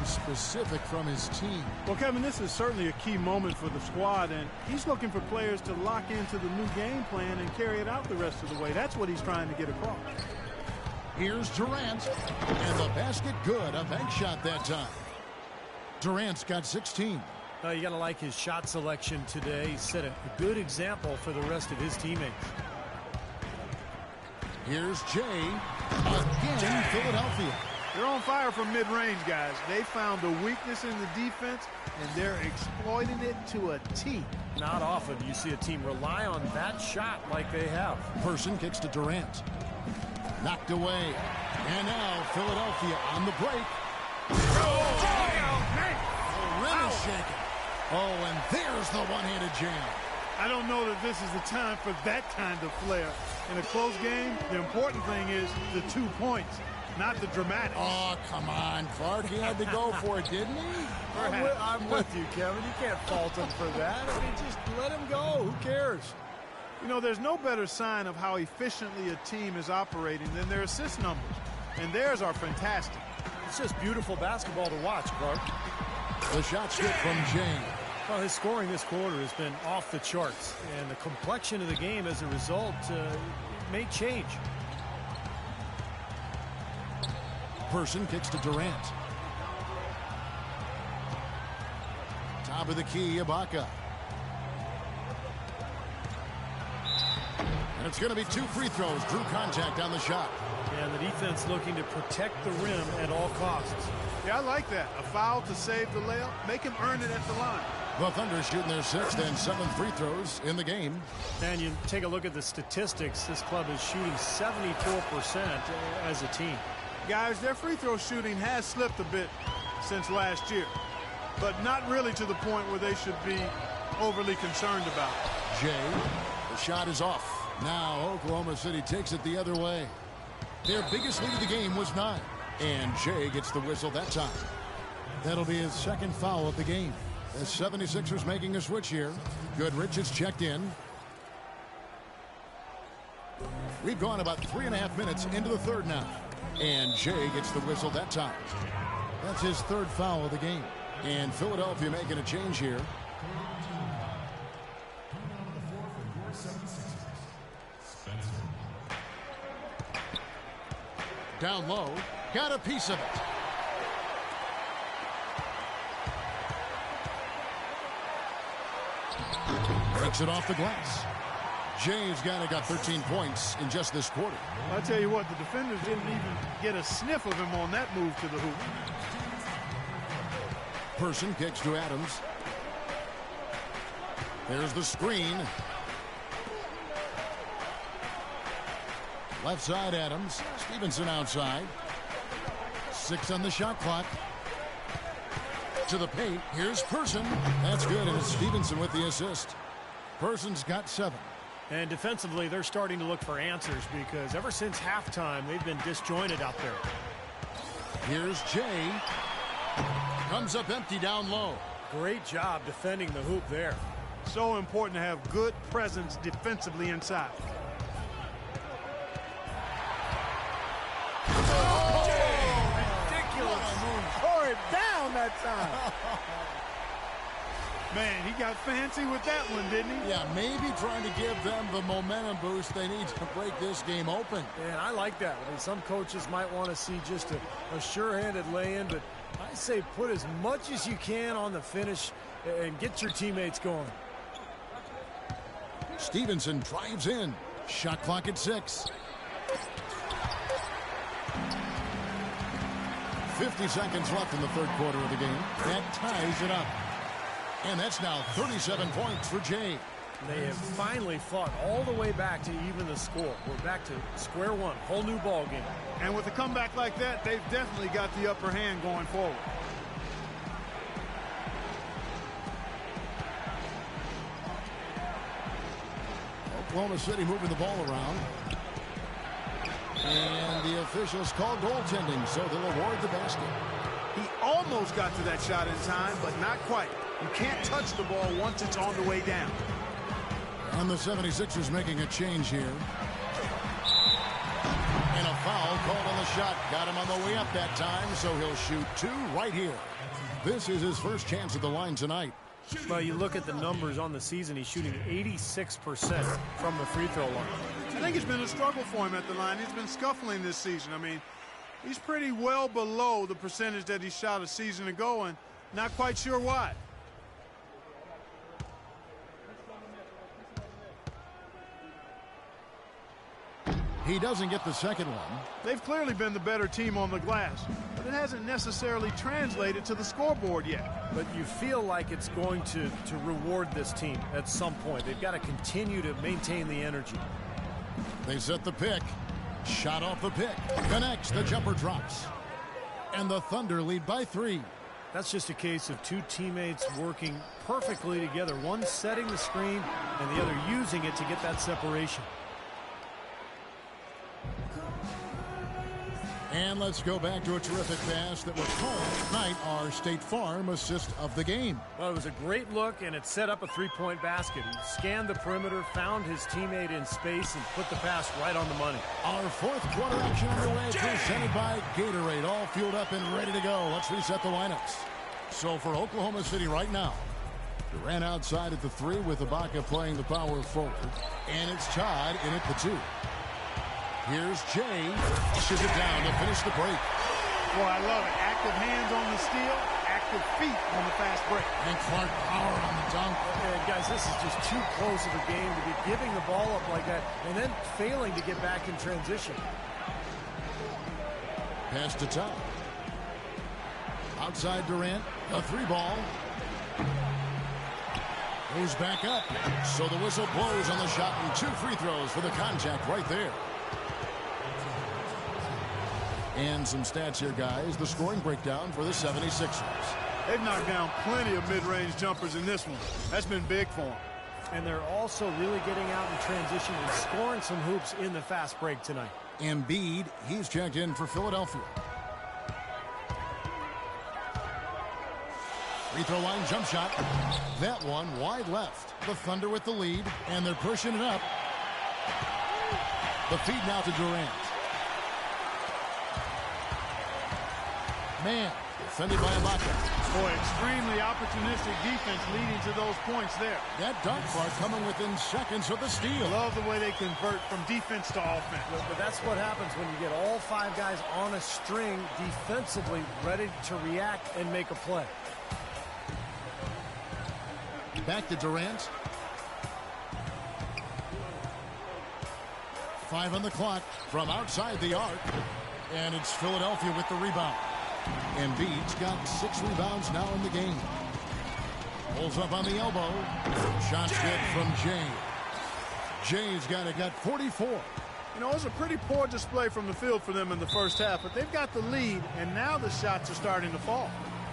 specific from his team. Well, Kevin, this is certainly a key moment for the squad, and he's looking for players to lock into the new game plan and carry it out the rest of the way. That's what he's trying to get across. Here's Durant, and the basket good. A bank shot that time. Durant's got 16. You got to like his shot selection today. He set a good example for the rest of his teammates. Here's Jay. Again, Philadelphia. They're on fire from mid-range, guys. They found a weakness in the defense, and they're exploiting it to a T. Not often you see a team rely on that shot like they have. Person kicks to Durant. Knocked away. And now Philadelphia on the break. The rim is shaking. Oh, and there's the one-handed jam. I don't know that this is the time for that kind of flair. In a close game, the important thing is the 2 points, not the dramatics. Oh, come on, Clark. He had to go for it, didn't he? I'm with you, Kevin. You can't fault him for that. I mean, just let him go. Who cares? You know, there's no better sign of how efficiently a team is operating than their assist numbers. And theirs are fantastic. It's just beautiful basketball to watch, Clark. The shot's good from Jay. Well, his scoring this quarter has been off the charts, and the complexion of the game as a result may change. Person kicks to Durant. Top of the key, Ibaka. And it's going to be 2 free throws. Drew contact on the shot. And the defense looking to protect the rim at all costs. Yeah, I like that. A foul to save the layup. Make him earn it at the line. The Thunder shooting their 6th and 7th free throws in the game. And you take a look at the statistics. This club is shooting 74% as a team. Guys, their free throw shooting has slipped a bit since last year, but not really to the point where they should be overly concerned about it. Jay, the shot is off. Now Oklahoma City takes it the other way. Their biggest lead of the game was 9. And Jay gets the whistle that time. That'll be his 2nd foul of the game. The 76ers making a switch here. Goodrich is checked in. We've gone about 3.5 minutes into the 3rd now. And Jay gets the whistle that time. That's his 3rd foul of the game. And Philadelphia making a change here. Down low. Got a piece of it. Breaks it off the glass. Jay's got 13 points in just this quarter. I tell you what, the defenders didn't even get a sniff of him on that move to the hoop. Person kicks to Adams. There's the screen. Left side Adams. Stevenson outside. 6 on the shot clock. To the paint. Here's Person. That's good, and it's Stevenson with the assist. Person's got 7. And defensively, they're starting to look for answers because ever since halftime, they've been disjointed out there. Here's Jay. Comes up empty down low. Great job defending the hoop there. So important to have good presence defensively inside. Tore it down that time. Man, he got fancy with that one, didn't he? Yeah, maybe trying to give them the momentum boost they need to break this game open. Yeah, I like that. I mean, some coaches might want to see just a sure-handed lay-in, but I say put as much as you can on the finish and get your teammates going. Stevenson drives in. Shot clock at 6. 50 seconds left in the 3rd quarter of the game. That ties it up. And that's now 37 points for Jay. They have finally fought all the way back to even the score. We're back to square one, whole new ball game. And with a comeback like that, they've definitely got the upper hand going forward. Oklahoma City moving the ball around. And the officials call goaltending, so they'll award the basket. He almost got to that shot in time, but not quite. You can't touch the ball once it's on the way down. And the 76ers making a change here. And a foul called on the shot. Got him on the way up that time, so he'll shoot 2 right here. This is his first chance at the line tonight. Well, you look at the numbers on the season, he's shooting 86% from the free throw line. I think it's been a struggle for him at the line. He's been scuffling this season. I mean, he's pretty well below the percentage that he shot a season ago, and not quite sure why. He doesn't get the second one. They've clearly been the better team on the glass, but it hasn't necessarily translated to the scoreboard yet. But you feel like it's going to reward this team at some point. They've got to continue to maintain the energy. They set the pick. Shot off the pick. Connects. The jumper drops. And the Thunder lead by 3. That's just a case of 2 teammates working perfectly together. One setting the screen and the other using it to get that separation. And let's go back to a terrific pass that was called tonight, our State Farm assist of the game. Well, it was a great look, and it set up a 3-point basket. He scanned the perimeter, found his teammate in space, and put the pass right on the money. Our fourth quarter action underway, presented by Gatorade. All fueled up and ready to go. Let's reset the lineups. So for Oklahoma City right now, Durant outside at the 3 with Ibaka playing the power forward. And it's Todd in at the 2. Here's Jay. Pushes it down to finish the break. Boy, I love it. Active hands on the steal, active feet on the fast break. And Clark power on the dunk. And guys, this is just too close of a game to be giving the ball up like that and then failing to get back in transition. Pass to Todd. Outside Durant. A 3 ball. Goes back up. So the whistle blows on the shot and 2 free throws for the contact right there. And some stats here, guys. The scoring breakdown for the 76ers. They've knocked down plenty of mid-range jumpers in this one. That's been big for them. And they're also really getting out in transition and scoring some hoops in the fast break tonight. Embiid, he's checked in for Philadelphia. Free throw line jump shot. That one wide left. The Thunder with the lead, and they're pushing it up. The feed now to Durant. Man, defended by Ibaka. Boy, extremely opportunistic defense leading to those points there. That dunk part coming within seconds of the steal. Love the way they convert from defense to offense. But that's what happens when you get all 5 guys on a string defensively ready to react and make a play. Back to Durant. 5 on the clock from outside the arc. And it's Philadelphia with the rebound. Embiid's got 6 rebounds now in the game. Pulls up on the elbow. Shots good from Jay. Jay's got 44. You know, it was a pretty poor display from the field for them in the first half, but they've got the lead, and now the shots are starting to fall.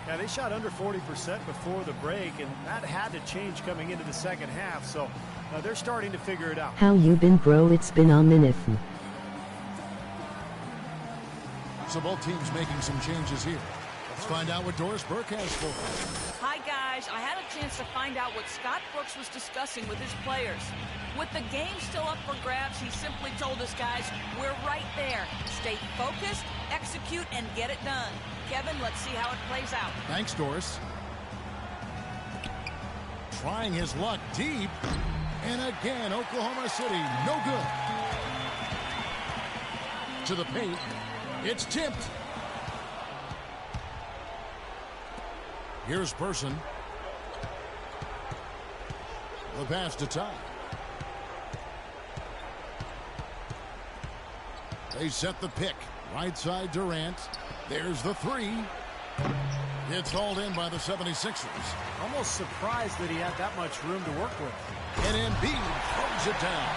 Yeah, they shot under 40% before the break, and that had to change coming into the second half, so they're starting to figure it out. How you been, bro? It's been a minute. So both teams making some changes here. Let's find out what Doris Burke has for us. Hi, guys. I had a chance to find out what Scott Brooks was discussing with his players. With the game still up for grabs, he simply told us, guys, we're right there. Stay focused, execute, and get it done. Kevin, let's see how it plays out. Thanks, Doris. Trying his luck deep. And again, Oklahoma City, no good. To the paint. It's tipped. Here's Person. The pass to Todd. They set the pick. Right side Durant. There's the 3. It's hauled in by the 76ers. Almost surprised that he had that much room to work with. And Embiid throws it down.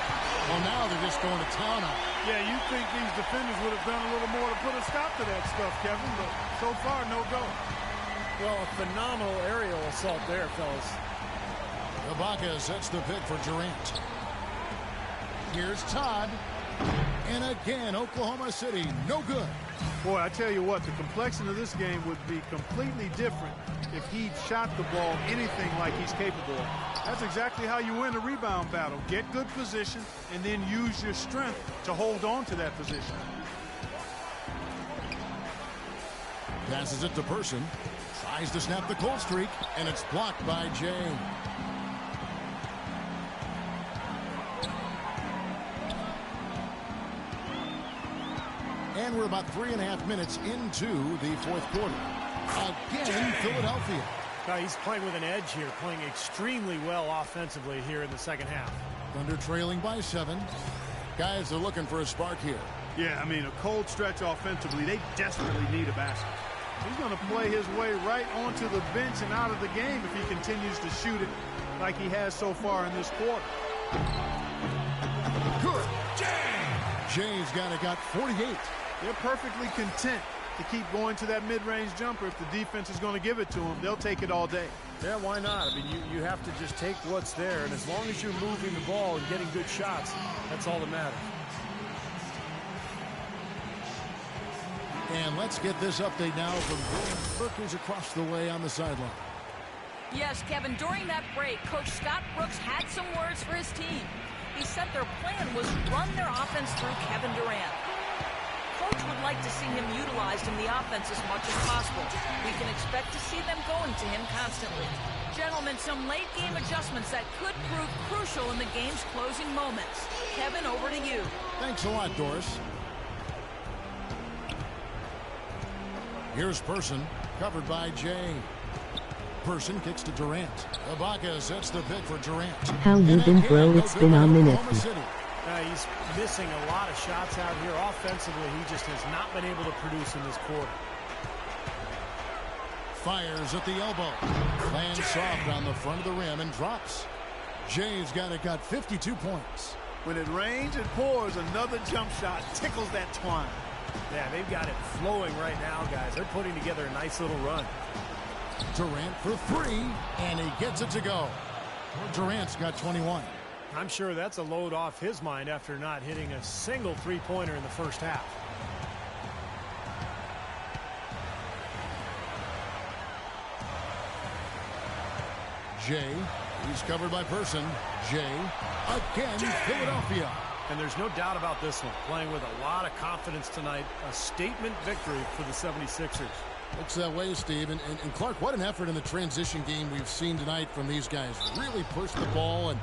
Well, now they're just going to town on it. Yeah, you'd think these defenders would have done a little more to put a stop to that stuff, Kevin, but so far, no go. Well, a phenomenal aerial assault there, fellas. Ibaka sets the pick for Durant. Here's Todd. And again, Oklahoma City, no good. Boy, I tell you what, the complexion of this game would be completely different if he shot the ball anything like he's capable of. That's exactly how you win a rebound battle. Get good position and then use your strength to hold on to that position. Passes it to Person. Tries to snap the cold streak, and it's blocked by Jay. And we're about 3.5 minutes into the fourth quarter. Again, Philadelphia. He's playing with an edge here, playing extremely well offensively here in the second half. Thunder trailing by 7. Guys are looking for a spark here. Yeah, I mean, a cold stretch offensively. They desperately need a basket. He's going to play his way right onto the bench and out of the game if he continues to shoot it like he has so far in this quarter. Good. Jay's got 48. They're perfectly content to keep going to that mid-range jumper. If the defense is going to give it to them, they'll take it all day. Yeah, why not? I mean, you have to just take what's there, and as long as you're moving the ball and getting good shots, that's all that matters. And let's get this update now from Perkins across the way on the sideline. Yes, Kevin, during that break, Coach Scott Brooks had some words for his team. He said their plan was run their offense through Kevin Durant. Coach would like to see him utilized in the offense as much as possible. We can expect to see them going to him constantly. Gentlemen, some late game adjustments that could prove crucial in the game's closing moments. Kevin, over to you. Thanks a lot, Doris. Here's Person, covered by Jay. Person kicks to Durant. Ibaka sets the pick for Durant. How you been, bro? It's been a minute. He's missing a lot of shots out here. Offensively, he just has not been able to produce in this quarter. Fires at the elbow. Lands soft on the front of the rim and drops. Jay's got 52 points. When it rains and pours, another jump shot tickles that twine. Yeah, they've got it flowing right now, guys. They're putting together a nice little run. Durant for 3, and he gets it to go. Durant's got 21. I'm sure that's a load off his mind after not hitting a single three-pointer in the first half. Jay, he's covered by Person. Jay, again, Philadelphia. And there's no doubt about this one. Playing with a lot of confidence tonight. A statement victory for the 76ers. Looks that way, Steve. And Clark, what an effort in the transition game we've seen tonight from these guys. Really pushed the ball, and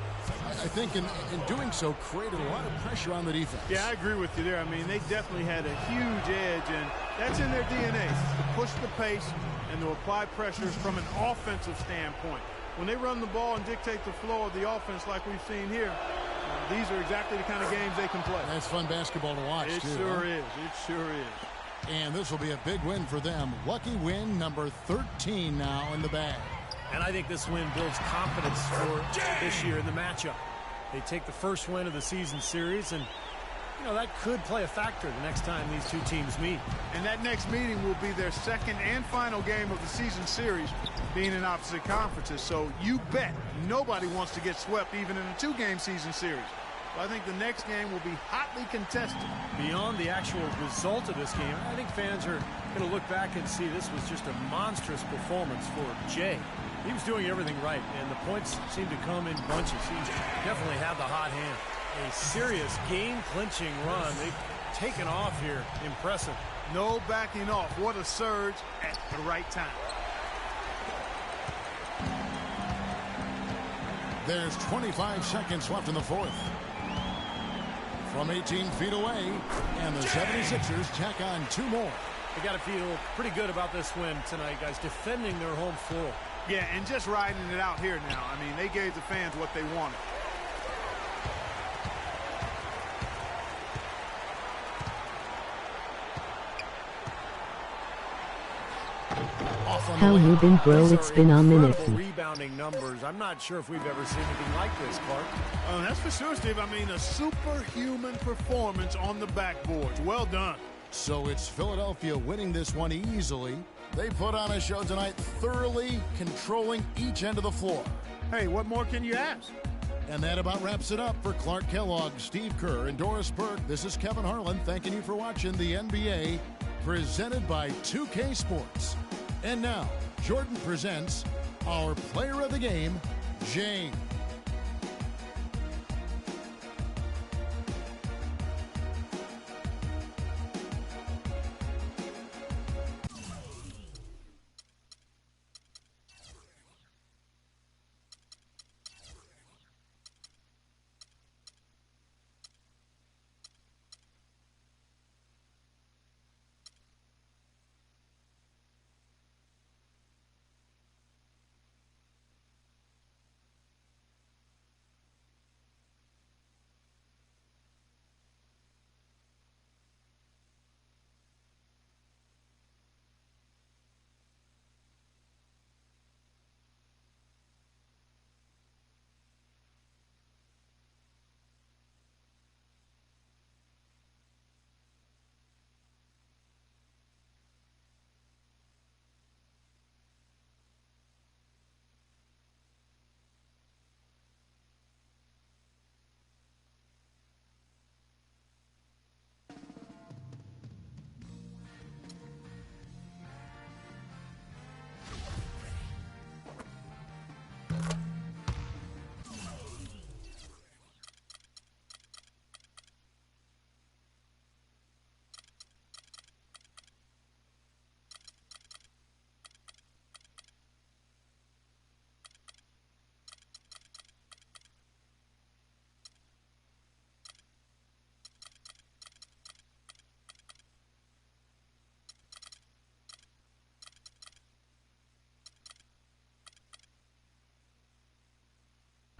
I think in doing so, created a lot of pressure on the defense. Yeah, I agree with you there. I mean, they definitely had a huge edge, and that's in their DNA, to push the pace and to apply pressures from an offensive standpoint. When they run the ball and dictate the flow of the offense like we've seen here, these are exactly the kind of games they can play. That's fun basketball to watch, It sure is. It sure is. And this will be a big win for them. Lucky win number 13 now in the bag. And I think this win builds confidence for this year in the matchup. They take the first win of the season series, and that could play a factor the next time these two teams meet. And that next meeting will be their second and final game of the season series, being in opposite conferences. So you bet nobody wants to get swept even in a 2-game season series. I think the next game will be hotly contested. Beyond the actual result of this game, I think fans are going to look back and see this was just a monstrous performance for Jay. He was doing everything right, and the points seemed to come in bunches. He definitely had the hot hand. A serious game-clinching run. They've taken off here. Impressive. No backing off. What a surge at the right time. There's 25 seconds left in the fourth. From 18 feet away, and the 76ers tack on 2 more. They got to feel pretty good about this win tonight, guys, defending their home floor. Yeah, and just riding it out here now. I mean, they gave the fans what they wanted. How you been, bro? It's been a minute. Rebounding numbers. I'm not sure if we've ever seen anything like this, Clark. Oh, that's for sure, Steve. I mean, a superhuman performance on the backboards. Well done. So it's Philadelphia winning this one easily. They put on a show tonight, thoroughly controlling each end of the floor. Hey, what more can you ask? And that about wraps it up for Clark Kellogg, Steve Kerr, and Doris Burke. This is Kevin Harlan thanking you for watching the NBA, presented by 2K Sports. And now, Jordan presents our player of the game, James.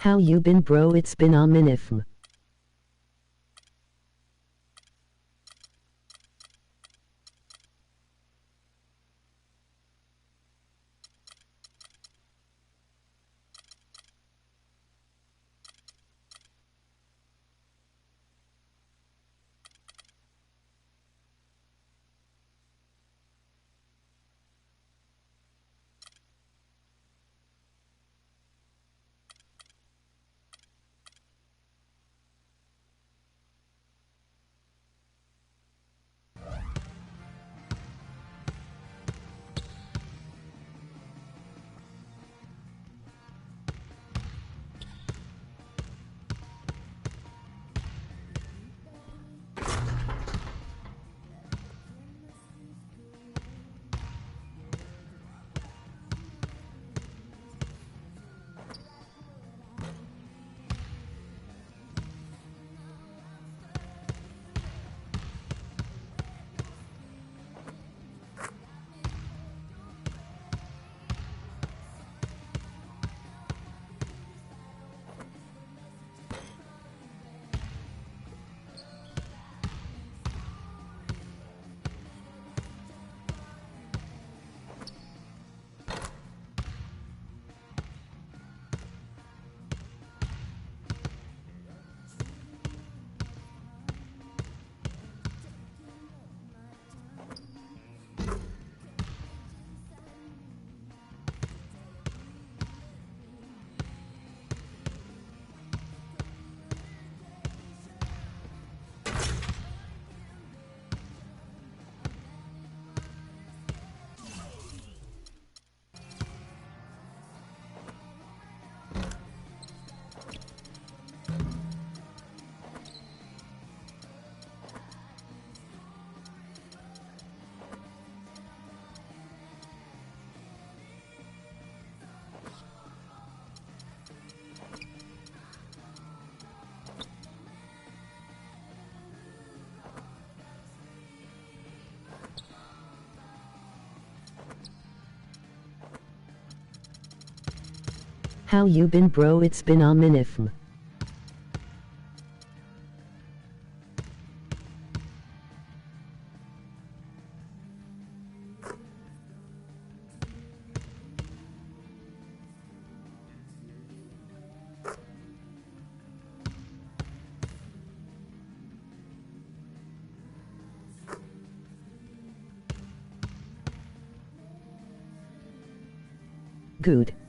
How you been, bro? It's been a minute. How you been, bro? It's been a minute. Good.